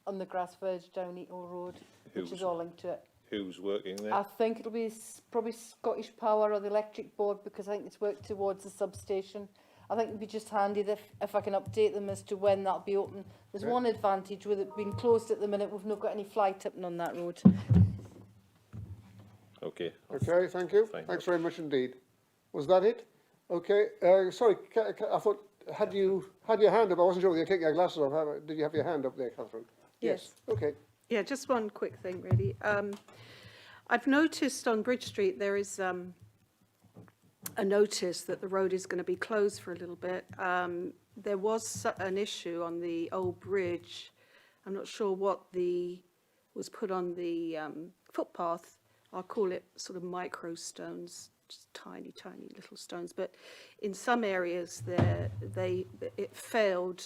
on the grass verge down Eagle Road, which is all linked to it. Who's working there? I think it'll be probably Scottish Power or the electric board, because I think it's worked towards the substation. I think it'd be just handy if I can update them as to when that'll be open. There's one advantage with it being closed at the minute, we've not got any fly tipping on that road. Okay. Okay, thank you. Thanks very much indeed. Was that it? Okay. Sorry, I thought, had you had your hand up? I wasn't sure whether you're taking your glasses off. Did you have your hand up there, Catherine? Yes. Okay. Yeah, just one quick thing, really. I've noticed on Bridge Street there is a notice that the road is going to be closed for a little bit. There was an issue on the old bridge. I'm not sure what was put on the footpath. I'll call it sort of micro stones, just tiny, tiny little stones. But in some areas it failed.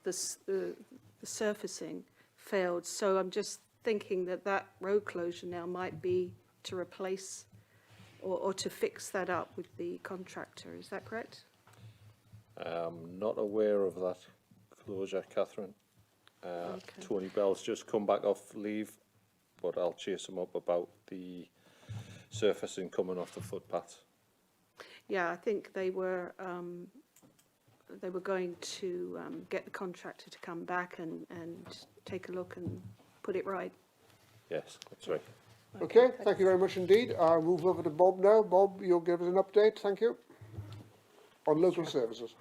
The surfacing failed. So I'm just thinking that road closure now might be to replace or to fix that up with the contractor. Is that correct? I'm not aware of that closure, Catherine. Tony Bell's just come back off leave, but I'll chase him up about the surfacing coming off the footpath. Yeah, I think they were going to get the contractor to come back and take a look and put it right. Yes, that's right. Okay, thank you very much indeed. I'll move over to Bob now. Bob, you'll give us an update, thank you, on local services.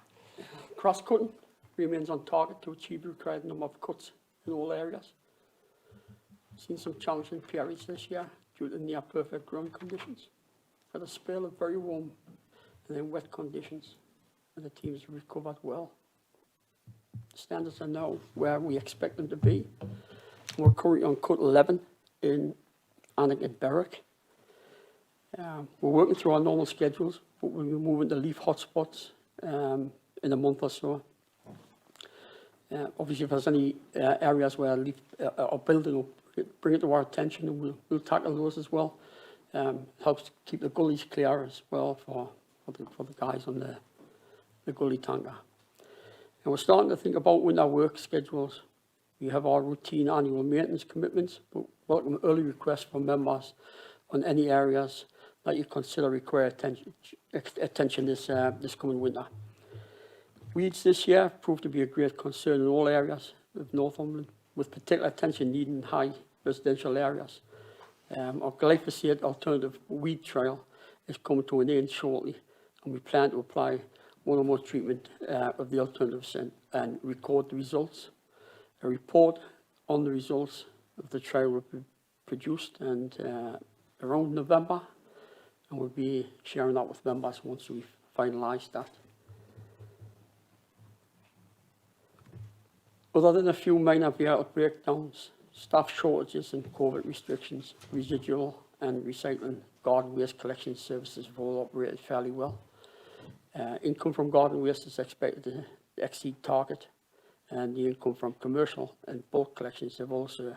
Cross-cutting remains on target to achieve the required number of cuts in all areas. Seen some challenging periods this year due to near perfect growing conditions. Had a spell of very warm and then wet conditions, and the teams recovered well. The standards are now where we expect them to be. We're currently on cut 11 in Alnwick and Berwick. We're working through our normal schedules, but we'll be moving to leaf hotspots in a month or so. Obviously, if there's any areas where leaf are building up, bring it to our attention, and we'll tackle those as well. Helps keep the gullies clear as well for the guys on the gully tanker. And we're starting to think about when our work schedules. We have our routine annual maintenance commitments, but welcome early requests from members on any areas that you consider require attention this coming winter. Weeds this year proved to be a great concern in all areas of Northumberland, with particular attention needed in high residential areas. Our glyphosate alternative weed trial is coming to an end shortly, and we plan to apply one or more treatment of the alternatives and record the results. A report on the results of the trial will be produced around November, and we'll be sharing that with members once we've finalised that. Other than a few minor vehicle breakdowns, staff shortages and COVID restrictions, residual and recycling garden waste collection services have all operated fairly well. Income from garden waste is expected to exceed target, and the income from commercial and bulk collections have also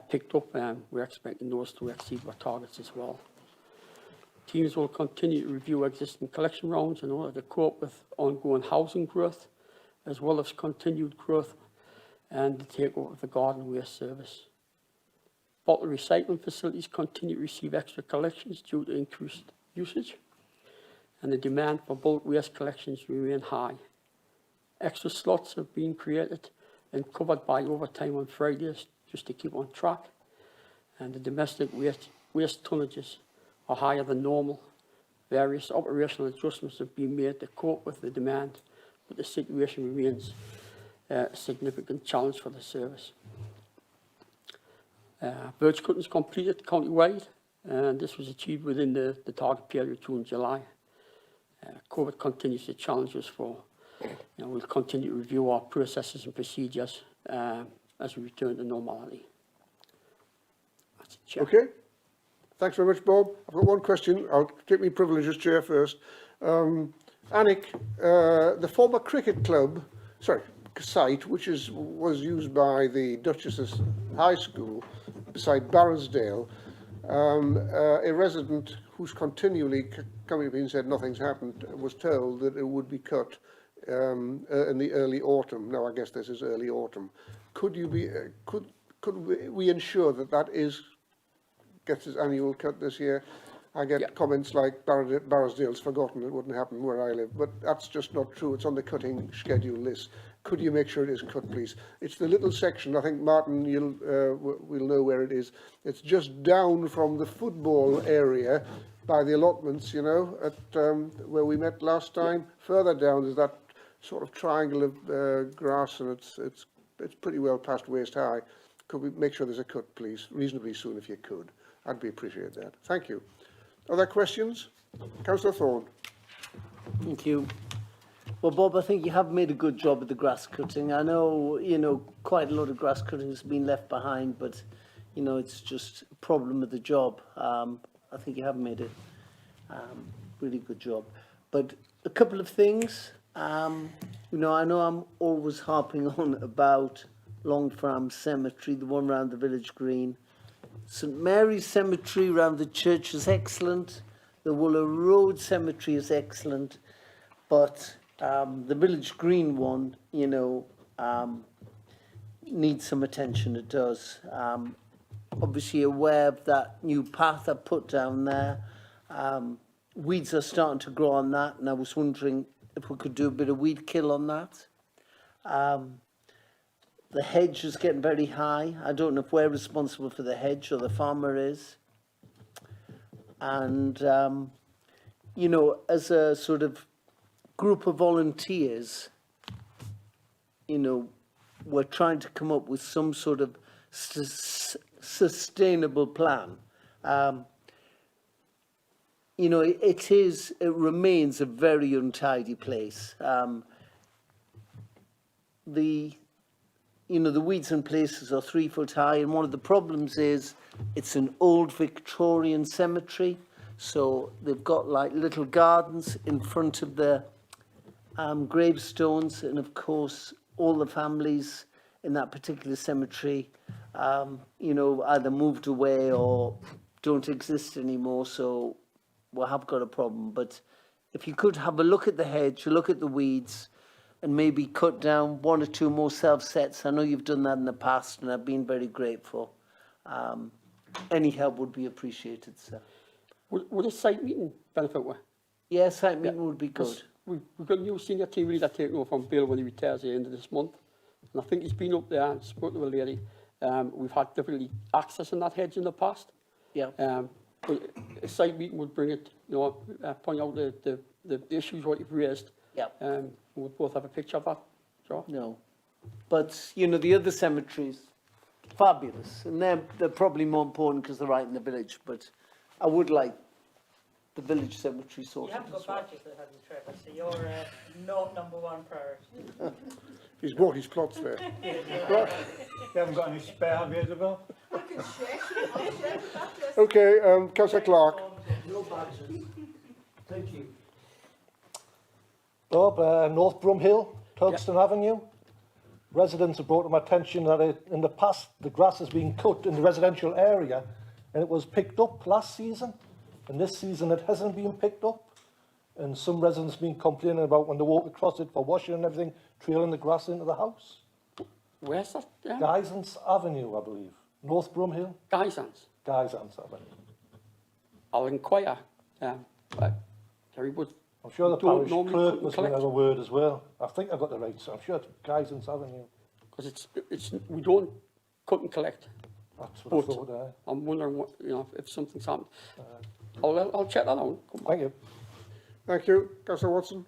picked up, and we're expecting those to exceed our targets as well. Teams will continue to review existing collection rounds in order to cope with ongoing housing growth, as well as continued growth and the takeover of the garden waste service. Bottle recycling facilities continue to receive extra collections due to increased usage, and the demand for bulk waste collections remain high. Extra slots have been created and covered by overtime on Fridays just to keep on track, and the domestic waste tonnages are higher than normal. Various operational adjustments have been made to cope with the demand, but the situation remains a significant challenge for the service. Birch cuttings completed county-wide, and this was achieved within the target period June-July. COVID continues to challenge us for, we'll continue to review our processes and procedures as we return to normality. That's it, Chair. Okay, thanks very much, Bob. I've got one question. I'll take my privilege as chair first. Alnwick, the former cricket club, site, which was used by the Duchess's High School beside Barrows-Dale, a resident who's continually coming up and said nothing's happened was told that it would be cut in the early autumn. Now I guess this is early autumn. Could we ensure that gets its annual cut this year? I get comments like Barrows-Dale's forgotten, it wouldn't happen where I live, but that's just not true. It's on the cutting schedule list. Could you make sure it is cut, please? It's the little section, I think, Martin, we'll know where it is. It's just down from the football area by the allotments, at where we met last time. Further down, there's that sort of triangle of grass, and it's pretty well past waist high. Could we make sure there's a cut, please, reasonably soon if you could? I'd appreciate that. Thank you. Other questions? Councillor Thorne. Thank you. Well, Bob, I think you have made a good job of the grass cutting. I know, quite a lot of grass cutting has been left behind, but, it's just a problem of the job. I think you have made a really good job. But a couple of things. I know I'm always harping on about Longfarm Cemetery, the one around the village green. St Mary's Cemetery around the church is excellent. The Wooler Road Cemetery is excellent. But the village green one, needs some attention, it does. Obviously aware of that new path I've put down there. Weeds are starting to grow on that, and I was wondering if we could do a bit of weed kill on that. The hedge is getting very high. I don't know if we're responsible for the hedge or the farmer is. And, you know, as a sort of group of volunteers, you know, we're trying to come up with some sort of sustainable plan. You know, it remains a very untidy place. You know, the weeds in places are 3 foot high, and one of the problems is it's an old Victorian cemetery, so they've got like little gardens in front of the gravestones, and of course all the families in that particular cemetery, you know, either moved away or don't exist anymore, so we have got a problem. But if you could have a look at the hedge, look at the weeds, and maybe cut down 1 or 2 more self-sets. I know you've done that in the past, and I've been very grateful. Any help would be appreciated, sir. Would a site meeting benefit you? Yeah, site meeting would be good. We've got a new senior team leader taking over from Bill when he retires at the end of this month. And I think he's been up there and spoken to a lady. We've had difficulty accessing that hedge in the past. Yeah. But a site meeting would bring it, you know, point out the issues what you've raised. Yeah. We'll both have a picture of that. Sure. No. But, you know, the other cemeteries, fabulous. And they're probably more important because they're right in the village. But I would like the village cemetery You sorted haven't got as well. badges that have you, Trevor, so you're not #1 priority. He's bought his plots there. Right. You haven't got any spare, have you, Isabel? Okay, Councillor Clark. No badges. Thank you. Bob, North Brumhill, Tugston Avenue. Residents have brought to my attention that in the past the grass has been cut in the residential area, and it was picked up last season, and this season it hasn't been picked up. And some residents have been complaining about when they walk across it for washing and everything, trailing the grass into the house. Where's that? Yeah. Gysons Avenue, I believe. North Brumhill. Gysons? Gysons Avenue. I'll inquire. But Terry would. I'm sure the don't parish normally clerk cut and must have collect. a word as well. I think I got the right, so I'm sure it's Gysons Avenue. Because we don't cut and collect. That's what I thought, I'm wondering what, you know, if something's happened. I'll check that out. Thank you. Thank you. Councillor Watson.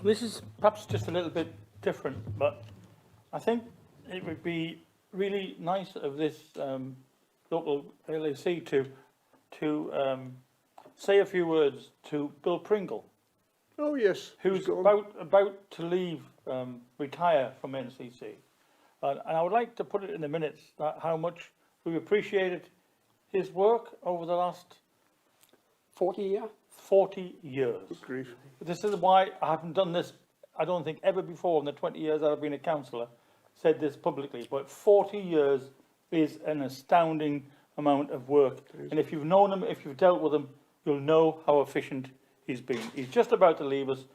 This is perhaps just a little bit different, but I think it would be really nice of this local LAC to say a few words to Bill Pringle. Oh, yes. Who's about to leave, retire from NCC. And I would like to put it in the minutes that how much we appreciated his work over the last 40 years. 40 years. Good grief. This is why I haven't done this, I don't think, ever before in the 20 years that I've been a councillor, said this publicly, but 40 years is an astounding amount of work. And if you've known him, if you've dealt with him, you'll know how efficient he's been. He's just about to leave us.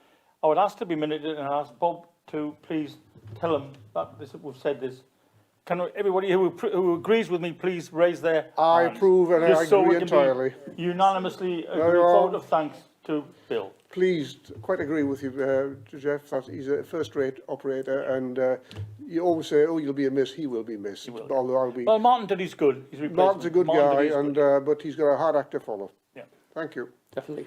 I would ask to be minuted and ask Bob to please tell him that we've said this. Can everybody who agrees with me please raise their I hands, approve and I just so agree we can be entirely. unanimously No, agree you're vote all- of thanks to Bill. Pleased, quite agree with you, Jeff, that he's a first-rate operator, and you always say, oh, you'll be a miss. He will be missed. Although I'll be. Well, Martin did his good. His replacement. Martin's a good Martin did guy, his and good. but he's got a hard act to follow. Yeah. Thank you. Definitely.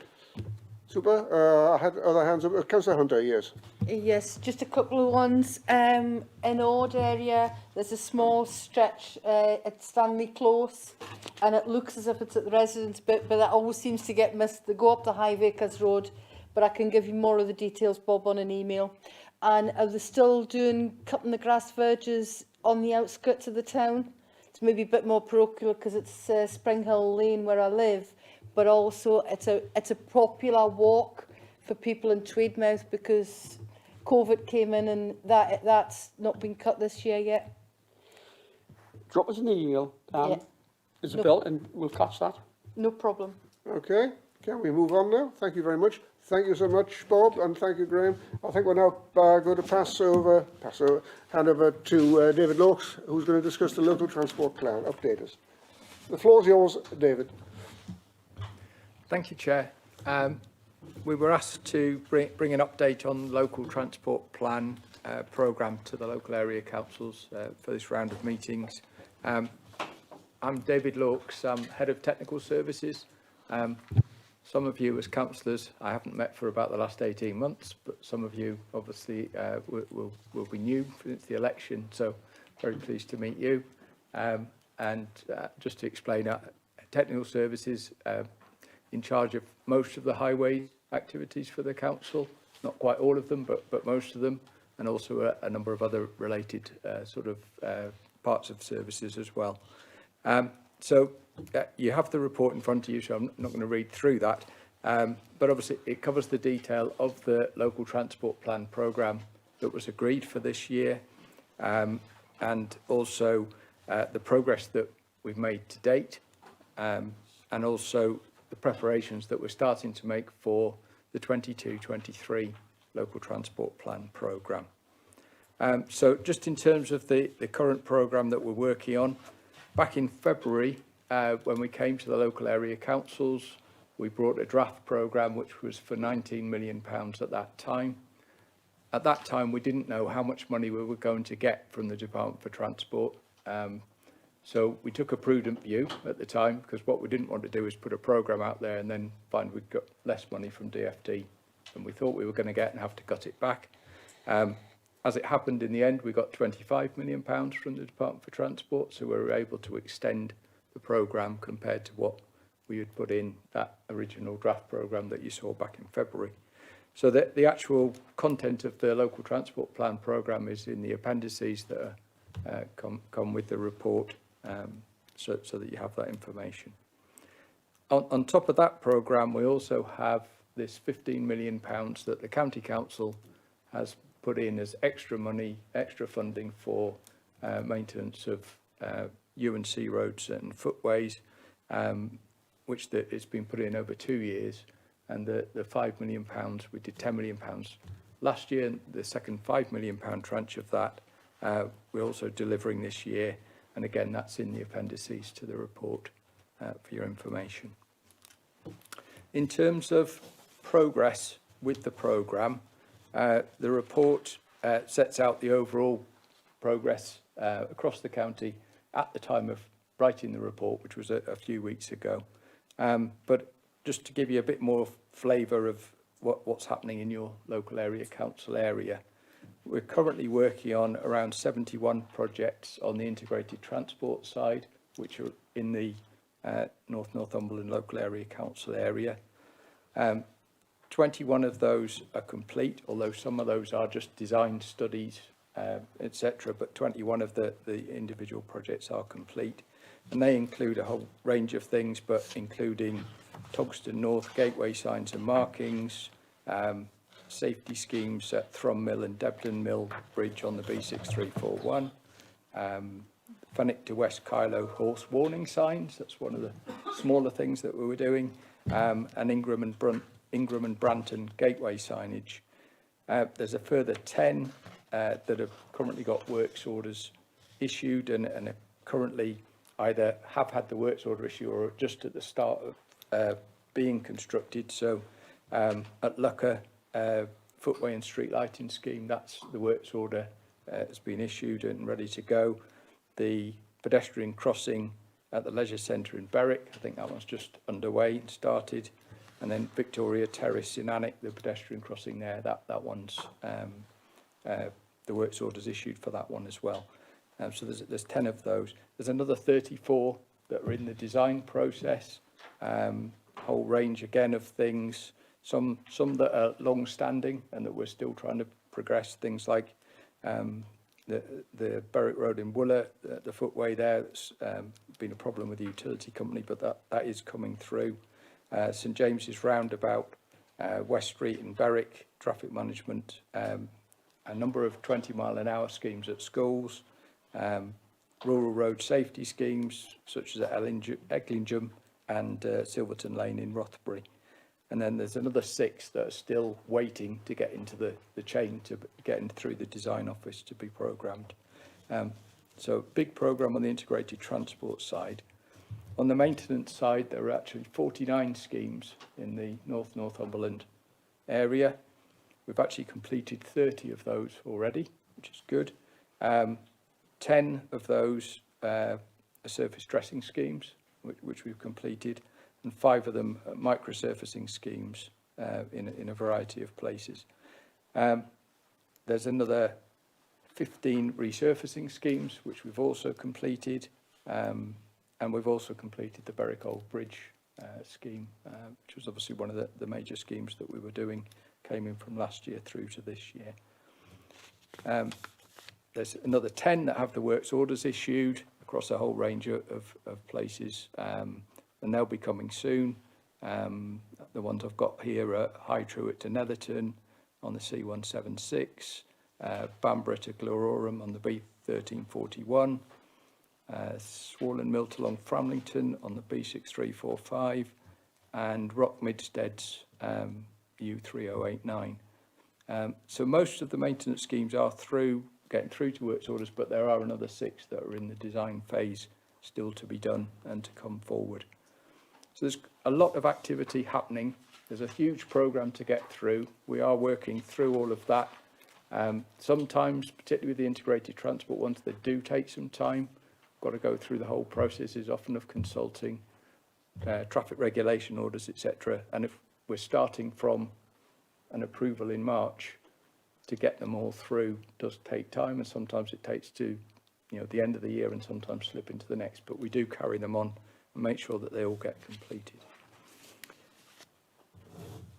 Super. I had other hands up. Councillor Hunter, yes. Yes, just a couple of ones. In Ord area, there's a small stretch at Stanley Close, and it looks as if it's at the residence bit, but that always seems to get missed. They go up the High Vickers Road, but I can give you more of the details, Bob, on an email. And are they still doing cutting the grass verges on the outskirts of the town? It's maybe a bit more parochial because it's Spring Hill Lane where I live, but also it's a popular walk for people in Tweedmouth because COVID came in and that's not been cut this year yet. Drop us an email, Isabel, and we'll catch that. No problem. Okay. Can we move on now? Thank you very much. Thank you so much, Bob, and thank you, Graham. I think we're now going to hand over to David Lawkes, who's going to discuss the local transport plan. Update us. The floor is yours, David. Thank you, Chair. We were asked to bring an update on the local transport plan programme to the local area councils for this round of meetings. I'm David Lawkes, I'm Head of Technical Services. Some of you as councillors I haven't met for about the last 18 months, but some of you obviously will be new since the election, so very pleased to meet you. Just to explain, Technical Services in charge of most of the highway activities for the council, not quite all of them, but most of them, and also a number of other related parts of services as well. You have the report in front of you, so I'm not going to read through that, but obviously it covers the detail of the local transport plan programme that was agreed for this year, and also the progress that we've made to date, and also the preparations that we're starting to make for the 22-23 local transport plan programme. So just in terms of the current programme that we're working on, back in February, when we came to the local area councils, we brought a draft programme which was for £19 million at that time. At that time, we didn't know how much money we were going to get from the Department for Transport. So we took a prudent view at the time, because what we didn't want to do is put a programme out there and then find we'd got less money from DFT than we thought we were going to get and have to cut it back. As it happened in the end, we got £25 million from the Department for Transport, so we were able to extend the programme compared to what we had put in that original draft programme that you saw back in February. So the actual content of the local transport plan programme is in the appendices that are, come with the report, so that you have that information. On top of that programme, we also have this £15 million that the County Council has put in as extra money, extra funding for maintenance of UNC roads and footways, which it's been put in over 2 years. And the £5 million, we did £10 million last year, and the second £5 million tranche of that we're also delivering this year. And again, that's in the appendices to the report for your information. In terms of progress with the programme, the report sets out the overall progress across the county at the time of writing the report, which was a few weeks ago. But just to give you a bit more flavour of what's happening in your local area council area, we're currently working on around 71 projects on the integrated transport side, which are in the Northumberland local area council area. 21 of those are complete, although some of those are just design studies, etc. But 21 of the individual projects are complete. And they include a whole range of things, but including Togston North gateway signs and markings, safety schemes at Thrum Mill and Debden Mill Bridge on the B6341, Funnick to West Kylo horse warning signs, that's one of the smaller things that we were doing, and Ingram and Branton gateway signage. There's a further 10 that have currently got works orders issued and are currently either have had the works order issue or just at the start of being constructed. So at Lucker, footway and street lighting scheme, that's the works order has been issued and ready to go. The pedestrian crossing at the leisure centre in Berwick, I think that one's just underway and started. And then Victoria Terrace in Alnwick, the pedestrian crossing there, that one's the works orders issued for that one as well. So there's 10 of those. There's another 34 that are in the design process. Whole range again of things. Some that are long-standing and that we're still trying to progress. Things like the Berwick Road in Wooler, the footway there. That's been a problem with the utility company, but that is coming through. St James's Roundabout, West Street in Berwick, traffic management, a number of 20-mile-an-hour schemes at schools, rural road safety schemes such as at Eglingham and Silverton Lane in Rothbury. And then there's another 6 that are still waiting to get into the chain, to get in through the design office to be programmed. So big program on the integrated transport side. On the maintenance side, there are actually 49 schemes in the Northumberland area. We've actually completed 30 of those already, which is good. 10 of those are surface dressing schemes, which we've completed, and 5 of them are microsurfacing schemes in a variety of places. There's another 15 resurfacing schemes, which we've also completed, and we've also completed the Berwick Old Bridge scheme, which was obviously one of the major schemes that we were doing, came in from last year through to this year. There's another 10 that have the works orders issued across a whole range of places, and they'll be coming soon. The ones I've got here are High Truett to Netherton on the C176, Bamborough to Glenroram on the B1341, Swollen Mill to Long Framlington on the B6345, and Rock Midstead's U3089. So most of the maintenance schemes are getting through to works orders, but there are another 6 that are in the design phase still to be done and to come forward. So there's a lot of activity happening. There's a huge programme to get through. We are working through all of that. Sometimes, particularly with the integrated transport ones, they do take some time. Got to go through the whole processes, often of consulting, traffic regulation orders, etc. And if we're starting from an approval in March, to get them all through does take time, and sometimes it takes to the end of the year and sometimes slip into the next, but we do carry them on and make sure that they all get completed.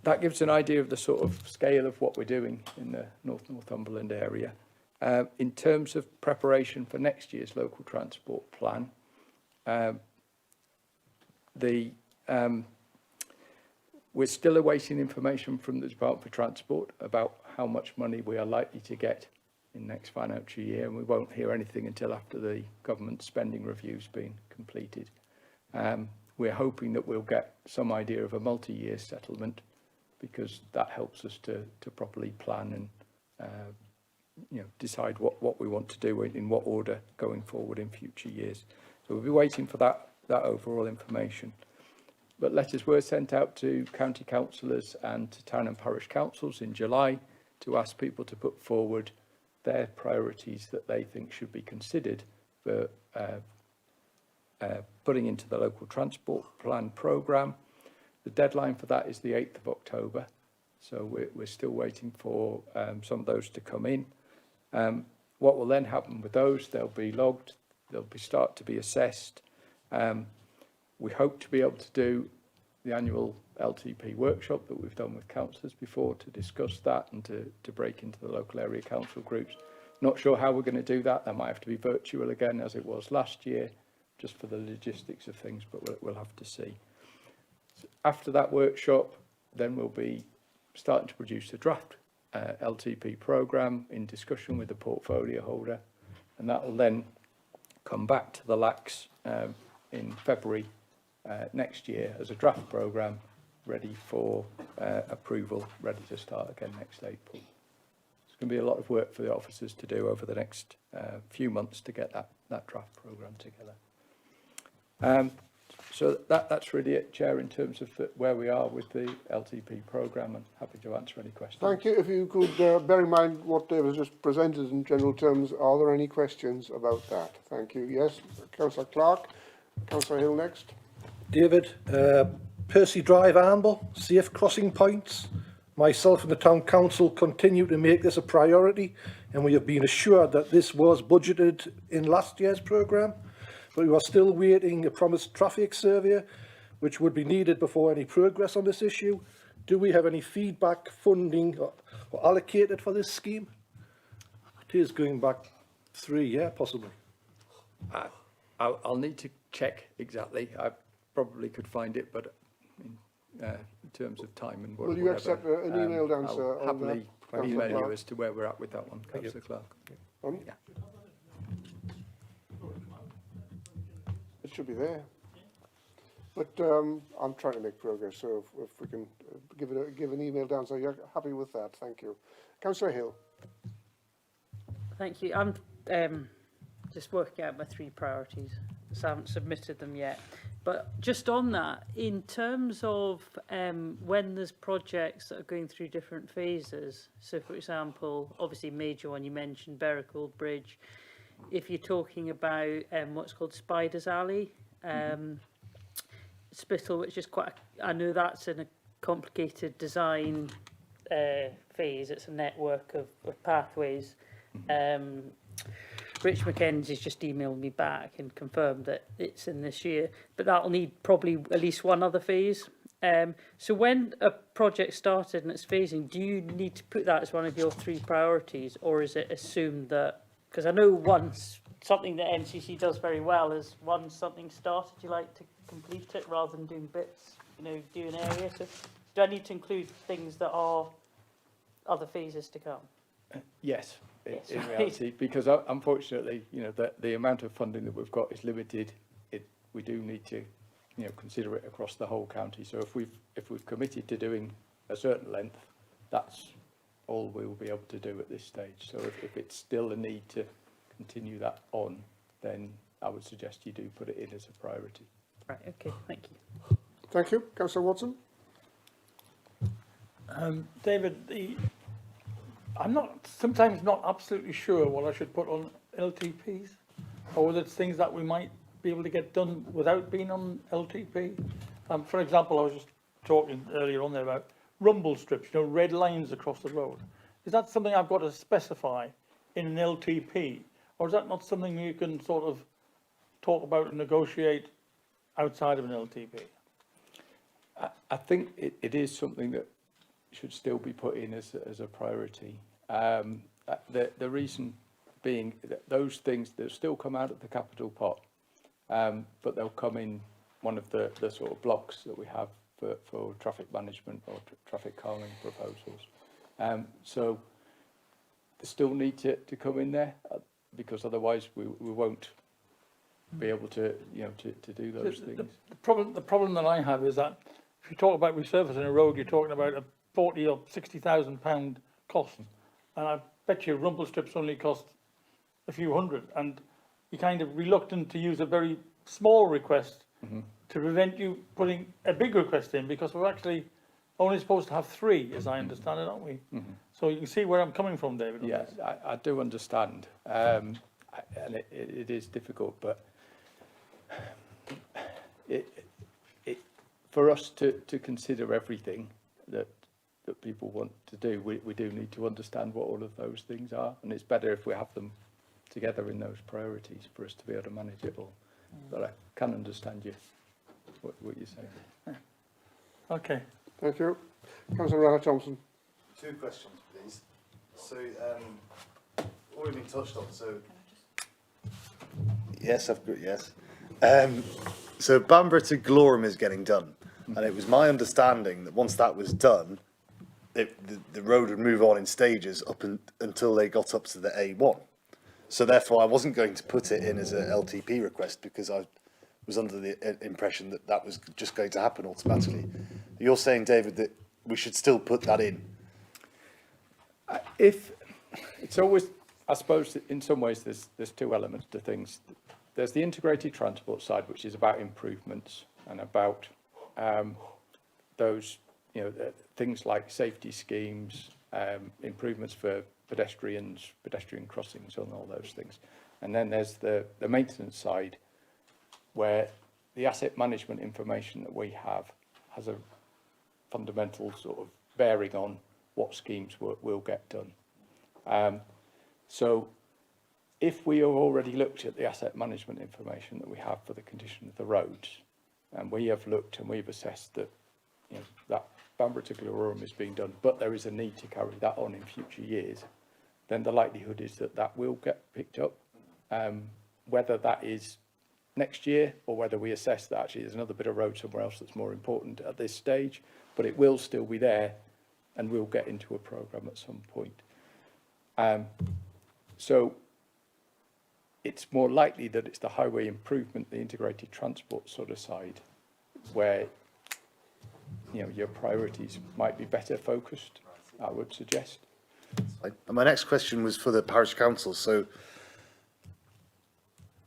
That gives an idea of the sort of scale of what we're doing in the Northumberland area. In terms of preparation for next year's local transport plan, we're still awaiting information from the Department for Transport about how much money we are likely to get in next financial year, and we won't hear anything until after the government spending review's been completed. We're hoping that we'll get some idea of a multi-year settlement, because that helps us to properly plan and decide what we want to do in what order going forward in future years. So we'll be waiting for that overall information. But letters were sent out to county councillors and to town and parish councils in July to ask people to put forward their priorities that they think should be considered for putting into the local transport plan programme. The deadline for that is the 8th of October, so we're still waiting for some of those to come in. What will then happen with those? They'll be logged, they'll start to be assessed. We hope to be able to do the annual LTP workshop that we've done with councillors before to discuss that and to break into the local area council groups. Not sure how we're going to do that. That might have to be virtual again, as it was last year, just for the logistics of things, but we'll have to see. After that workshop, then we'll be starting to produce a draft LTP programme in discussion with the portfolio holder, and that will then come back to the LACs in February next year as a draft programme ready for approval, ready to start again next April. It's going to be a lot of work for the officers to do over the next few months to get that draft programme together. So that's really it, Chair, in terms of where we are with the LTP programme, and happy to answer any questions. Thank you. If you could bear in mind what Dave has just presented in general terms, are there any questions about that? Thank you. Yes, Councillor Clark. Councillor Hill next. David, Percy Drive, Amble, safe crossing points. Myself and the Town Council continue to make this a priority, and we have been assured that this was budgeted in last year's programme, but we are still waiting a promised traffic survey, which would be needed before any progress on this issue. Do we have any feedback, funding or allocated for this scheme? It is going back 3 years, possibly. I'll need to check exactly. I probably could find it, but in terms of time and whatever. Will you accept an emailed answer? I'll happily email you as to where we're at with that one, Councillor Clark. Yeah. It should be there. But I'm trying to make progress, so if we can give an email down, so you're happy with that, thank you. Councillor Hill. Thank you. I'm just working out my 3 priorities, so I haven't submitted them yet. But just on that, in terms of when there's projects that are going through different phases, so for example, obviously major one you mentioned, Berwickle Bridge, if you're talking about what's called Spider's Alley, Spittle, which is quite, I know that's in a complicated design phase, it's a network of pathways. Rich Mackenzie's just emailed me back and confirmed that it's in this year, but that'll need probably at least one other phase. So when a project started and it's phasing, do you need to put that as one of your 3 priorities, or is it assumed that, because I know once something that MCC does very well is once something started, you like to complete it rather than doing bits, you know, do an area. So do I need to include things that are other phases to come? Yes. Yes, In right. reality, because unfortunately, you know, the amount of funding that we've got is limited. We do need to, you know, consider it across the whole county. So if we've committed to doing a certain length, that's all we will be able to do at this stage. So if it's still a need to continue that on, then I would suggest you do put it in as a priority. Right. Okay. Thank you. Thank you. Councillor Watson. David, I'm sometimes not absolutely sure what I should put on LTPs, or whether it's things that we might be able to get done without being on LTP. For example, I was just talking earlier on there about rumble strips, you know, red lines across the road. Is that something I've got to specify in an LTP, or is that not something you can sort of talk about and negotiate outside of an LTP? I think it is something that should still be put in as a priority. The reason being that those things that still come out of the capital pot, but they'll come in one of the sort of blocks that we have for traffic management or traffic calming proposals. So they still need to come in there, because otherwise we won't be able to, you know, to do those things. The problem that I have is that if you talk about resurfacing a road, you're talking about a 40 or 60,000 pound cost, and I bet you rumble strips only cost a few hundred, and you're kind of reluctant to use a very small request to prevent you putting a big request in, because we're actually only supposed to have 3, as I understand it, aren't we? So you can see where I'm coming from, David. Yeah, I do understand, and it is difficult, but for us to consider everything that people want to do, we do need to understand what all of those things are, and it's better if we have them together in those priorities for us to be able to manage it all. But I can understand what you're saying. Okay. Thank you. Councillor Rana Thompson. 2 questions, please. So, already been touched on, so... Yes, I've got, yes. So Bamburgh to Glorham is getting done, and it was my understanding that once that was done, the road would move on in stages until they got up to the A1. So therefore, I wasn't going to put it in as a LTP request, because I was under the impression that that was just going to happen automatically. You're saying, David, that we should still put that in? If it's always, I suppose, in some ways, there's 2 elements to things. There's the integrated transport side, which is about improvements and about those, you know, things like safety schemes, improvements for pedestrian crossings and all those things. And then there's the maintenance side, where the asset management information that we have has a fundamental sort of bearing on what schemes will get done. So if we have already looked at the asset management information that we have for the condition of the roads, and we have looked and we've assessed that, you know, that Bamburgh to Glorham is being done, but there is a need to carry that on in future years, then the likelihood is that that will get picked up. Whether that is next year or whether we assess that actually there's another bit of road somewhere else that's more important at this stage, but it will still be there and we'll get into a programme at some point. So it's more likely that it's the highway improvement, the integrated transport sort of side where, you know, your priorities might be better focused, I would suggest. And my next question was for the parish council. So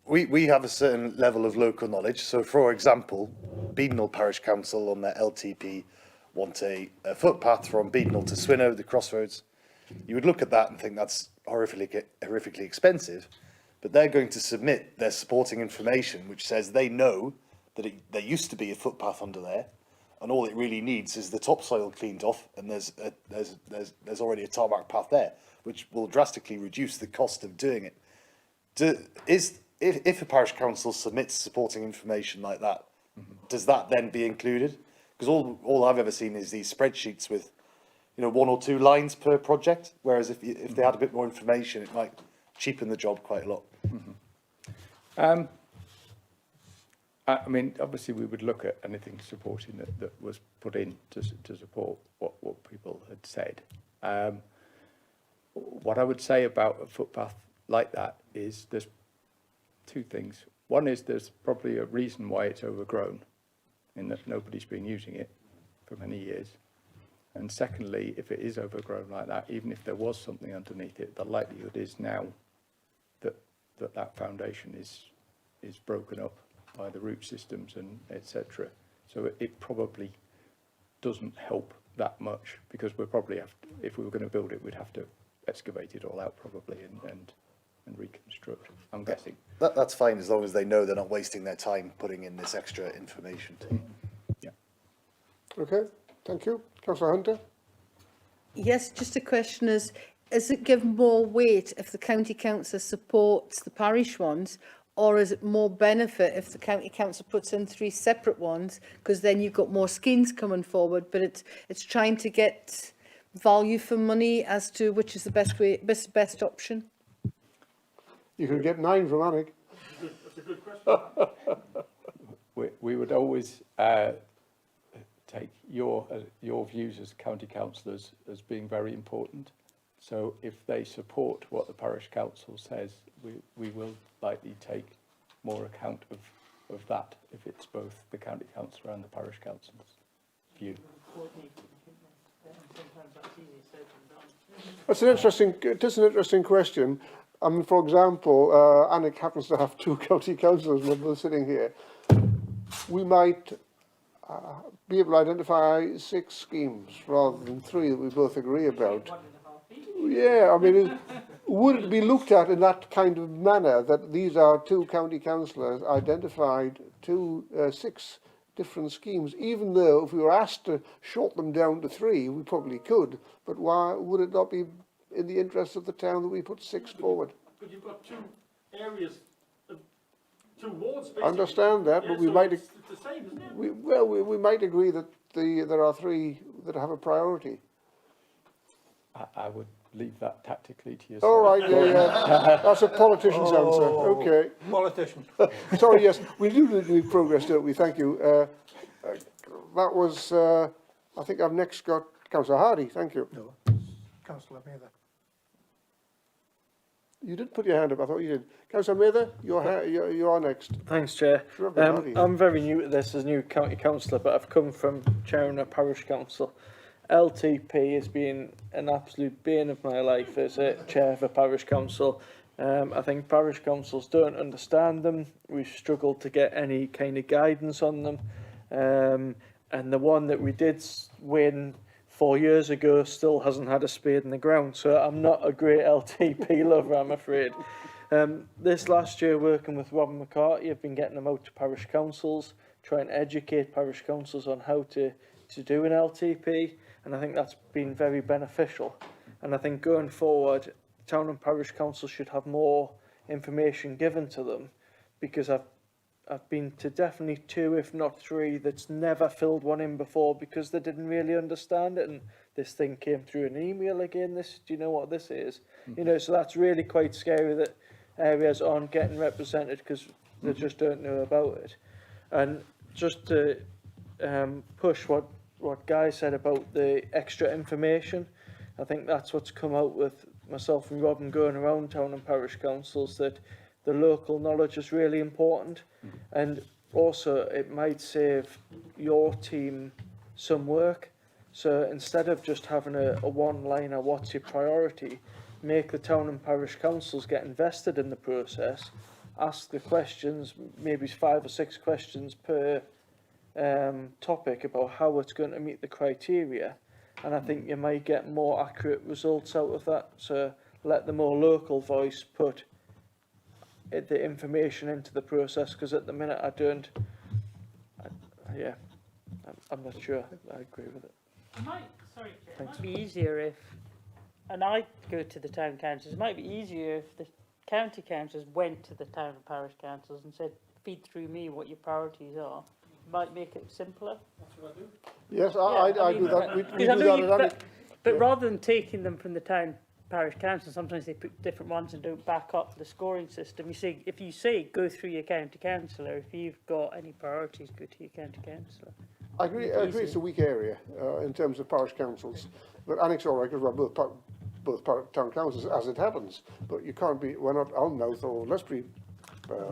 we have a certain level of local knowledge. So, for example, Beadnell Parish Council on their LTP want a footpath from Beadnell to Swinnow, the crossroads. You would look at that and think that's horrifically expensive, but they're going to submit their supporting information, which says they know that there used to be a footpath under there, and all it really needs is the topsoil cleaned off, and there's already a tarmac path there, which will drastically reduce the cost of doing it. If a parish council submits supporting information like that, does that then be included? Because all I've ever seen is these spreadsheets with, you know, 1 or 2 lines per project, whereas if they had a bit more information, it might cheapen the job quite a lot. I mean, obviously we would look at anything supporting that was put in to support what people had said. What I would say about a footpath like that is there's 2 things. One is there's probably a reason why it's overgrown, in that nobody's been using it for many years. And secondly, if it is overgrown like that, even if there was something underneath it, the likelihood is now that foundation is broken up by the root systems and etc. So it probably doesn't help that much, because we'll probably have to, if we were going to build it, we'd have to excavate it all out probably and reconstruct, I'm guessing. That's fine, as long as they know they're not wasting their time putting in this extra information. Yeah. Okay, thank you. Councillor Hunter? Yes, just a question is it given more weight if the county council supports the parish ones, or is it more benefit if the county council puts in 3 separate ones, because then you've got more schemes coming forward, but it's trying to get value for money as to which is the best option? You can get 9 from Annick. That's a good question. We would always take your views as county councillors as being very important. So if they support what the parish council says, we will likely take more account of that if it's both the county councillor and the parish council's view. That's an interesting question. I mean, for example, Annick happens to have 2 county councillors members sitting here. We might be able to identify 6 schemes rather than 3 that we both agree about. Yeah, I mean, would it be looked at in that kind of manner, that these are 2 county councillors identified 6 different schemes, even though if we were asked to short them down to 3, we probably could, but why would it not be in the interest of the town that we put 6 forward? But you've got 2 areas, 2 wards basically. I understand that, but we so might... it's the same, isn't it? We might agree that there are 3 that have a priority. I would leave that tactically to yourself. All right, yeah. That's a politician's answer. Okay. Politician. Sorry, yes, we do need progress, don't we? Thank you. That was, I think I've next got Councillor Hardy. Thank you. No. Councillor Mather. You did put your hand up, I thought you did. Councillor Mather, you are next. Thanks, Chair. I'm very new to this as new county councillor, but I've come from chairing a parish council. LTP has been an absolute bane of my life as a chair of a parish council. I think parish councils don't understand them. We've struggled to get any kind of guidance on them. And the one that we did win 4 years ago still hasn't had a spade in the ground. So I'm not a great LTP lover, I'm afraid. This last year, working with Robin McCarthy, I've been getting them out to parish councils, trying to educate parish councils on how to do an LTP. And I think that's been very beneficial. And I think going forward, town and parish councils should have more information given to them, because I've been to definitely 2, if not 3, that's never filled one in before because they didn't really understand it. And this thing came through an email again. Do you know what this is? You know, so that's really quite scary that areas aren't getting represented because they just don't know about it. And just to push what Guy said about the extra information, I think that's what's come out with myself and Robin going around town and parish councils, that the local knowledge is really important. And also it might save your team some work. So instead of just having a one-liner, what's your priority, make the town and parish councils get invested in the process, ask the questions, maybe 5 or 6 questions per topic about how it's going to meet the criteria, and I think you might get more accurate results out of that. So let the more local voice put the information into the process, because at the minute I'm not sure I agree with it. It might be easier if, and I go to the town councils, it might be easier if the county councils went to the town and parish councils and said, feed through me what your priorities are. Might make it simpler. That's what I do. Yes, I do that. We do that but rather than taking them from the town parish council, sometimes they put different ones and don't back up the scoring system. If you say go through your county councillor, if you've got any priorities, go to your county councillor. I agree it's a weak area in terms of parish councils, but Annex all right because we're both town councils as it happens, but you can't be, we're not Almouth or Lestbury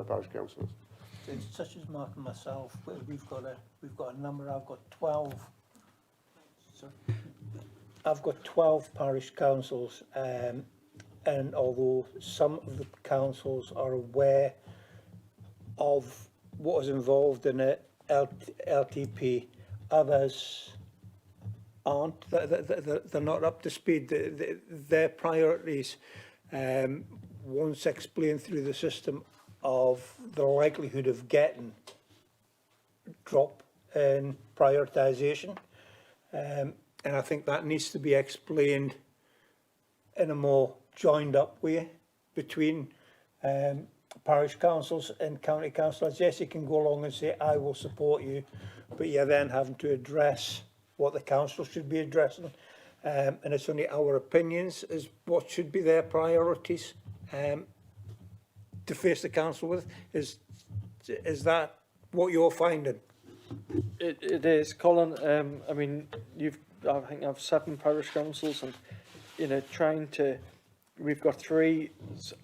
parish councillors. It's such as Mark and myself, we've got a number. I've got 12. Sorry. I've got 12 parish councils, and although some of the councils are aware of what is involved in a LTP, others aren't. They're not up to speed. Their priorities, once explained through the system, of the likelihood of getting drop in prioritisation, and I think that needs to be explained in a more joined up way between parish councils and county councillors. Yes, you can go along and say I will support you, but you're then having to address what the council should be addressing, and it's only our opinions as what should be their priorities to face the council with. Is that what you're finding? It is, Colin. I mean, I think I've 7 parish councils, and we've got 3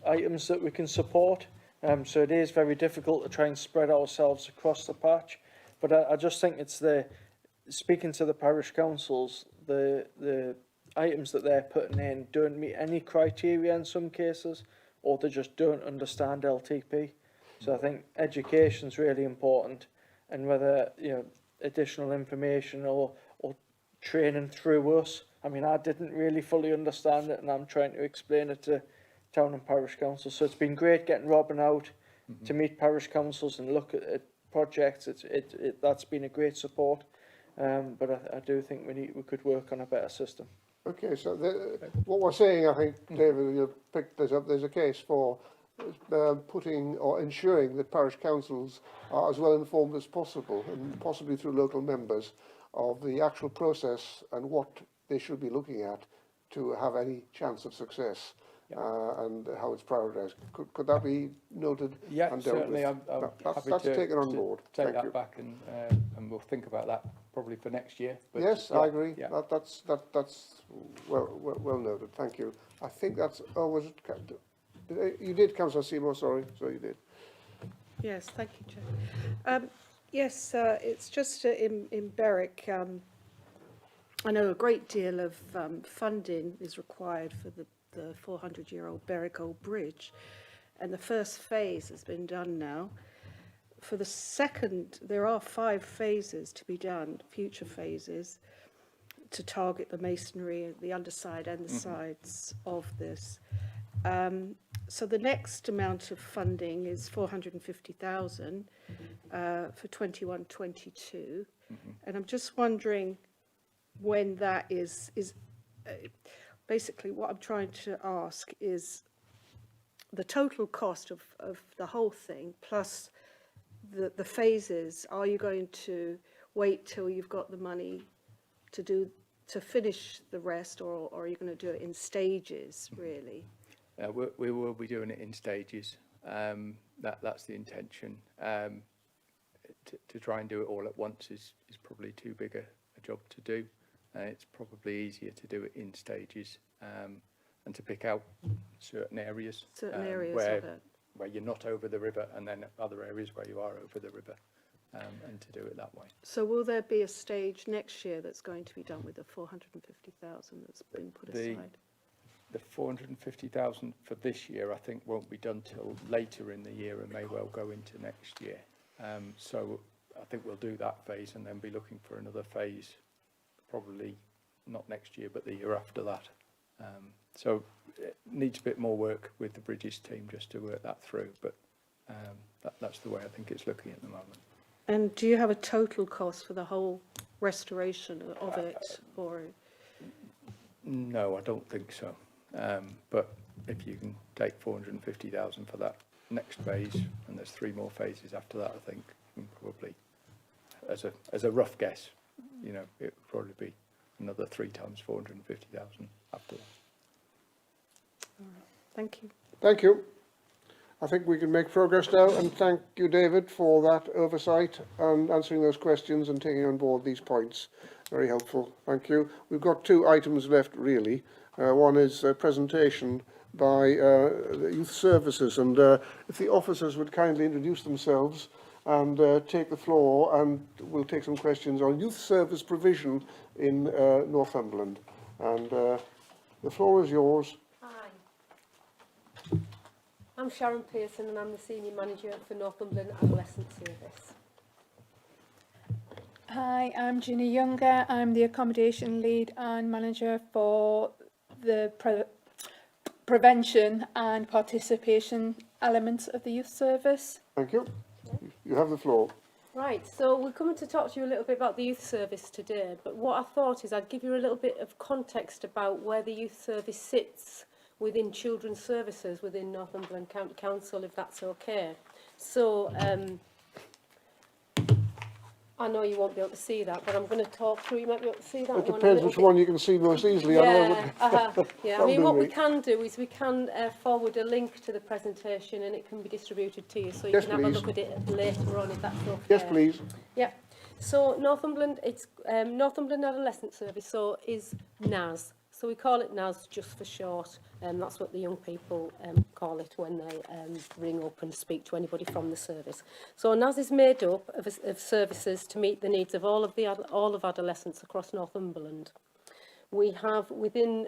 items that we can support. So it is very difficult to try and spread ourselves across the patch. But I just think it's speaking to the parish councils, the items that they're putting in don't meet any criteria in some cases, or they just don't understand LTP. So I think education's really important, and whether additional information or training through us. I mean, I didn't really fully understand it, and I'm trying to explain it to town and parish councils. So it's been great getting Robin out to meet parish councils and look at projects. That's been a great support. But I do think we could work on a better system. Okay, so what we're saying, I think, David, you picked this up, there's a case for putting or ensuring that parish councils are as well informed as possible, and possibly through local members, of the actual process and what they should be looking at to have any chance of success, and how it's prioritised. Could that be noted? Yeah, and dealt certainly. with? I'm happy that's to taken on board. take Thank that you. back, and we'll think about that probably for next year. But Yes, yeah, I agree. Yeah. That's well noted. Thank you. I think that's. Oh, was it? You did, Councillor Seymour. Sorry, you did. Yes, thank you, Chair. Yes, it's just in Berwick. I know a great deal of funding is required for the 400-year-old Berwick Old Bridge, and the first phase has been done now. For the second, there are 5 phases to be done, future phases, to target the masonry, the underside and the sides of this. So the next amount of funding is 450,000 for 21-22, and I'm just wondering when that is basically what I'm trying to ask is the total cost of the whole thing plus the phases. Are you going to wait till you've got the money to finish the rest, or are you going to do it in stages, really? We will be doing it in stages. That's the intention. To try and do it all at once is probably too big a job to do. It's probably easier to do it in stages, and to pick out certain areas, Certain areas where of it. where you're not over the river, and then other areas where you are over the river, and to do it that way. So will there be a stage next year that's going to be done with the 450,000 that's been put aside? The 450,000 for this year, I think, won't be done till later in the year and may well go into next year. So I think we'll do that phase and then be looking for another phase, probably not next year, but the year after that. So it needs a bit more work with the Bridges team just to work that through, but that's the way I think it's looking at the moment. And do you have a total cost for the whole restoration of it, or? No, I don't think so. But if you can take 450,000 for that next phase, and there's 3 more phases after that, I think, and probably, as a rough guess, you know, it would probably be another 3 times 450,000 after that. Thank you. Thank you. I think we can make progress now, and thank you, David, for that oversight and answering those questions and taking on board these points. Very helpful. Thank you. We've got 2 items left, really. One is a presentation by the Youth Services, and if the officers would kindly introduce themselves and take the floor, and we'll take some questions on youth service provision in Northumberland. And the floor is yours. Hi, I'm Sharon Pearson and I'm the Senior Manager for Northumberland Adolescent Service. Hi, I'm Ginny Younger. I'm the Accommodation Lead and Manager for the prevention and participation elements of the youth service. Thank you. You have the floor. Right, so we're coming to talk to you a little bit about the youth service today, but what I thought is I'd give you a little bit of context about where the youth service sits within children's services within Northumberland County Council, if that's okay. So, I know you won't be able to see that, but I'm going to talk through. You might be able to see that one. It depends which one you can see most easily. Yeah, yeah. I mean, what we me. can do is we can forward a link to the presentation and it can be distributed to you, so you Yes, can have a please. look at it later on if that's okay. Yes, please. Yeah. So Northumberland, it's Northumberland Adolescent Service, so is NAS. So we call it NAS just for short, and that's what the young people call it when they ring up and speak to anybody from the service. So NAS is made up of services to meet the needs of all of adolescents across Northumberland. We have within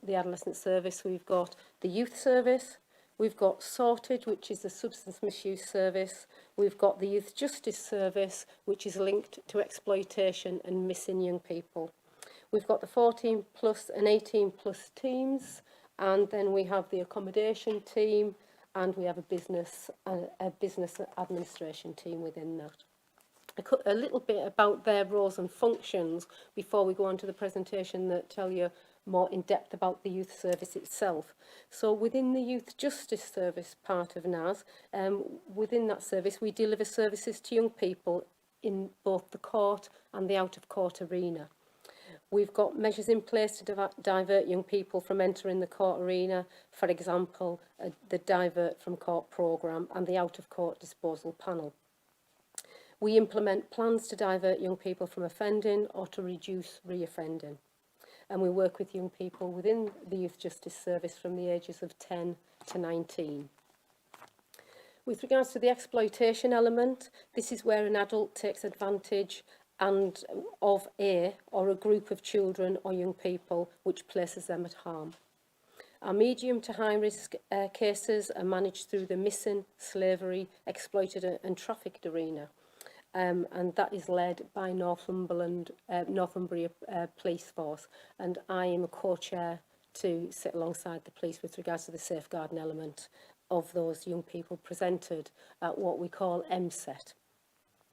the adolescent service, we've got the youth service, we've got Sorted, which is the substance misuse service, we've got the youth justice service, which is linked to exploitation and missing young people. We've got the 14 plus and 18 plus teams, and then we have the accommodation team, and we have a business administration team within that. A little bit about their roles and functions before we go on to the presentation that tell you more in depth about the youth service itself. So within the youth justice service part of NAS, within that service we deliver services to young people in both the court and the out of court arena. We've got measures in place to divert young people from entering the court arena, for example, the Divert from Court programme and the Out of Court Disposal Panel. We implement plans to divert young people from offending or to reduce re-offending. And we work with young people within the Youth Justice Service from the ages of 10 to 19. With regards to the exploitation element, this is where an adult takes advantage of a group of children or young people which places them at harm. Our medium to high risk cases are managed through the missing, slavery, exploited and trafficked arena, and that is led by Northumberland, Northumbria Police Force, and I am a co-chair to sit alongside the police with regards to the safeguarding element of those young people presented at what we call MSET.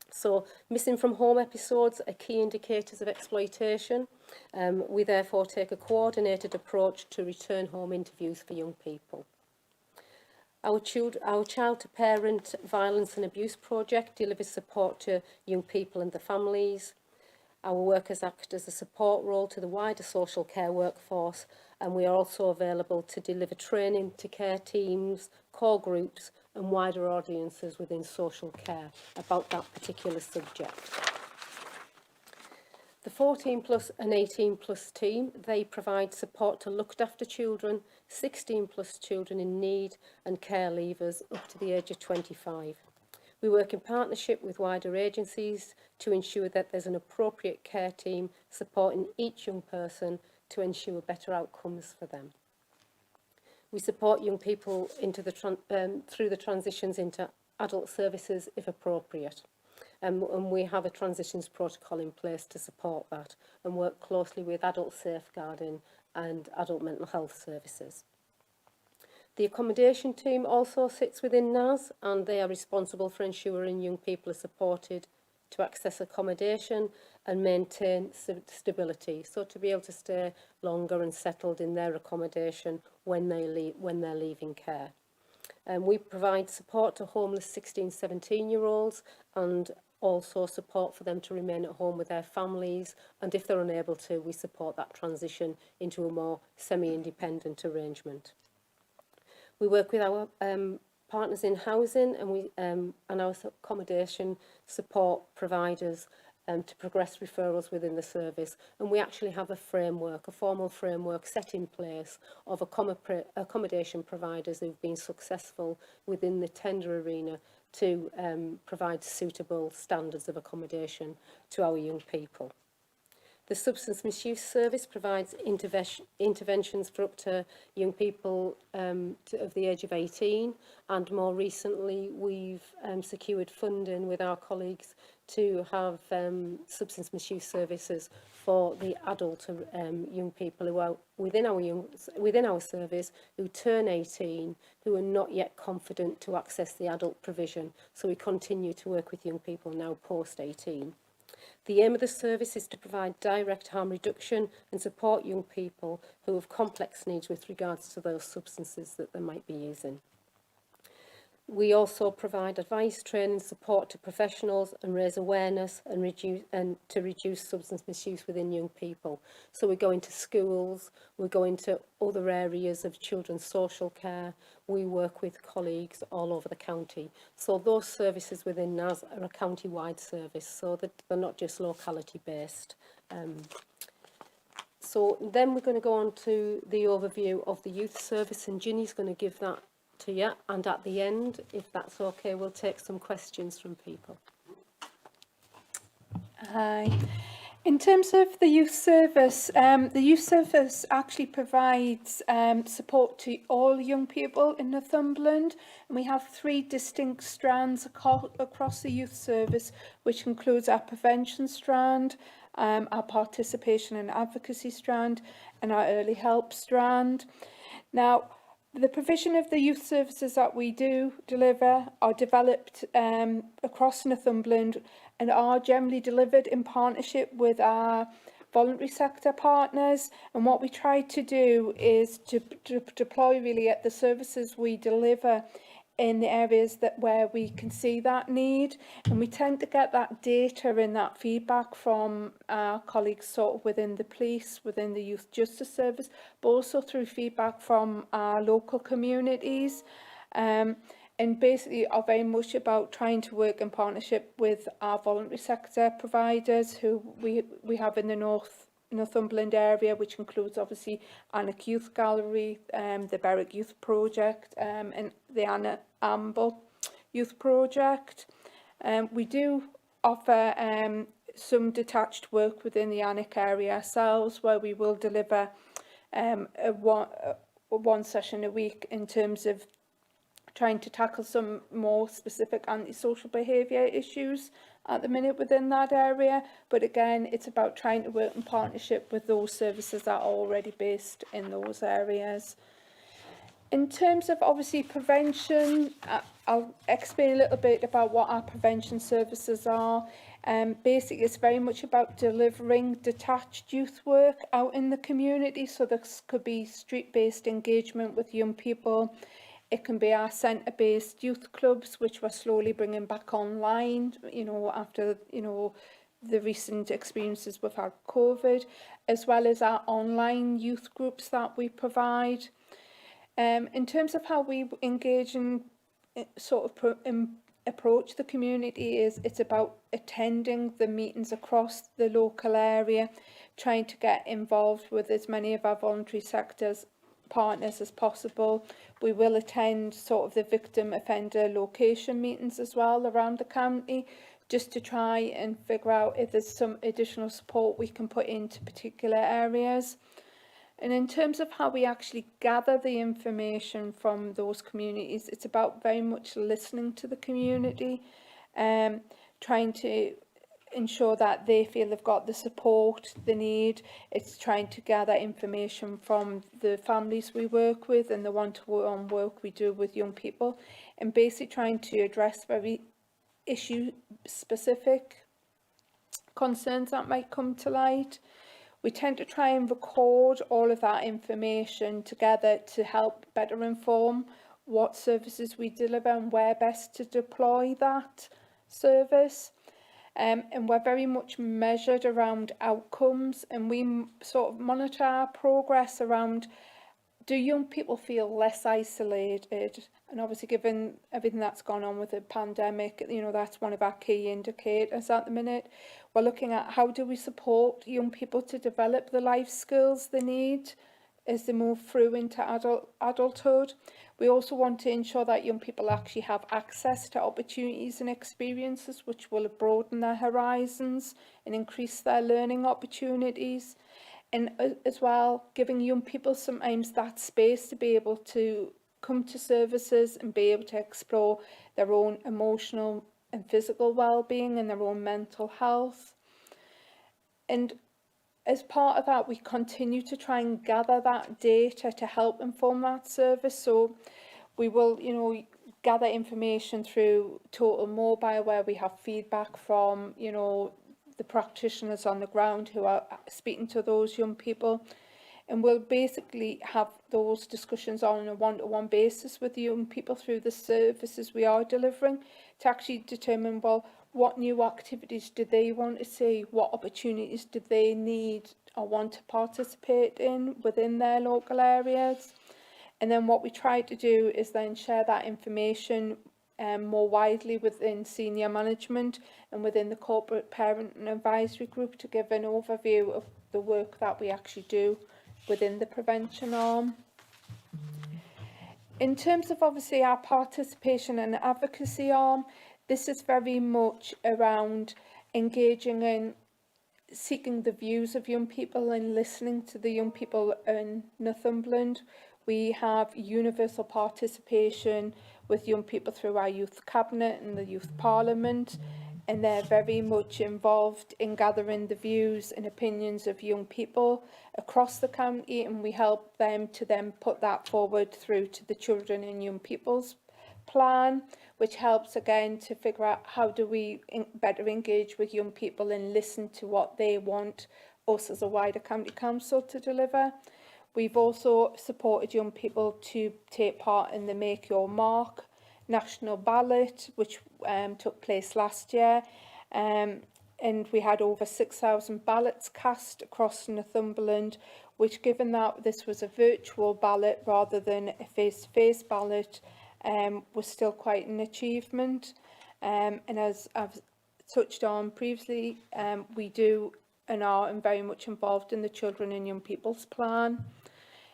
So, missing from home episodes are key indicators of exploitation. We therefore take a coordinated approach to return home interviews for young people. Our child to parent violence and abuse project delivers support to young people and their families. Our workers act as a support role to the wider social care workforce, and we are also available to deliver training to care teams, core groups and wider audiences within social care about that particular subject. The 14 plus and 18 plus team, they provide support to looked after children, 16 plus children in need and care leavers up to the age of 25. We work in partnership with wider agencies to ensure that there's an appropriate care team supporting each young person to ensure better outcomes for them. We support young people into through the transitions into adult services if appropriate. And we have a transitions protocol in place to support that and work closely with adult safeguarding and adult mental health services. The accommodation team also sits within NAS, and they are responsible for ensuring young people are supported to access accommodation and maintain stability, so to be able to stay longer and settled in their accommodation when they're leaving care. We provide support to homeless 16, 17-year-olds and also support for them to remain at home with their families, and if they're unable to, we support that transition into a more semi-independent arrangement. We work with our partners in housing and our accommodation support providers to progress referrals within the service, and we actually have a framework, a formal framework set in place of accommodation providers who've been successful within the tender arena to provide suitable standards of accommodation to our young people. The Substance Misuse Service provides interventions for up to young people of the age of 18, and more recently we've secured funding with our colleagues to have substance misuse services for the adult young people who are within our service who turn 18, who are not yet confident to access the adult provision. So we continue to work with young people now post 18. The aim of the service is to provide direct harm reduction and support young people who have complex needs with regards to those substances that they might be using. We also provide advice, training, support to professionals and raise awareness and to reduce substance misuse within young people. So we go into schools, we go into other areas of children's social care, we work with colleagues all over the county. So those services within NAS are a county-wide service, so that they're not just locality based. So then we're going to go on to the overview of the youth service, and Ginny's going to give that to you, and at the end, if that's okay, we'll take some questions from people. Hi. In terms of the youth service actually provides support to all young people in Northumberland, and we have 3 distinct strands across the youth service, which includes our prevention strand, our participation and advocacy strand, and our early help strand. Now, the provision of the youth services that we do deliver are developed across Northumberland and are generally delivered in partnership with our voluntary sector partners. And what we try to do is to deploy really at the services we deliver in the areas where we can see that need, and we tend to get that data and that feedback from our colleagues sort of within the police, within the youth justice service, but also through feedback from our local communities, and basically are very much about trying to work in partnership with our voluntary sector providers who we have in the Northumberland area, which includes obviously Alnwick Youth Gallery, the Berwick Youth Project, and the Amble Youth Project. We do offer some detached work within the Alnwick area ourselves, where we will deliver one session a week in terms of trying to tackle some more specific antisocial behaviour issues at the minute within that area. But again, it's about trying to work in partnership with those services that are already based in those areas. In terms of obviously prevention, I'll explain a little bit about what our prevention services are. Basically, it's very much about delivering detached youth work out in the community. So this could be street-based engagement with young people. It can be our centre-based youth clubs, which we're slowly bringing back online, after, the recent experiences we've had with COVID, as well as our online youth groups that we provide. In terms of how we engage in approach the community is it's about attending the meetings across the local area, trying to get involved with as many of our voluntary sectors partners as possible. We will attend sort of the victim offender location meetings as well around the county, just to try and figure out if there's some additional support we can put into particular areas. And in terms of how we actually gather the information from those communities, it's about very much listening to the community, trying to ensure that they feel they've got the support they need. It's trying to gather information from the families we work with and the one-to-one work we do with young people, and basically trying to address very issue-specific concerns that might come to light. We tend to try and record all of that information together to help better inform what services we deliver and where best to deploy that service. And we're very much measured around outcomes, and we sort of monitor our progress around, do young people feel less isolated? And obviously, given everything that's gone on with the pandemic, you know, that's one of our key indicators at the minute. We're looking at how do we support young people to develop the life skills they need as they move through into adulthood. We also want to ensure that young people actually have access to opportunities and experiences which will broaden their horizons and increase their learning opportunities. And as well, giving young people sometimes that space to be able to come to services and be able to explore their own emotional and physical well-being and their own mental health. And as part of that, we continue to try and gather that data to help inform that service. So we will, you know, gather information through Total Mobile, where we have feedback from, you know, the practitioners on the ground who are speaking to those young people. And we'll basically have those discussions on a one-to-one basis with the young people through the services we are delivering to actually determine, well, what new activities do they want to see? What opportunities do they need or want to participate in within their local areas? And then what we try to do is then share that information more widely within senior management and within the corporate parent and advisory group to give an overview of the work that we actually do within the prevention arm. In terms of obviously our participation and advocacy arm, this is very much around engaging in seeking the views of young people and listening to the young people in Northumberland. We have universal participation with young people through our youth cabinet and the youth parliament, and they're very much involved in gathering the views and opinions of young people across the county, and we help them to then put that forward through to the children and young people's plan, which helps again to figure out how do we better engage with young people and listen to what they want us as a wider county council to deliver. We've also supported young people to take part in the Make Your Mark national ballot, which took place last year. And we had over 6,000 ballots cast across Northumberland, which, given that this was a virtual ballot rather than a face-to-face ballot, was still quite an achievement. And as I've touched on previously, we do and are very much involved in the Children and Young People's Plan.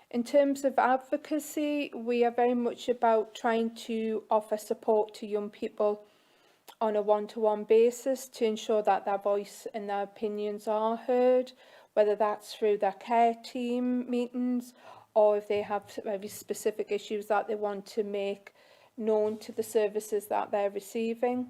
In terms of advocacy, we are very much about trying to offer support to young people on a one-to-one basis to ensure that their voice and their opinions are heard, whether that's through their care team meetings or if they have very specific issues that they want to make known to the services that they're receiving.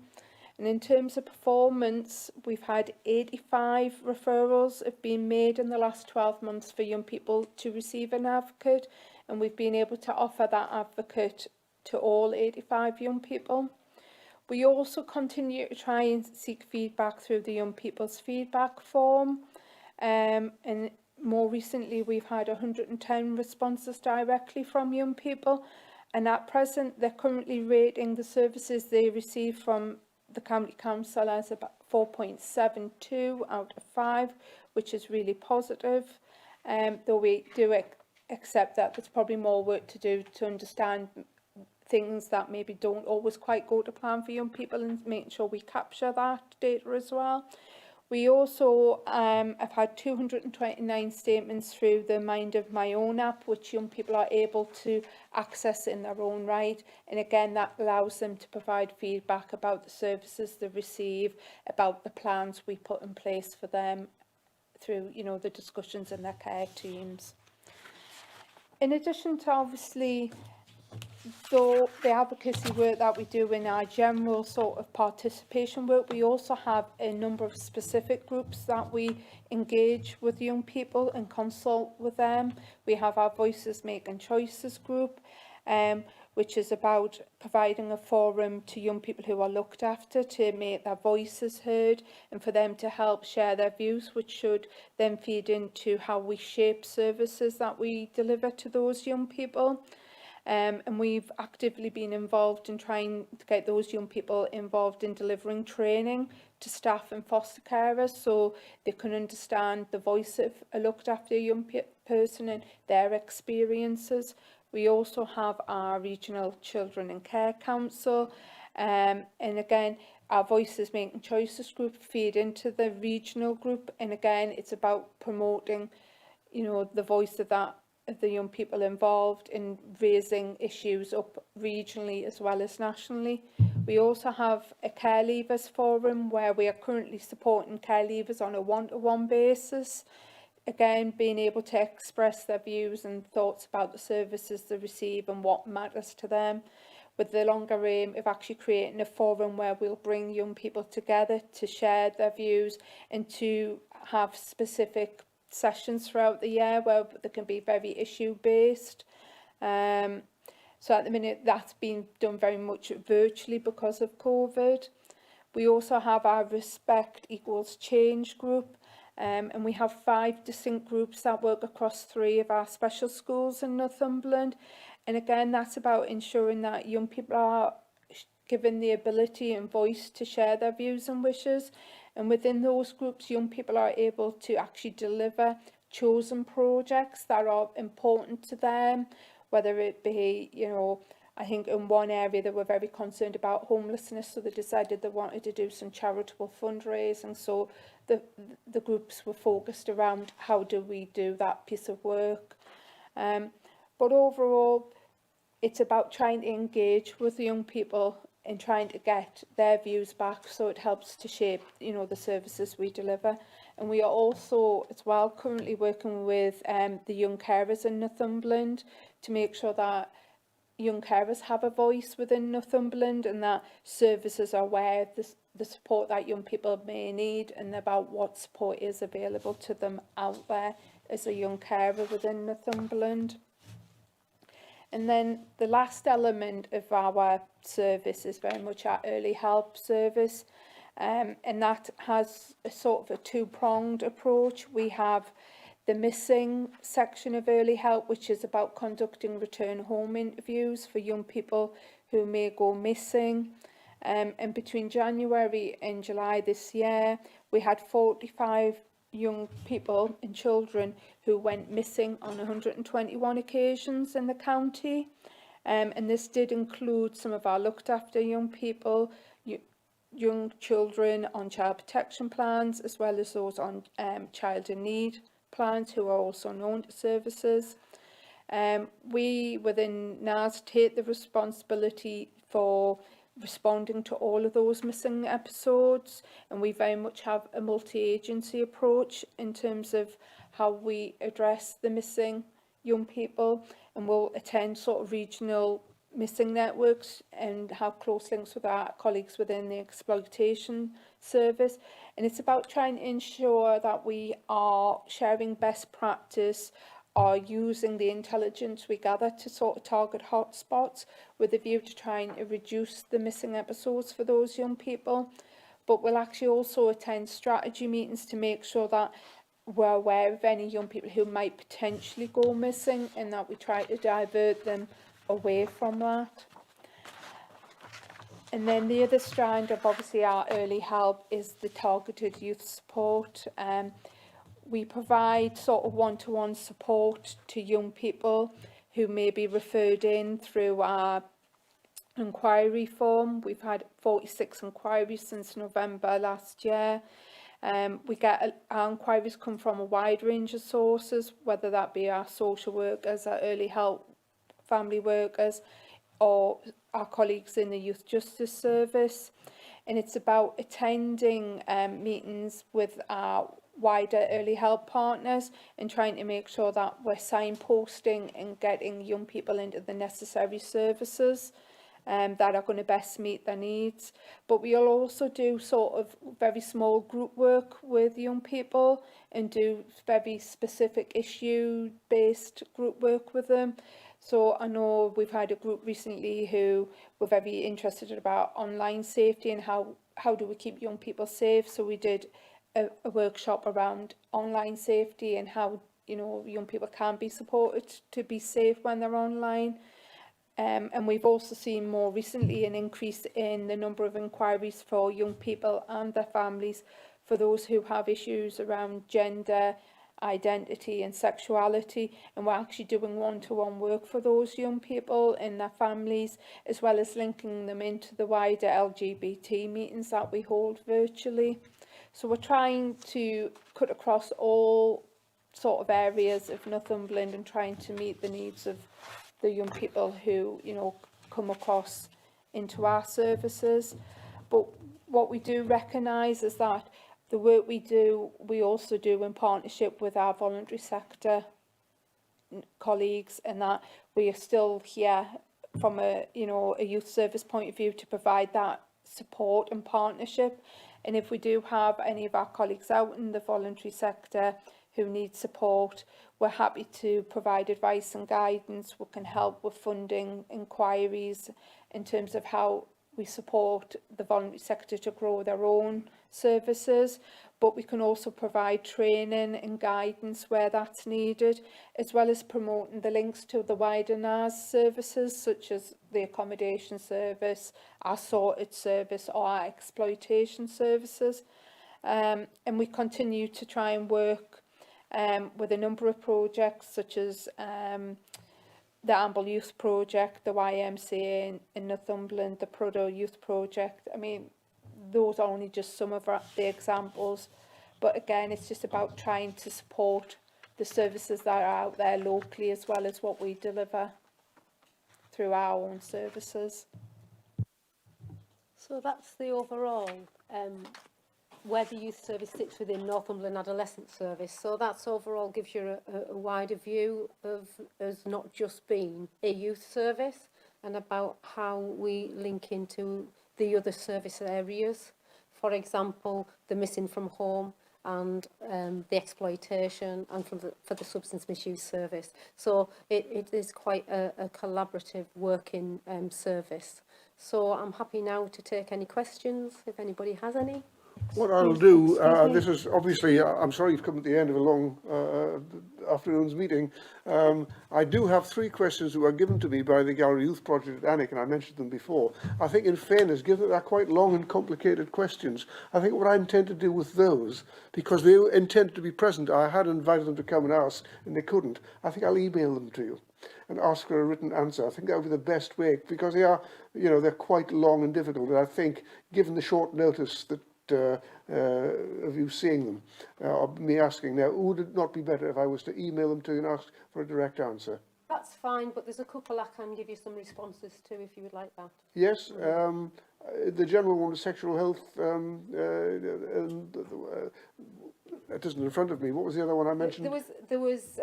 And in terms of performance, we've had 85 referrals have been made in the last 12 months for young people to receive an advocate, and we've been able to offer that advocate to all 85 young people. We also continue to try and seek feedback through the Young People's Feedback Form, and more recently we've had 110 responses directly from young people, and at present they're currently rating the services they receive from the County Council as about 4.72 out of 5, which is really positive, though we do accept that there's probably more work to do to understand things that maybe don't always quite go to plan for young people, and making sure we capture that data as well. We also have had 229 statements through the Mind of My Own app, which young people are able to access in their own right. And again, that allows them to provide feedback about the services they receive, about the plans we put in place for them through, you know, the discussions in their care teams. In addition to obviously the advocacy work that we do in our general sort of participation work, we also have a number of specific groups that we engage with young people and consult with them. We have our Voices Making Choices group, which is about providing a forum to young people who are looked after to make their voices heard and for them to help share their views, which should then feed into how we shape services that we deliver to those young people. And we've actively been involved in trying to get those young people involved in delivering training to staff and foster carers so they can understand the voice of a looked after young person and their experiences. We also have our Regional Children and Care Council, and again, our Voices Making Choices group feed into the regional group, and again, it's about promoting, you know, the voice of the young people involved in raising issues up regionally as well as nationally. We also have a care leavers forum where we are currently supporting care leavers on a one-to-one basis. Again, being able to express their views and thoughts about the services they receive and what matters to them, with the longer aim of actually creating a forum where we'll bring young people together to share their views and to have specific sessions throughout the year where they can be very issue based. So at the minute that's been done very much virtually because of COVID. We also have our Respect Equals Change group, and we have 5 distinct groups that work across 3 of our special schools in Northumberland. And again, that's about ensuring that young people are given the ability and voice to share their views and wishes. And within those groups, young people are able to actually deliver chosen projects that are important to them, whether it be, you know, I think in one area they were very concerned about homelessness, so they decided they wanted to do some charitable fundraising. So the groups were focused around how do we do that piece of work. But overall, it's about trying to engage with young people and trying to get their views back so it helps to shape, you know, the services we deliver. And we are also as well currently working with the young carers in Northumberland to make sure that young carers have a voice within Northumberland and that services are aware of the support that young people may need and about what support is available to them out there as a young carer within Northumberland. And then the last element of our service is very much our early help service, and that has a sort of a two-pronged approach. We have the missing section of early help, which is about conducting return home interviews for young people who may go missing. And between January and July this year, we had 45 young people and children who went missing on 121 occasions in the county. And this did include some of our looked after young people, young children on child protection plans, as well as those on child in need plans who are also known to services. We within NAS take the responsibility for responding to all of those missing episodes, and we very much have a multi-agency approach in terms of how we address the missing young people, and we'll attend sort of regional missing networks and have close links with our colleagues within the exploitation service. And it's about trying to ensure that we are sharing best practice, are using the intelligence we gather to sort of target hotspots with a view to trying to reduce the missing episodes for those young people. But we'll actually also attend strategy meetings to make sure that we're aware of any young people who might potentially go missing and that we try to divert them away from that. And then the other strand of obviously our early help is the targeted youth support. We provide sort of one-to-one support to young people who may be referred in through our inquiry form. We've had 46 inquiries since November last year. Our inquiries come from a wide range of sources, whether that be our social workers, our early help family workers, or our colleagues in the Youth Justice Service. And it's about attending meetings with our wider early help partners and trying to make sure that we're signposting and getting young people into the necessary services that are going to best meet their needs. But we'll also do sort of very small group work with young people and do very specific issue-based group work with them. So I know we've had a group recently who were very interested about online safety and how do we keep young people safe. So we did a workshop around online safety and how, you know, young people can be supported to be safe when they're online. And we've also seen more recently an increase in the number of inquiries for young people and their families, for those who have issues around gender, identity and sexuality, and we're actually doing one-to-one work for those young people and their families, as well as linking them into the wider LGBT meetings that we hold virtually. So we're trying to cut across all sort of areas of Northumberland and trying to meet the needs of the young people who, you know, come across into our services. But what we do recognise is that the work we do, we also do in partnership with our voluntary sector colleagues, and that we are still here from a, you know, a youth service point of view to provide that support and partnership. And if we do have any of our colleagues out in the voluntary sector who need support, we're happy to provide advice and guidance. We can help with funding inquiries in terms of how we support the voluntary sector to grow their own services, but we can also provide training and guidance where that's needed, as well as promoting the links to the wider NAS services, such as the accommodation service, our sorted service, or our exploitation services. And we continue to try and work with a number of projects, such as the Amble Youth Project, the YMCA in Northumberland, the Proto Youth Project. I mean, those are only just some of the examples. But again, it's just about trying to support the services that are out there locally, as well as what we deliver through our own services. So that's the overall, where the youth service sits within Northumberland Adolescent Service. So that's overall gives you a wider view of us not just being a youth service, and about how we link into the other service areas. For example, the missing from home and the exploitation, and for the substance misuse service. So it is quite a collaborative working service. So I'm happy now to take any questions, if anybody has any. What I'll do, this is obviously, I'm sorry you've come at the end of a long afternoon's meeting. I do have 3 questions that were given to me by the Gallery Youth Project at Alnwick, and I mentioned them before. I think in fairness, given that they're quite long and complicated questions, I think what I intend to do with those, because they intended to be present, I had invited them to come and ask, and they couldn't. I think I'll email them to you and ask for a written answer. I think that would be the best way, because they are, you know, they're quite long and difficult, and I think, given the short notice that of you seeing them, or me asking now, would it not be better if I was to email them to you and ask for a direct answer? That's fine, but there's a couple I can give you some responses to if you would like that. Yes, the general one was sexual health, it isn't in front of me. What was the other one I mentioned? There was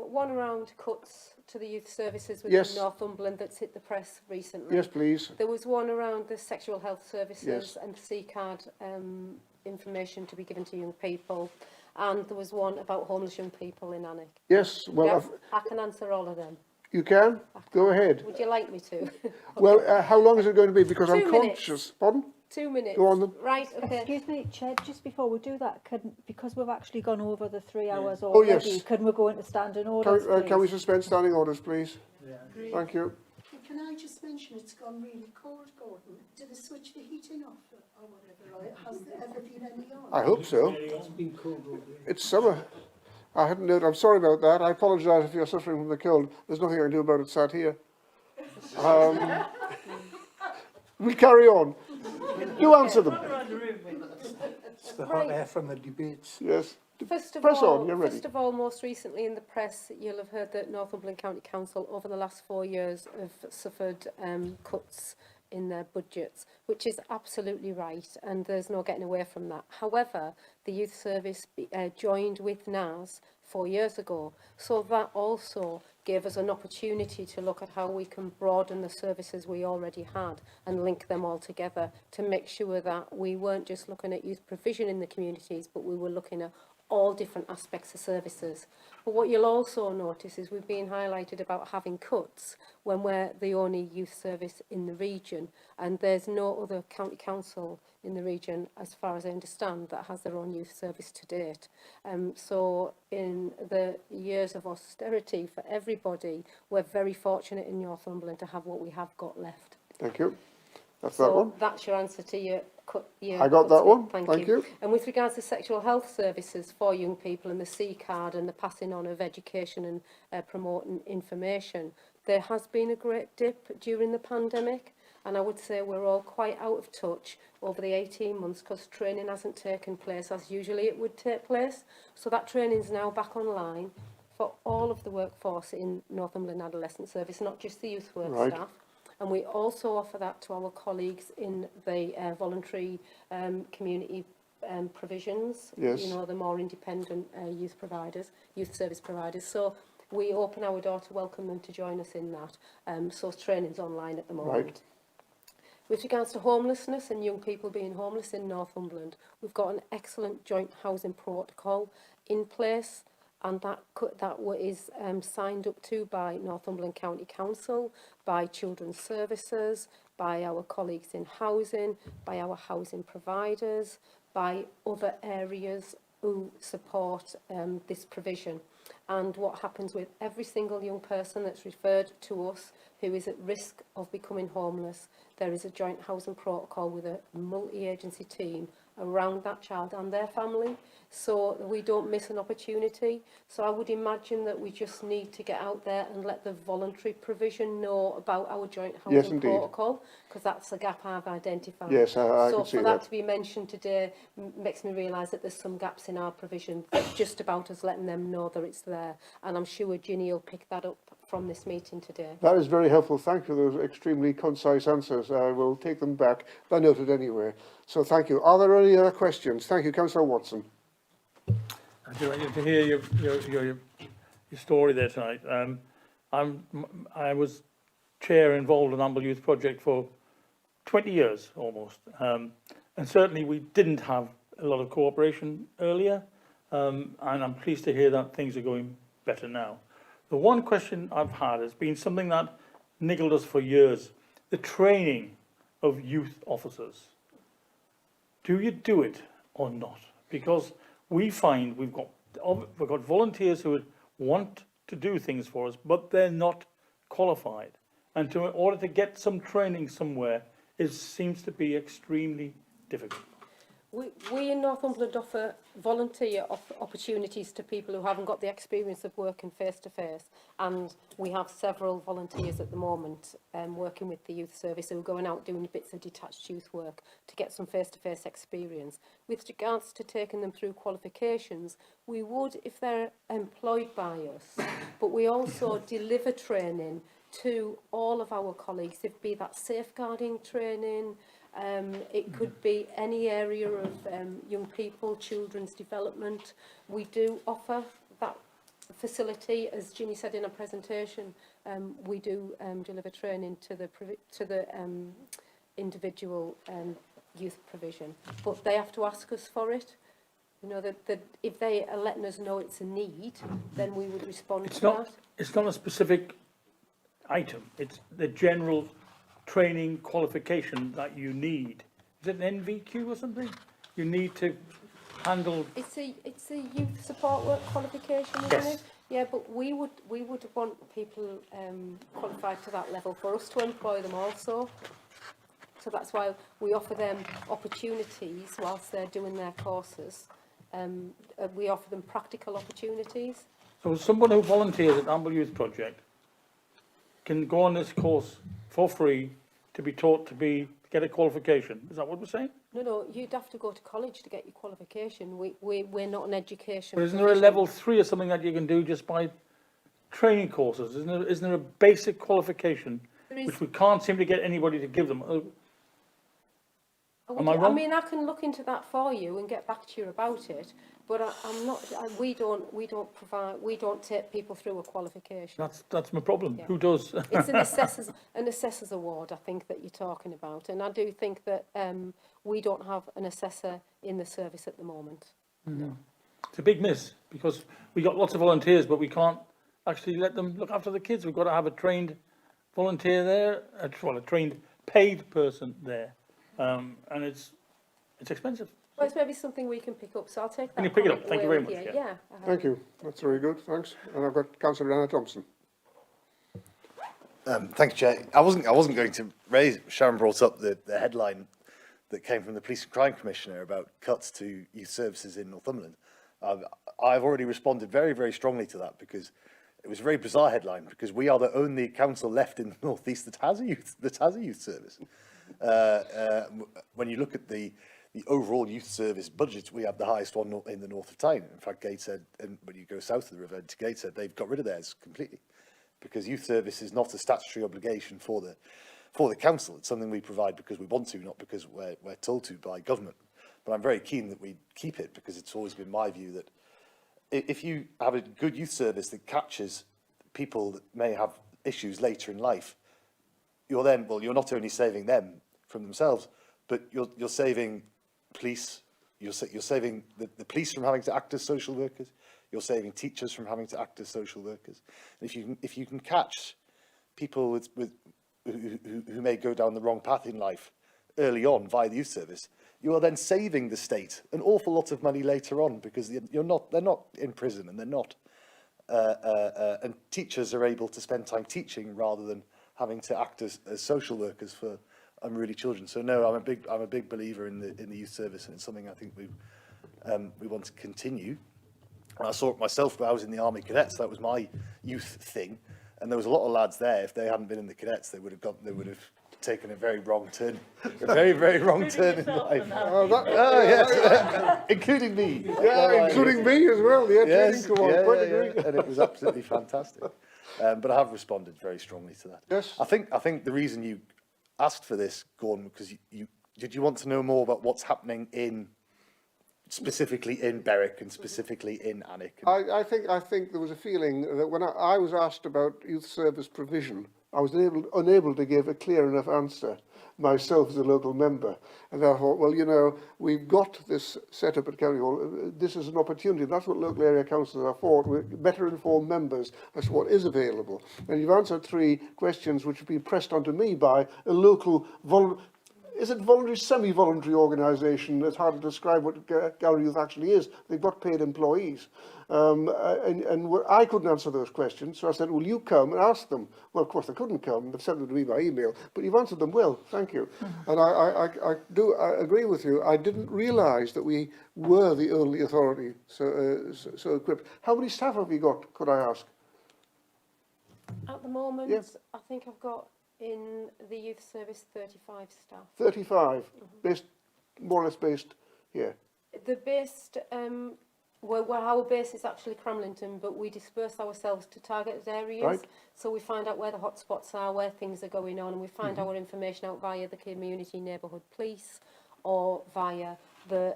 one around cuts to the youth services within Yes. Northumberland that's hit the press recently. Yes, please. There was one around the sexual health services, Yes. and C-card information to be given to young people. And there was one about homeless young people in Alnwick. Yes, well, Yes, I can answer all of them. you can? Go ahead. Would you like me to? Well, how long is it going to be? Because 2 I'm minutes. conscious. Pardon? 2 minutes. Go on then. Right, okay. Excuse me, Chair, just before we do that, because we've actually gone over the 3 hours Oh, already, yes. can we go into standing orders, Can we please? suspend standing orders, please? Thank you. Can I just mention it's gone really cold, Gordon? Did they switch the heating off or whatever? Or has there ever been any on? I hope so. It's summer. I hadn't known. I'm sorry about that. I apologise if you're suffering from the cold. There's nothing I can do about it sat here. We'll carry on. Do answer them. It's the hot air from the debates. Yes. First of Press all, on, you're ready. First of all, most recently in the press, you'll have heard that Northumberland County Council over the last 4 years have suffered cuts in their budgets, which is absolutely right, and there's no getting away from that. However, the youth service joined with NAS 4 years ago, so that also gave us an opportunity to look at how we can broaden the services we already had and link them all together to make sure that we weren't just looking at youth provision in the communities, but we were looking at all different aspects of services. But what you'll also notice is we've been highlighted about having cuts when we're the only youth service in the region, and there's no other county council in the region, as far as I understand, that has their own youth service to date. So in the years of austerity for everybody, we're very fortunate in Northumberland to have what we have got left. Thank you. That's So that one. that's your answer to your I got that one. Thank you. And with regards to sexual health services for young people and the C card and the passing on of education and promoting information, there has been a great dip during the pandemic, and I would say we're all quite out of touch over the 18 months because training hasn't taken place as usually it would take place. So that training is now back online for all of the workforce in Northumberland Adolescent Service, not just the youth work staff. And we also offer that to our colleagues in the voluntary community provisions, Yes. you know, the more independent youth service providers. So we open our door to welcome them to join us in that. So training's online at the moment. Right. With regards to homelessness and young people being homeless in Northumberland, we've got an excellent joint housing protocol in place, and that is signed up to by Northumberland County Council, by Children's Services, by our colleagues in housing, by our housing providers, by other areas who support this provision. And what happens with every single young person that's referred to us who is at risk of becoming homeless, there is a joint housing protocol with a multi-agency team around that child and their family, so we don't miss an opportunity. So I would imagine that we just need to get out there and let the voluntary provision know about our joint housing protocol, because that's the gap I've identified. Yes, I so can see for that. that to be mentioned today makes me realise that there's some gaps in our provision, just about us letting them know that it's there, and I'm sure Ginny will pick that up from this meeting today. That is very helpful. Thank you for those extremely concise answers. I will take them back. I noted anyway. So thank you. Are there any other questions? Thank you, Councillor Watson. I do want to hear your story there tonight. I was chair involved in Amble Youth Project for 20 years almost, and certainly we didn't have a lot of cooperation earlier, and I'm pleased to hear that things are going better now. The one question I've had has been something that niggled us for years: the training of youth officers. Do you do it or not? Because we find we've got volunteers who would want to do things for us, but they're not qualified. And in order to get some training somewhere, it seems to be extremely difficult. We in Northumberland offer volunteer opportunities to people who haven't got the experience of working face-to-face, and we have several volunteers at the moment working with the youth service who are going out doing bits of detached youth work to get some face-to-face experience. With regards to taking them through qualifications, we would if they're employed by us, but we also deliver training to all of our colleagues, if be that safeguarding training, it could be any area of young people, children's development. We do offer that facility, as Ginny said in her presentation. We do deliver training to the individual youth provision, but they have to ask us for it. You know, that if they are letting us know it's a need, then we would respond to that. It's not a specific item. It's the general training qualification that you need. Is it an NVQ or something? You need to handle. It's a youth support work qualification, isn't Yes. it? Yeah, but we would want people qualified to that level for us to employ them also. So that's why we offer them opportunities whilst they're doing their courses. We offer them practical opportunities. So someone who volunteers at Amble Youth Project can go on this course for free to be taught to be get a qualification. Is that what we're saying? No, you'd have to go to college to get your qualification. We're not an education. But isn't there a provision. level 3 or something that you can do just by training courses? Isn't there a basic qualification which we can't seem to get anybody to give them? Am I wrong? I mean, I can look into that for you and get back to you about it. But I'm not. We don't take people through a qualification. That's my problem. Yeah. Who does? It's an assessor's award, I think, that you're talking about, and I do think that we don't have an assessor in the service at the moment. No. It's a big miss because we got lots of volunteers, but we can't actually let them look after the kids. We've got to have a trained volunteer there, a trained paid person there, and it's expensive. Well, it's maybe something we can pick up, so I'll take that. Can you pick it up? comment Thank you away very with much, you. yeah. Thank you. That's very good. Thanks. And I've got Councillor Anna Thompson. Thank you, Chair. I wasn't going to raise. Sharon brought up the headline that came from the Police and Crime Commissioner about cuts to youth services in Northumberland. I've already responded very, very strongly to that because it was a very bizarre headline because we are the only council left in the North East that has a youth service. When you look at the overall youth service budget, we have the highest one in the north of Tyne. In fact, Gateshead, and when you go south of the river to Gateshead, they've got rid of theirs completely because youth service is not a statutory obligation for the council. It's something we provide because we want to, not because we're told to by government. But I'm very keen that we keep it because it's always been my view that if you have a good youth service that captures people that may have issues later in life, you're not only saving them from themselves, but you're saving police, you're saving the police from having to act as social workers, you're saving teachers from having to act as social workers. And if you can catch people who may go down the wrong path in life early on via the youth service, you are then saving the state an awful lot of money later on because they're not in prison and they're not. And teachers are able to spend time teaching rather than having to act as social workers for unruly children. So no, I'm a big believer in the youth service, and it's something I think we want to continue. And I saw it myself when I was in the Army Cadets. That was my youth thing, and there was a lot of lads there. If they hadn't been in the Cadets, they would have taken a very wrong turn, a very, very wrong turn in life. Yes, including me. Yeah, including me as well. Yeah, yes, training co-op, quite agree. and it was absolutely fantastic. But I have responded very strongly to that. Yes. I think the reason you asked for this, Gordon, because did you want to know more about what's happening specifically in Berwick and specifically in Alnwick? I think there was a feeling that when I was asked about youth service provision, I was unable to give a clear enough answer myself as a local member. And I thought, well, you know, we've got this set up at County Hall. This is an opportunity. That's what local area councils are for. We're better informed members as to what is available. And you've answered 3 questions which have been pressed onto me by a local is it voluntary, semi-voluntary organisation? It's hard to describe what Gallery Youth actually is. They've got paid employees. And I couldn't answer those questions, so I said, will you come and ask them? Well, of course, they couldn't come. They've sent them to me by email, but you've answered them well. Thank you. And I agree with you. I didn't realise that we were the only authority so equipped. How many staff have you got, could I ask? At the moment, Yes. I think I've got in the youth service 35 staff. 35, based, more or less based here. The based, well, our base is actually Cramlington, but we disperse ourselves to targeted areas. Right. So we find out where the hotspots are, where things are going on, and we find our information out via the community neighbourhood police or via the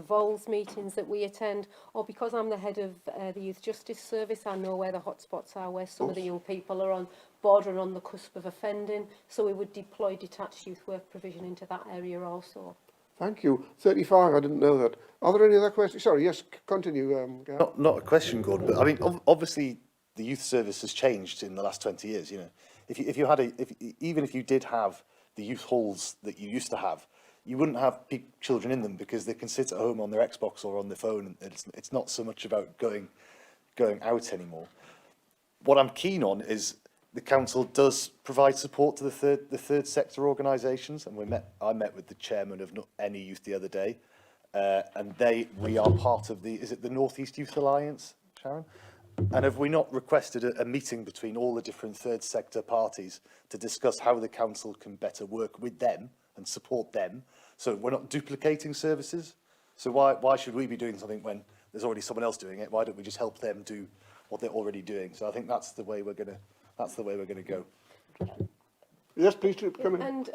Vols meetings that we attend, or because I'm the head of the Youth Justice Service, I know where the hotspots are, where some of the young people are bordering on the cusp of offending, so we would deploy detached youth work provision into that area also. Thank you. 35, I didn't know that. Are there any other questions? Sorry, yes, continue. Gav. Not a question, Gordon, but I mean, obviously the youth service has changed in the last 20 years. You know, even if you did have the youth halls that you used to have, you wouldn't have children in them because they can sit at home on their Xbox or on their phone. And it's not so much about going out anymore. What I'm keen on is the council does provide support to the third sector organisations, and I met with the chairman of Any Youth the other day, and we are part of is it the North East Youth Alliance, Sharon? And have we not requested a meeting between all the different third sector parties to discuss how the council can better work with them and support them, so we're not duplicating services? So why should we be doing something when there's already someone else doing it? Why don't we just help them do what they're already doing? So I think that's the way we're gonna go. Yes, please do come in. And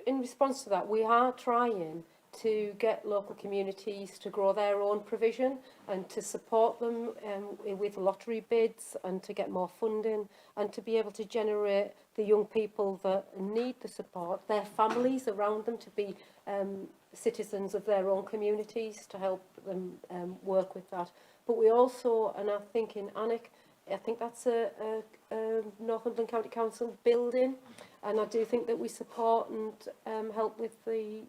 in response to that, we are trying to get local communities to grow their own provision and to support them with lottery bids and to get more funding and to be able to generate the young people that need the support, their families around them, to be citizens of their own communities, to help them work with that. But we also, and I think in Alnwick, I think that's a Northumberland County Council building, and I do think that we support and help with the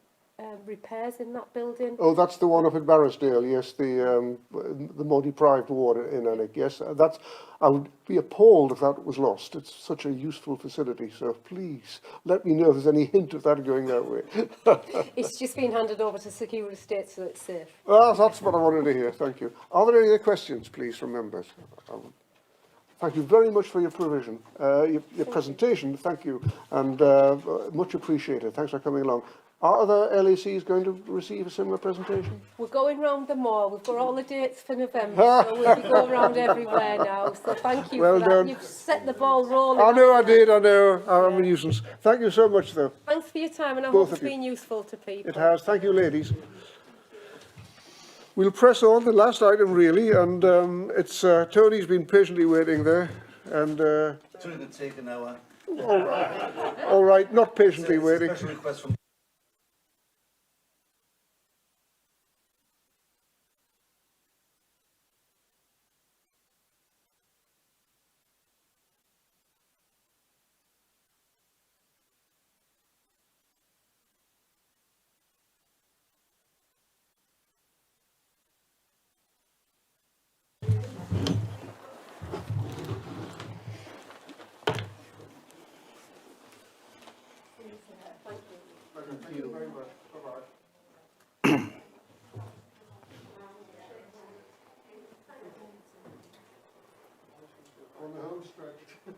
repairs in that building. Oh, that's the one up at Barrisdale, yes, the more deprived ward in Alnwick, yes. I would be appalled if that was lost. It's such a useful facility, so please let me know if there's any hint of that going that way. It's just been handed over to Secure Estate, so it's safe. Ah, that's what I wanted to hear, thank you. Are there any other questions, please, from members? Thank you very much for your provision, your presentation, thank you, and much appreciated. Thanks for coming along. Are other LACs going to receive a similar presentation? We're going round them all. We've got all the dates for November, so we'll be going round everywhere now. So thank you Well for that. done. You've set the ball rolling. I know I on that. did, I know. I'm a nuisance. Thank you so much, though. Thanks for your time, and I Both hope it's of you. been useful to people. It has. Thank you, ladies. We'll press on, the last item, really, and it's Tony's been patiently waiting there, and... It's only going to take an hour. All right, not patiently waiting. Special request from On the home stretch. I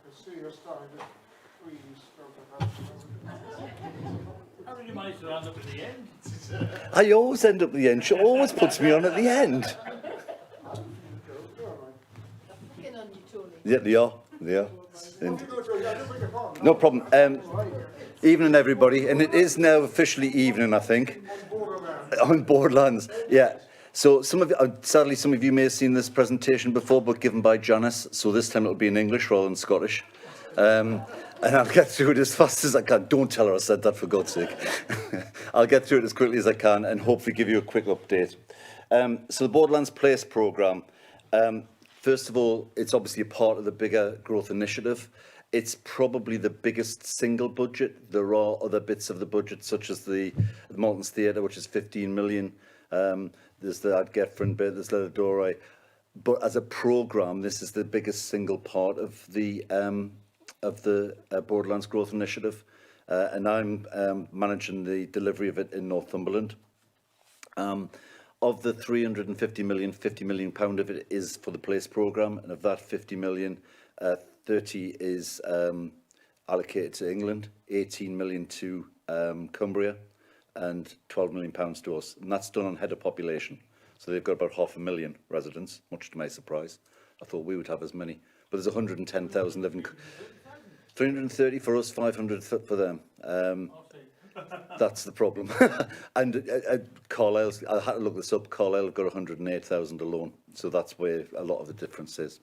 can see you're starting to freeze. How did you manage to end up at the end? I always end up at the end. She always puts me on at the end. Yeah, they are. They are. And no problem. Evening, everybody. And it is now officially evening, I think. On Borderlands. Yeah. So sadly, some of you may have seen this presentation before, but given by Janice. So this time it'll be in English rather than Scottish. And I'll get through it as fast as I can. Don't tell her I said that, for God's sake. I'll get through it as quickly as I can and hopefully give you a quick update. So the Borderlands Place programme. First of all, it's obviously a part of the bigger growth initiative. It's probably the biggest single budget. There are other bits of the budget, such as the Maltons Theatre, which is 15 million. There's the Ardgeffrin bit, there's Leatherdorai. But as a programme, this is the biggest single part of the Borderlands Growth Initiative. And I'm managing the delivery of it in Northumberland. Of the 350 million, £50 million of it is for the Place programme, and of that 50 million, 30 is allocated to England, 18 million to Cumbria, and £12 million to us. And that's done on head of population. So they've got about 500,000 residents, much to my surprise. I thought we would have as many. But there's 110,000 living. 330 for us, 500 for them. That's the problem. And Carlisle, I had to look this up, Carlisle have got 108,000 alone. So that's where a lot of the difference is.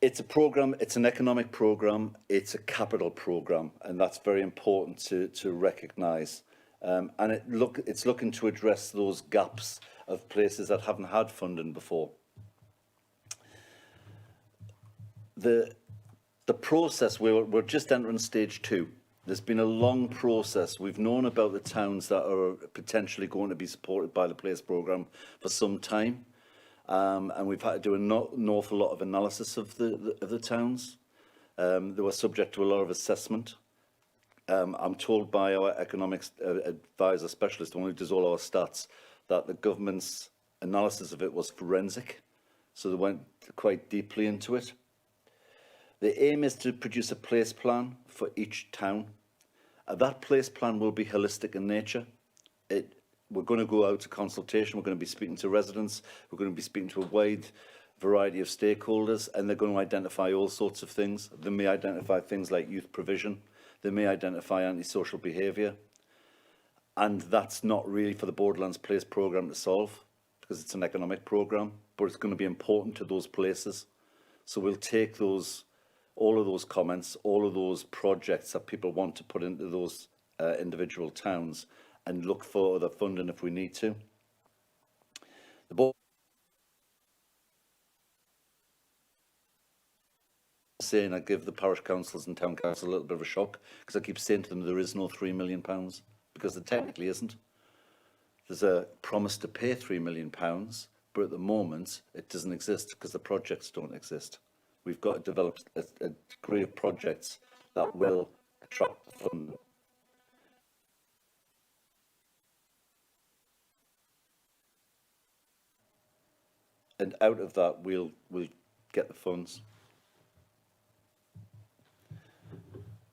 It's a programme, it's an economic programme, it's a capital programme, and that's very important to recognise. And it's looking to address those gaps of places that haven't had funding before. The process, we're just entering stage 2. There's been a long process. We've known about the towns that are potentially going to be supported by the Place programme for some time. And we've had to do an awful lot of analysis of the towns. They were subject to a lot of assessment. I'm told by our economics advisor specialist, the one who does all our stats, that the government's analysis of it was forensic, so they went quite deeply into it. The aim is to produce a place plan for each town. That place plan will be holistic in nature. We're going to go out to consultation, we're going to be speaking to residents, we're going to be speaking to a wide variety of stakeholders, and they're going to identify all sorts of things. They may identify things like youth provision, they may identify antisocial behaviour, and that's not really for the Borderlands Place programme to solve, because it's an economic programme, but it's going to be important to those places. So we'll take all of those comments, all of those projects that people want to put into those individual towns, and look for the funding if we need to. The board saying I give the parish councils and town council a little bit of a shock, because I keep saying to them there is no £3 million, because there technically isn't. There's a promise to pay £3 million, but at the moment it doesn't exist because the projects don't exist. We've got to develop a degree of projects that will attract the funding. And out of that, we'll get the funds.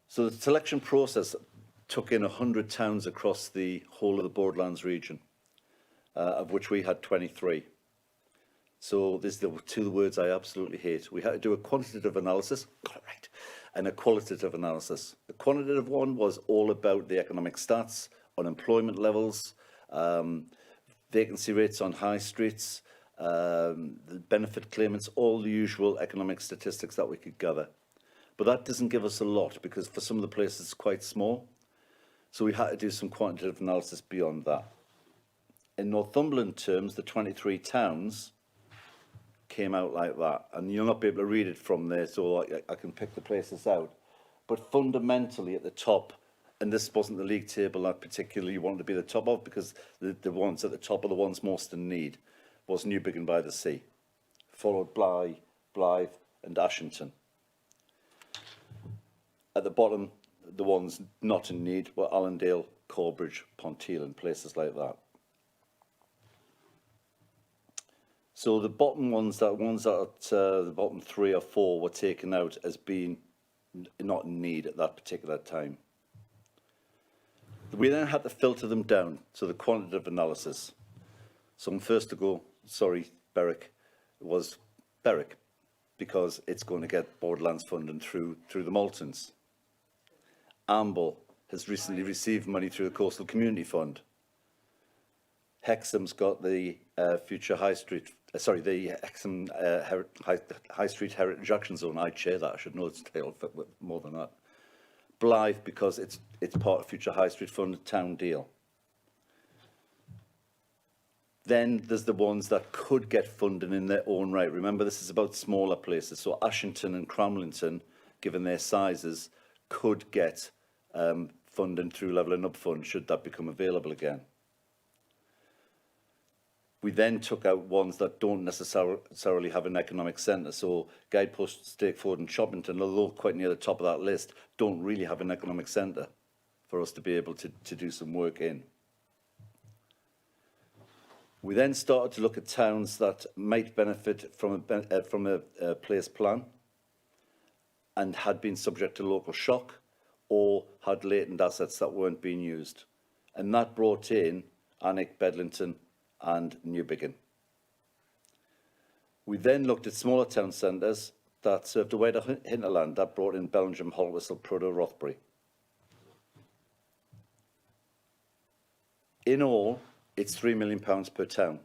So the selection process took in 100 towns across the whole of the Borderlands region, of which we had 23. So there's the two words I absolutely hate. We had to do a quantitative analysis, got it right, and a qualitative analysis. The quantitative one was all about the economic stats, unemployment levels, vacancy rates on high streets, the benefit claimants, all the usual economic statistics that we could gather. But that doesn't give us a lot, because for some of the places it's quite small. So we had to do some quantitative analysis beyond that. In Northumberland terms, the 23 towns came out like that. And you'll not be able to read it from there, so I can pick the places out. But fundamentally at the top, and this wasn't the league table that particularly wanted to be the top of, because the ones at the top are the ones most in need, was Newbiggin by the Sea, followed by Blythe and Ashington. At the bottom, the ones not in need were Allendale, Corbridge, Ponteel, and places like that. So the bottom ones that the bottom 3 or 4 were taken out as being not in need at that particular time. We then had to filter them down to the quantitative analysis. So I'm first to go, sorry, Berwick, was Berwick, because it's going to get Borderlands funding through the Maltons. Amble has recently received money through the Coastal Community Fund. Hexham's got the future High Street, the Hexham High Street Heritage Action Zone. I chair that, I should know its title more than that. Blythe, because it's part of future High Street Fund town deal. Then there's the ones that could get funding in their own right. Remember, this is about smaller places. So Ashington and Cramlington, given their sizes, could get funding through Levelling Up Fund, should that become available again. We then took out ones that don't necessarily have an economic centre. So Guidepost, Stakeford and Choppington, although quite near the top of that list, don't really have an economic centre for us to be able to do some work in. We then started to look at towns that might benefit from a place plan and had been subject to local shock or had latent assets that weren't being used. And that brought in Alnwick, Bedlington and Newbiggin. We then looked at smaller town centres that served a wider hinterland. That brought in Bellingham, Holtwhistle, Prudhoe, Rothbury. In all, it's £3 million per town.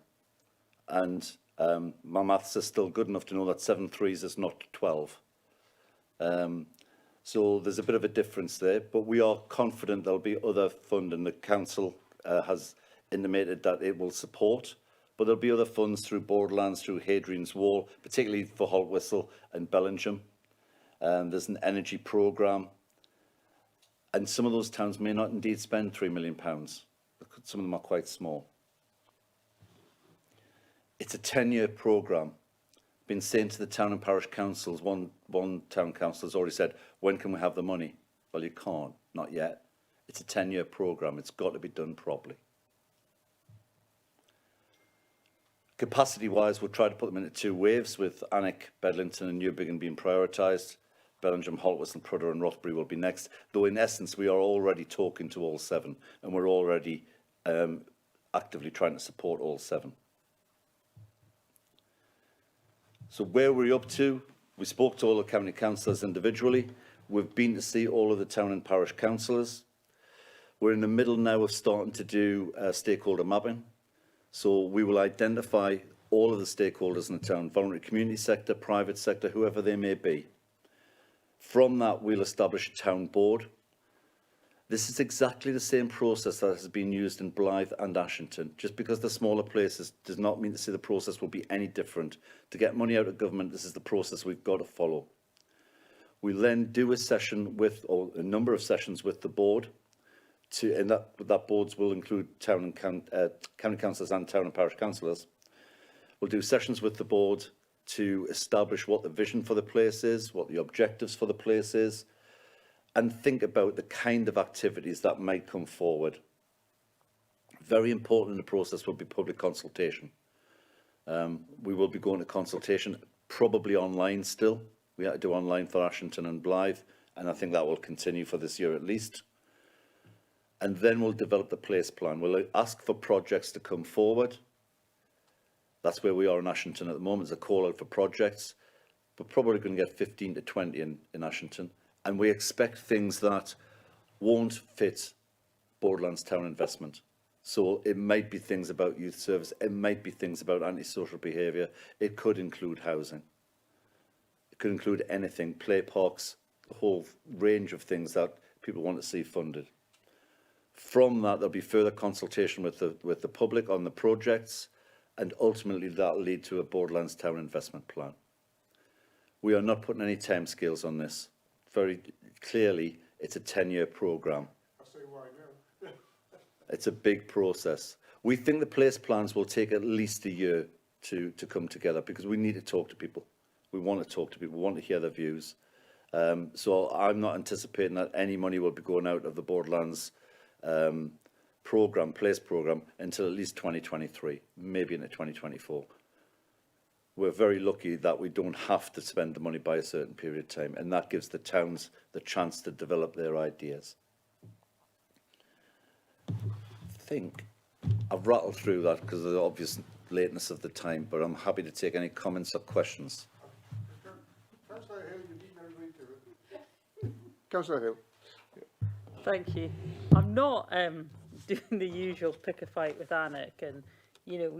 And my maths is still good enough to know that 7 threes is not 12. So there's a bit of a difference there, but we are confident there'll be other funding. The council has intimated that it will support, but there'll be other funds through Borderlands, through Hadrian's Wall, particularly for Holtwhistle and Bellingham. There's an energy programme, and some of those towns may not indeed spend £3 million. Some of them are quite small. It's a 10-year programme. Been saying to the town and parish councils, one town council has already said, when can we have the money? Well, you can't, not yet. It's a 10-year programme. It's got to be done properly. Capacity-wise, we'll try to put them into 2 waves, with Alnwick, Bedlington and Newbiggin being prioritised. Bellingham, Holtwist, Prudder and Rothbury will be next, though in essence we are already talking to all 7, and we're already actively trying to support all 7. So where we're up to, we spoke to all the county councillors individually. We've been to see all of the town and parish councillors. We're in the middle now of starting to do stakeholder mapping. So we will identify all of the stakeholders in the town, voluntary community sector, private sector, whoever they may be. From that, we'll establish a town board. This is exactly the same process that has been used in Blythe and Ashington. Just because they're smaller places does not mean to say the process will be any different. To get money out of government, this is the process we've got to follow. We'll then do a session with, or a number of sessions with the board, and that boards will include town and county councillors and town and parish councillors. We'll do sessions with the board to establish what the vision for the place is, what the objectives for the place is, and think about the kind of activities that might come forward. Very important in the process will be public consultation. We will be going to consultation, probably online still. We had to do online for Ashington and Blythe, and I think that will continue for this year at least. And then we'll develop the place plan. We'll ask for projects to come forward. That's where we are in Ashington at the moment. There's a call out for projects. We're probably going to get 15 to 20 in Ashington. And we expect things that won't fit Borderlands town investment. So it might be things about youth service. It might be things about antisocial behaviour. It could include housing. It could include anything, play parks, a whole range of things that people want to see funded. From that, there'll be further consultation with the public on the projects, and ultimately that will lead to a Borderlands town investment plan. We are not putting any timescales on this. Very clearly, it's a 10-year programme. I say why now. It's a big process. We think the place plans will take at least a year to come together, because we need to talk to people. We want to talk to people. We want to hear their views. So I'm not anticipating that any money will be going out of the Borderlands place programme until at least 2023, maybe into 2024. We're very lucky that we don't have to spend the money by a certain period of time, and that gives the towns the chance to develop their ideas. I think I've rattled through that because of the obvious lateness of the time, but I'm happy to take any comments or questions. Councillor Hill, you need to agree to it. Councillor Hill. Thank you. I'm not doing the usual pick a fight with Alnwick, and you know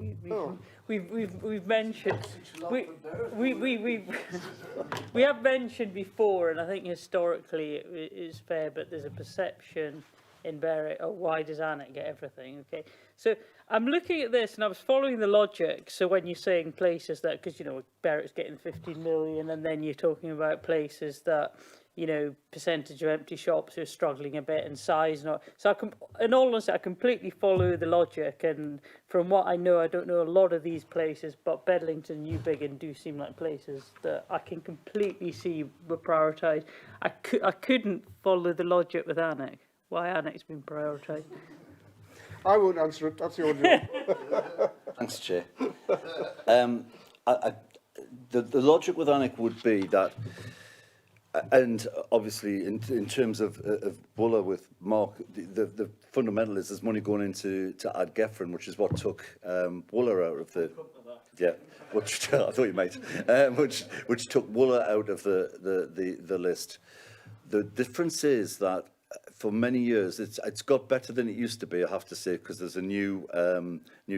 we've mentioned we have mentioned before, and I think historically it is fair, but there's a perception in Berwick, oh, why does Alnwick get everything? Okay, so I'm looking at this and I was following the logic. So when you're saying places that, because you know Berwick's getting 15 million, and then you're talking about places that, you know, percentage of empty shops who are struggling a bit in size. So in all honesty, I completely follow the logic, and from what I know, I don't know a lot of these places, but Bedlington and Newbiggin do seem like places that I can completely see were prioritised. I couldn't follow the logic with Alnwick. Why Alnwick's been prioritised? I won't answer it. That's your job. Thanks, Chair. The logic with Alnwick would be that, and obviously in terms of Buller with Mark, the fundamental is there's money going into Ad Geffrin, which is what took Wooler out of the, yeah, which I thought you might, which took Wooler out of the list. The difference is that for many years it's got better than it used to be, I have to say, because there's a new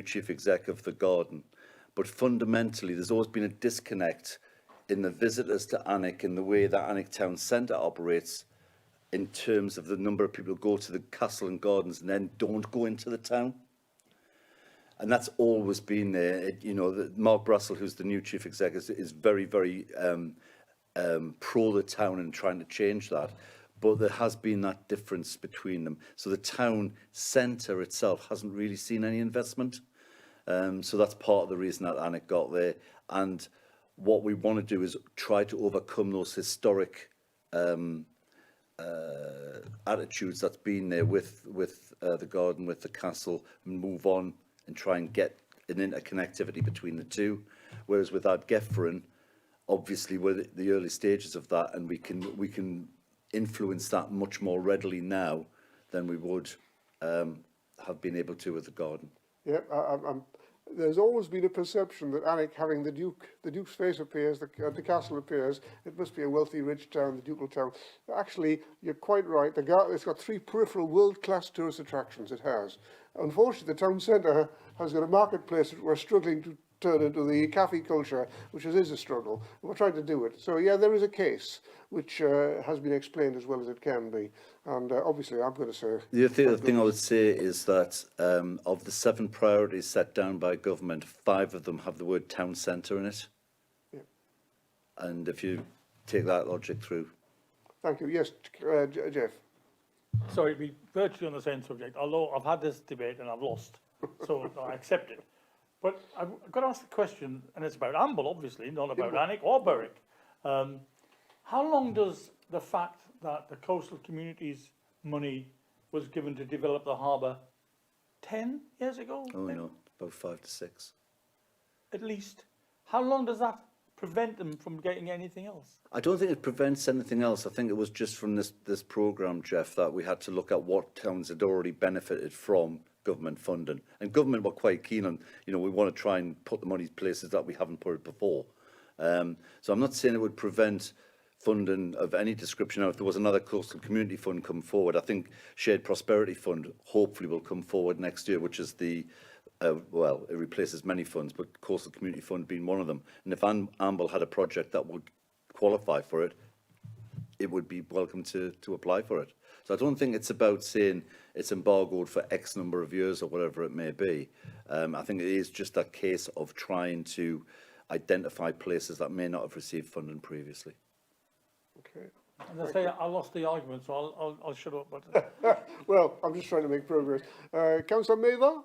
chief exec of the garden, but fundamentally there's always been a disconnect in the visitors to Alnwick, in the way that Alnwick Town Centre operates, in terms of the number of people who go to the castle and gardens and then don't go into the town. And that's always been there. You know, Mark Brassel, who's the new chief exec, is very, very pro the town and trying to change that. But there has been that difference between them. So the town centre itself hasn't really seen any investment. So that's part of the reason that Alnwick got there. And what we want to do is try to overcome those historic attitudes that's been there with the garden, with the castle, and move on and try and get an interconnectivity between the two. Whereas with Ardgefferin, obviously we're at the early stages of that, and we can influence that much more readily now than we would have been able to with the garden. Yeah, there's always been a perception that Alnwick, having the Duke's face appears, the castle appears, it must be a wealthy, rich town, the ducal town. Actually, you're quite right. It's got 3 peripheral world-class tourist attractions, it has. Unfortunately, the town centre has got a marketplace that we're struggling to turn into the cafe culture, which is a struggle. We're trying to do it. So, yeah, there is a case which has been explained as well as it can be. And obviously, I'm going to say... The other thing I would say is that of the 7 priorities set down by government, 5 of them have the word town centre in it. Yeah. And if you take that logic through... Thank you. Yes, Jeff. Sorry, we virtually on the same subject, although I've had this debate and I've lost, so I accept it. But I've got to ask the question, and it's about Amble, obviously, not about Alnwick or Berwick. How long does the fact that the coastal communities money was given to develop the harbour 10 years ago? Oh, no, about 5 to 6. At least. How long does that prevent them from getting anything else? I don't think it prevents anything else. I think it was just from this programme, Jeff, that we had to look at what towns had already benefited from government funding. And government were quite keen on, we want to try and put the money in places that we haven't put it before. So I'm not saying it would prevent funding of any description. Now, if there was another coastal community fund come forward, I think Shared Prosperity Fund hopefully will come forward next year, which is the, well, it replaces many funds, but Coastal Community Fund being one of them. And if Amble had a project that would qualify for it, it would be welcome to apply for it. So I don't think it's about saying it's embargoed for X number of years or whatever it may be. I think it is just a case of trying to identify places that may not have received funding previously. Okay. And I say I lost the argument, so I'll shut up. But well, I'm just trying to make progress. Councillor Mather?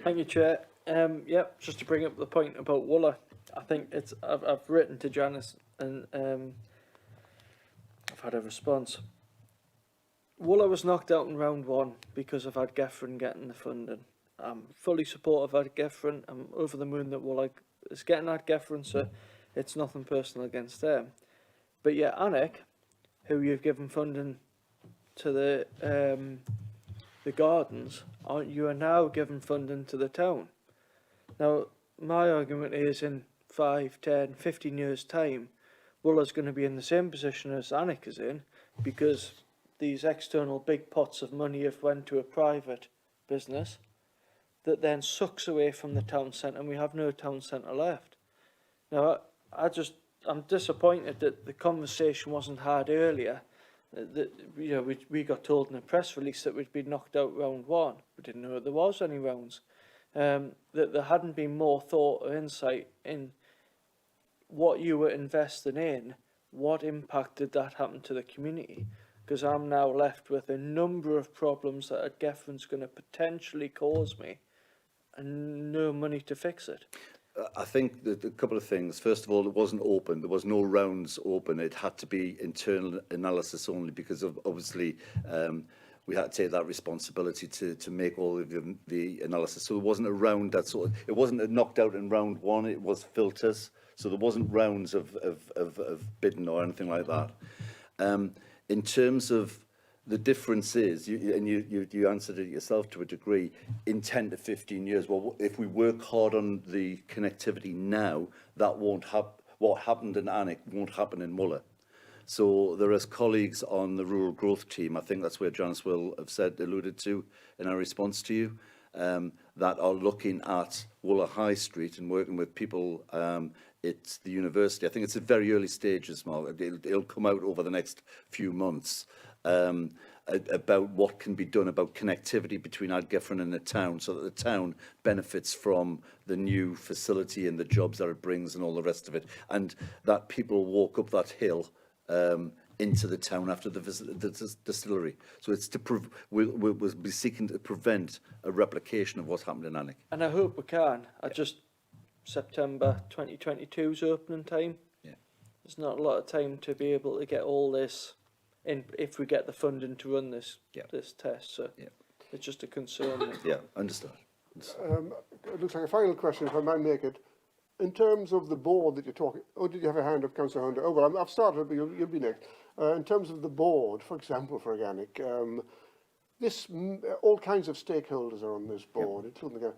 Thank you, Chair. Yep, just to bring up the point about Wooler, I think I've written to Janice and I've had a response. Wooler was knocked out in round 1 because of Ardgefferin getting the funding. I'm fully supportive of Ardgefferin. I'm over the moon that Wooler is getting Ardgefferin, so it's nothing personal against them. But yet Alnwick, who you've given funding to the gardens, you are now giving funding to the town. Now, my argument is in 5, 10, 15 years' time, Wooler's going to be in the same position as Alnwick is in, because these external big pots of money have went to a private business that then sucks away from the town centre, and we have no town centre left. Now, I'm disappointed that the conversation wasn't had earlier. We got told in a press release that we'd been knocked out round 1. We didn't know there was any rounds. That there hadn't been more thought or insight in what you were investing in, what impact did that happen to the community? Because I'm now left with a number of problems that Ardgefferin's going to potentially cause me and no money to fix it. I think that a couple of things. First of all, it wasn't open. There was no rounds open. It had to be internal analysis only because of obviously we had to take that responsibility to make all of the analysis. So there wasn't a round that sort of, it wasn't a knocked out in round 1. It was filters. So there wasn't rounds of bidding or anything like that. In terms of the difference is, you answered it yourself to a degree, in 10 to 15 years, well, if we work hard on the connectivity now, that won't happen. What happened in Alnwick won't happen in Muller. So there is colleagues on the rural growth team, I think that's where Janice will have alluded to in our response to you, that are looking at Wooler High Street and working with people at the university. I think it's at very early stages, Mark. It'll come out over the next few months. About what can be done about connectivity between Ardgefferin and the town, so that the town benefits from the new facility and the jobs that it brings and all the rest of it, and that people walk up that hill into the town after the distillery. So it's to we'll be seeking to prevent a replication of what's happened in Alnwick. And I hope we can. September 2022's opening time. Yeah. There's not a lot of time to be able to get all this in if we get the funding to run this test. So it's just a concern. Yeah, understood. It looks like a final question, if I might make it. In terms of the board that you're talking, oh, did you have a hand up, Councillor Hunter? Oh, well, I've started, but you'll be next. In terms of the board, for example, for organic, all kinds of stakeholders are on this board, including the.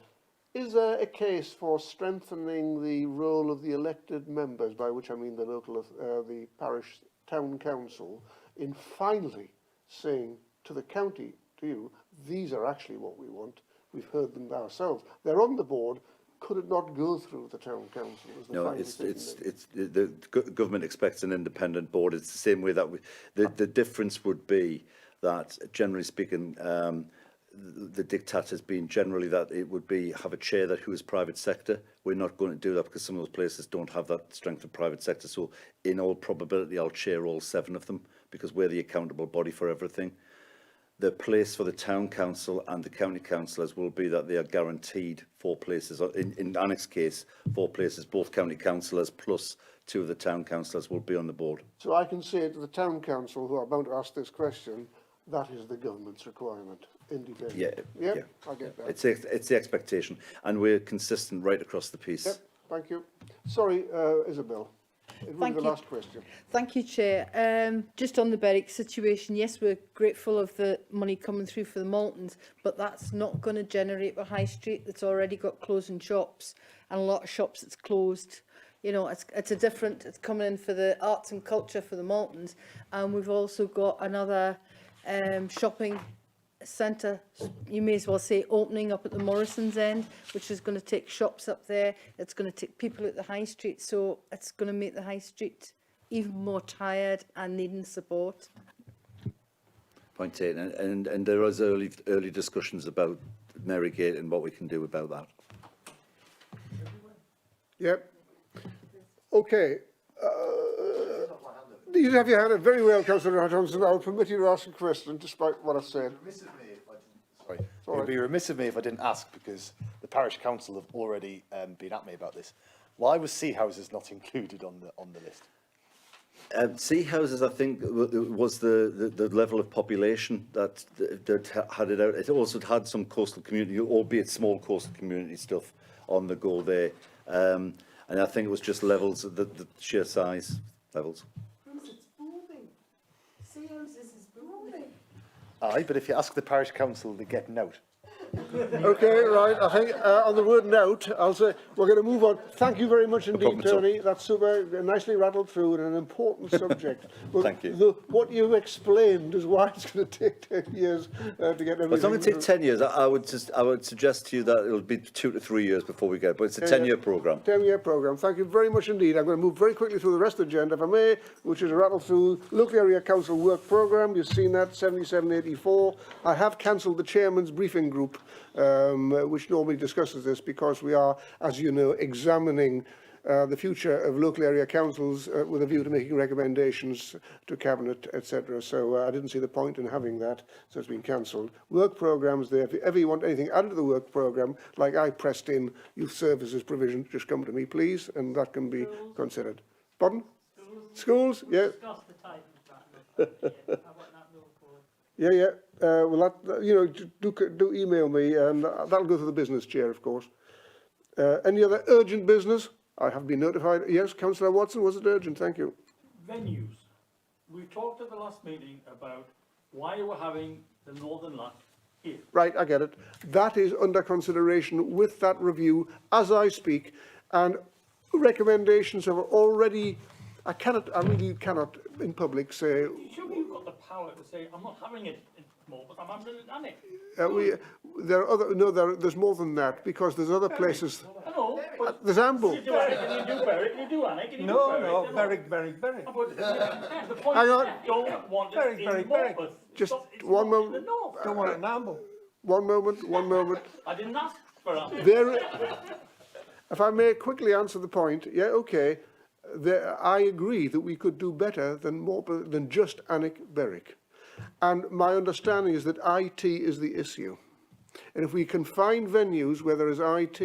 Is there a case for strengthening the role of the elected members, by which I mean the local, the parish town council, in finally saying to the county, to you, these are actually what we want. We've heard them ourselves. They're on the board. Could it not go through the town council? No, it's the government expects an independent board. It's the same way that the difference would be that, generally speaking, the diktat has been generally that it would be have a chair who is private sector. We're not going to do that because some of those places don't have that strength of private sector. So in all probability, I'll chair all 7 of them because we're the accountable body for everything. The place for the town council and the county councillors will be that they are guaranteed 4 places. In Annex case, 4 places, both county councillors plus 2 of the town councillors will be on the board. So I can say to the town council, who are about to ask this question, that is the government's requirement. Independent. Yeah, I get that. It's the expectation, and we're consistent right across the piece. Yep, thank you. Sorry, Isabel. It was the last question. Thank you, Chair. Just on the Berwick situation, yes, we're grateful of the money coming through for the Maltons, but that's not going to generate a high street that's already got closing shops and a lot of shops that's closed. You know, it's coming in for the arts and culture for the Maltons, and we've also got another shopping centre, you may as well say, opening up at the Morrison's end, which is going to take shops up there. It's going to take people at the high street, so it's going to make the high street even more tired and needing support. Point taken, and there is early discussions about Marygate and what we can do about that. Yep. Okay. You have your hand up very well, Councillor Johnson. I'll permit you to ask a question, despite what I've said. It would be remiss of me if I didn't ask, because the parish council have already been at me about this. Why was Sea Houses not included on the list? Sea Houses, I think, was the level of population that had it out. It also had some coastal community, albeit small coastal community stuff on the go there. And I think it was just levels, the sheer size levels. Aye, but if you ask the parish council, they get note. Okay, right. I think on the word note, I'll say we're going to move on. Thank you very much indeed, Tony. That's super, nicely rattled through and an important subject. Thank you. What you've explained is why it's going to take 10 years to get everything. It's not going to take 10 years. I would suggest to you that it'll be 2 to 3 years before we get it, but it's a 10-year programme. 10-year programme. Thank you very much indeed. I'm going to move very quickly through the rest of the agenda, if I may, which is a rattle through local area council work programme. You've seen that, 7784. I have cancelled the chairman's briefing group, which normally discusses this, because we are, as you know, examining the future of local area councils with a view to making recommendations to Cabinet, etc. So I didn't see the point in having that, so it's been cancelled. Work programmes there. If you ever want anything added to the work programme, like I pressed in youth services provision, just come to me, please, and that can be considered. Pardon? Schools? Yeah. Yeah. Well, do email me, and that'll go to the business chair, of course. Any other urgent business? I have been notified. Yes, Councillor Watson, was it urgent? Thank you. Venues. We talked at the last meeting about why we're having the Northern Lot here. Right, I get it. That is under consideration with that review as I speak, and recommendations have already. I really cannot in public say. Surely you've got the power to say, I'm not having it more, but I'm having it on it. There's more than that, because there's other places. I know, but there's Amble. You do Berwick, and you do Berwick, and you do Alnwick, and you do Berwick. Berwick. The point Hang is, on. don't want it in Morpeth. Just one moment. Don't want it in Amble. One moment. I didn't ask for that. If I may quickly answer the point, yeah, okay. I agree that we could do better than just Alnwick Berwick. And my understanding is that IT is the issue. And if we can find venues where there is IT,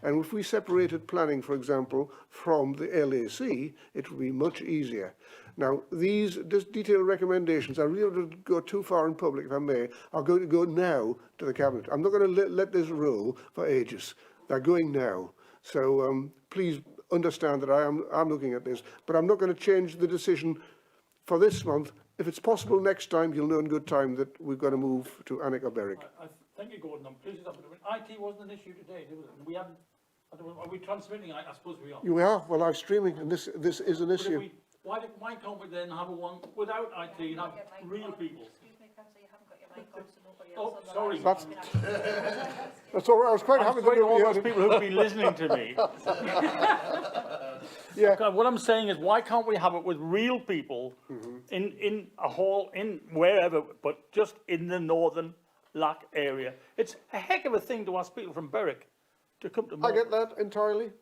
and if we separated planning, for example, from the LAC, it would be much easier. Now, these detailed recommendations, I really don't want to go too far in public, if I may, are going to go now to the Cabinet. I'm not going to let this roll for ages. They're going now. So please understand that I'm looking at this, but I'm not going to change the decision for this month. If it's possible next time, you'll know in good time that we've got to move to Alnwick or Berwick. Thank you, Gordon. I'm pleased with that. But IT wasn't an issue today, was it? We haven't. Are we transmitting? I suppose we are. You are. Well, live streaming, and this is an issue. Why can't we then have a one without IT and have real people? Oh, sorry. That's all right. I was quite happy to know all those people who've been listening to me. Yeah. Okay, what I'm saying is, why can't we have it with real people in a hall, in wherever, but just in the northern Lac area? It's a heck of a thing to ask people from Berwick to come to. I get that entirely.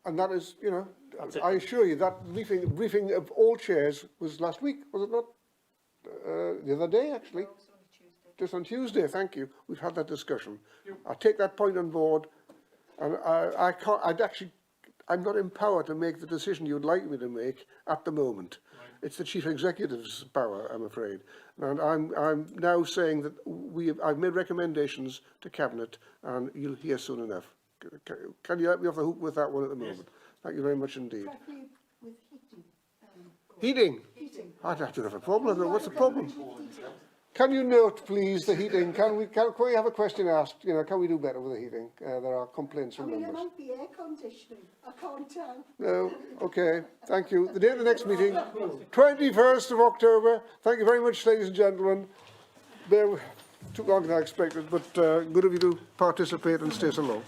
And that is, you know, I assure you that briefing of all chairs was last week, was it not? The other day, actually. Just on Tuesday, thank you. We've had that discussion. I take that point on board, and I'm not empowered to make the decision you'd like me to make at the moment. Right. It's the Chief Executive's power, I'm afraid. And I'm now saying that I've made recommendations to Cabinet, and you'll hear soon enough. Can you let me off the hook with that one at the moment? Yes. Thank you very much indeed. With heating. Heating? I don't have a problem. What's the problem? Can you note, please, the heating? Can we have a question asked? You know, can we do better with the heating? There are complaints from members. It might be air conditioning. I can't tell. No. Okay. Thank you. The date of the next meeting, 21st of October. Thank you very much, ladies and gentlemen. Took longer than I expected, but good of you to participate and stay so long.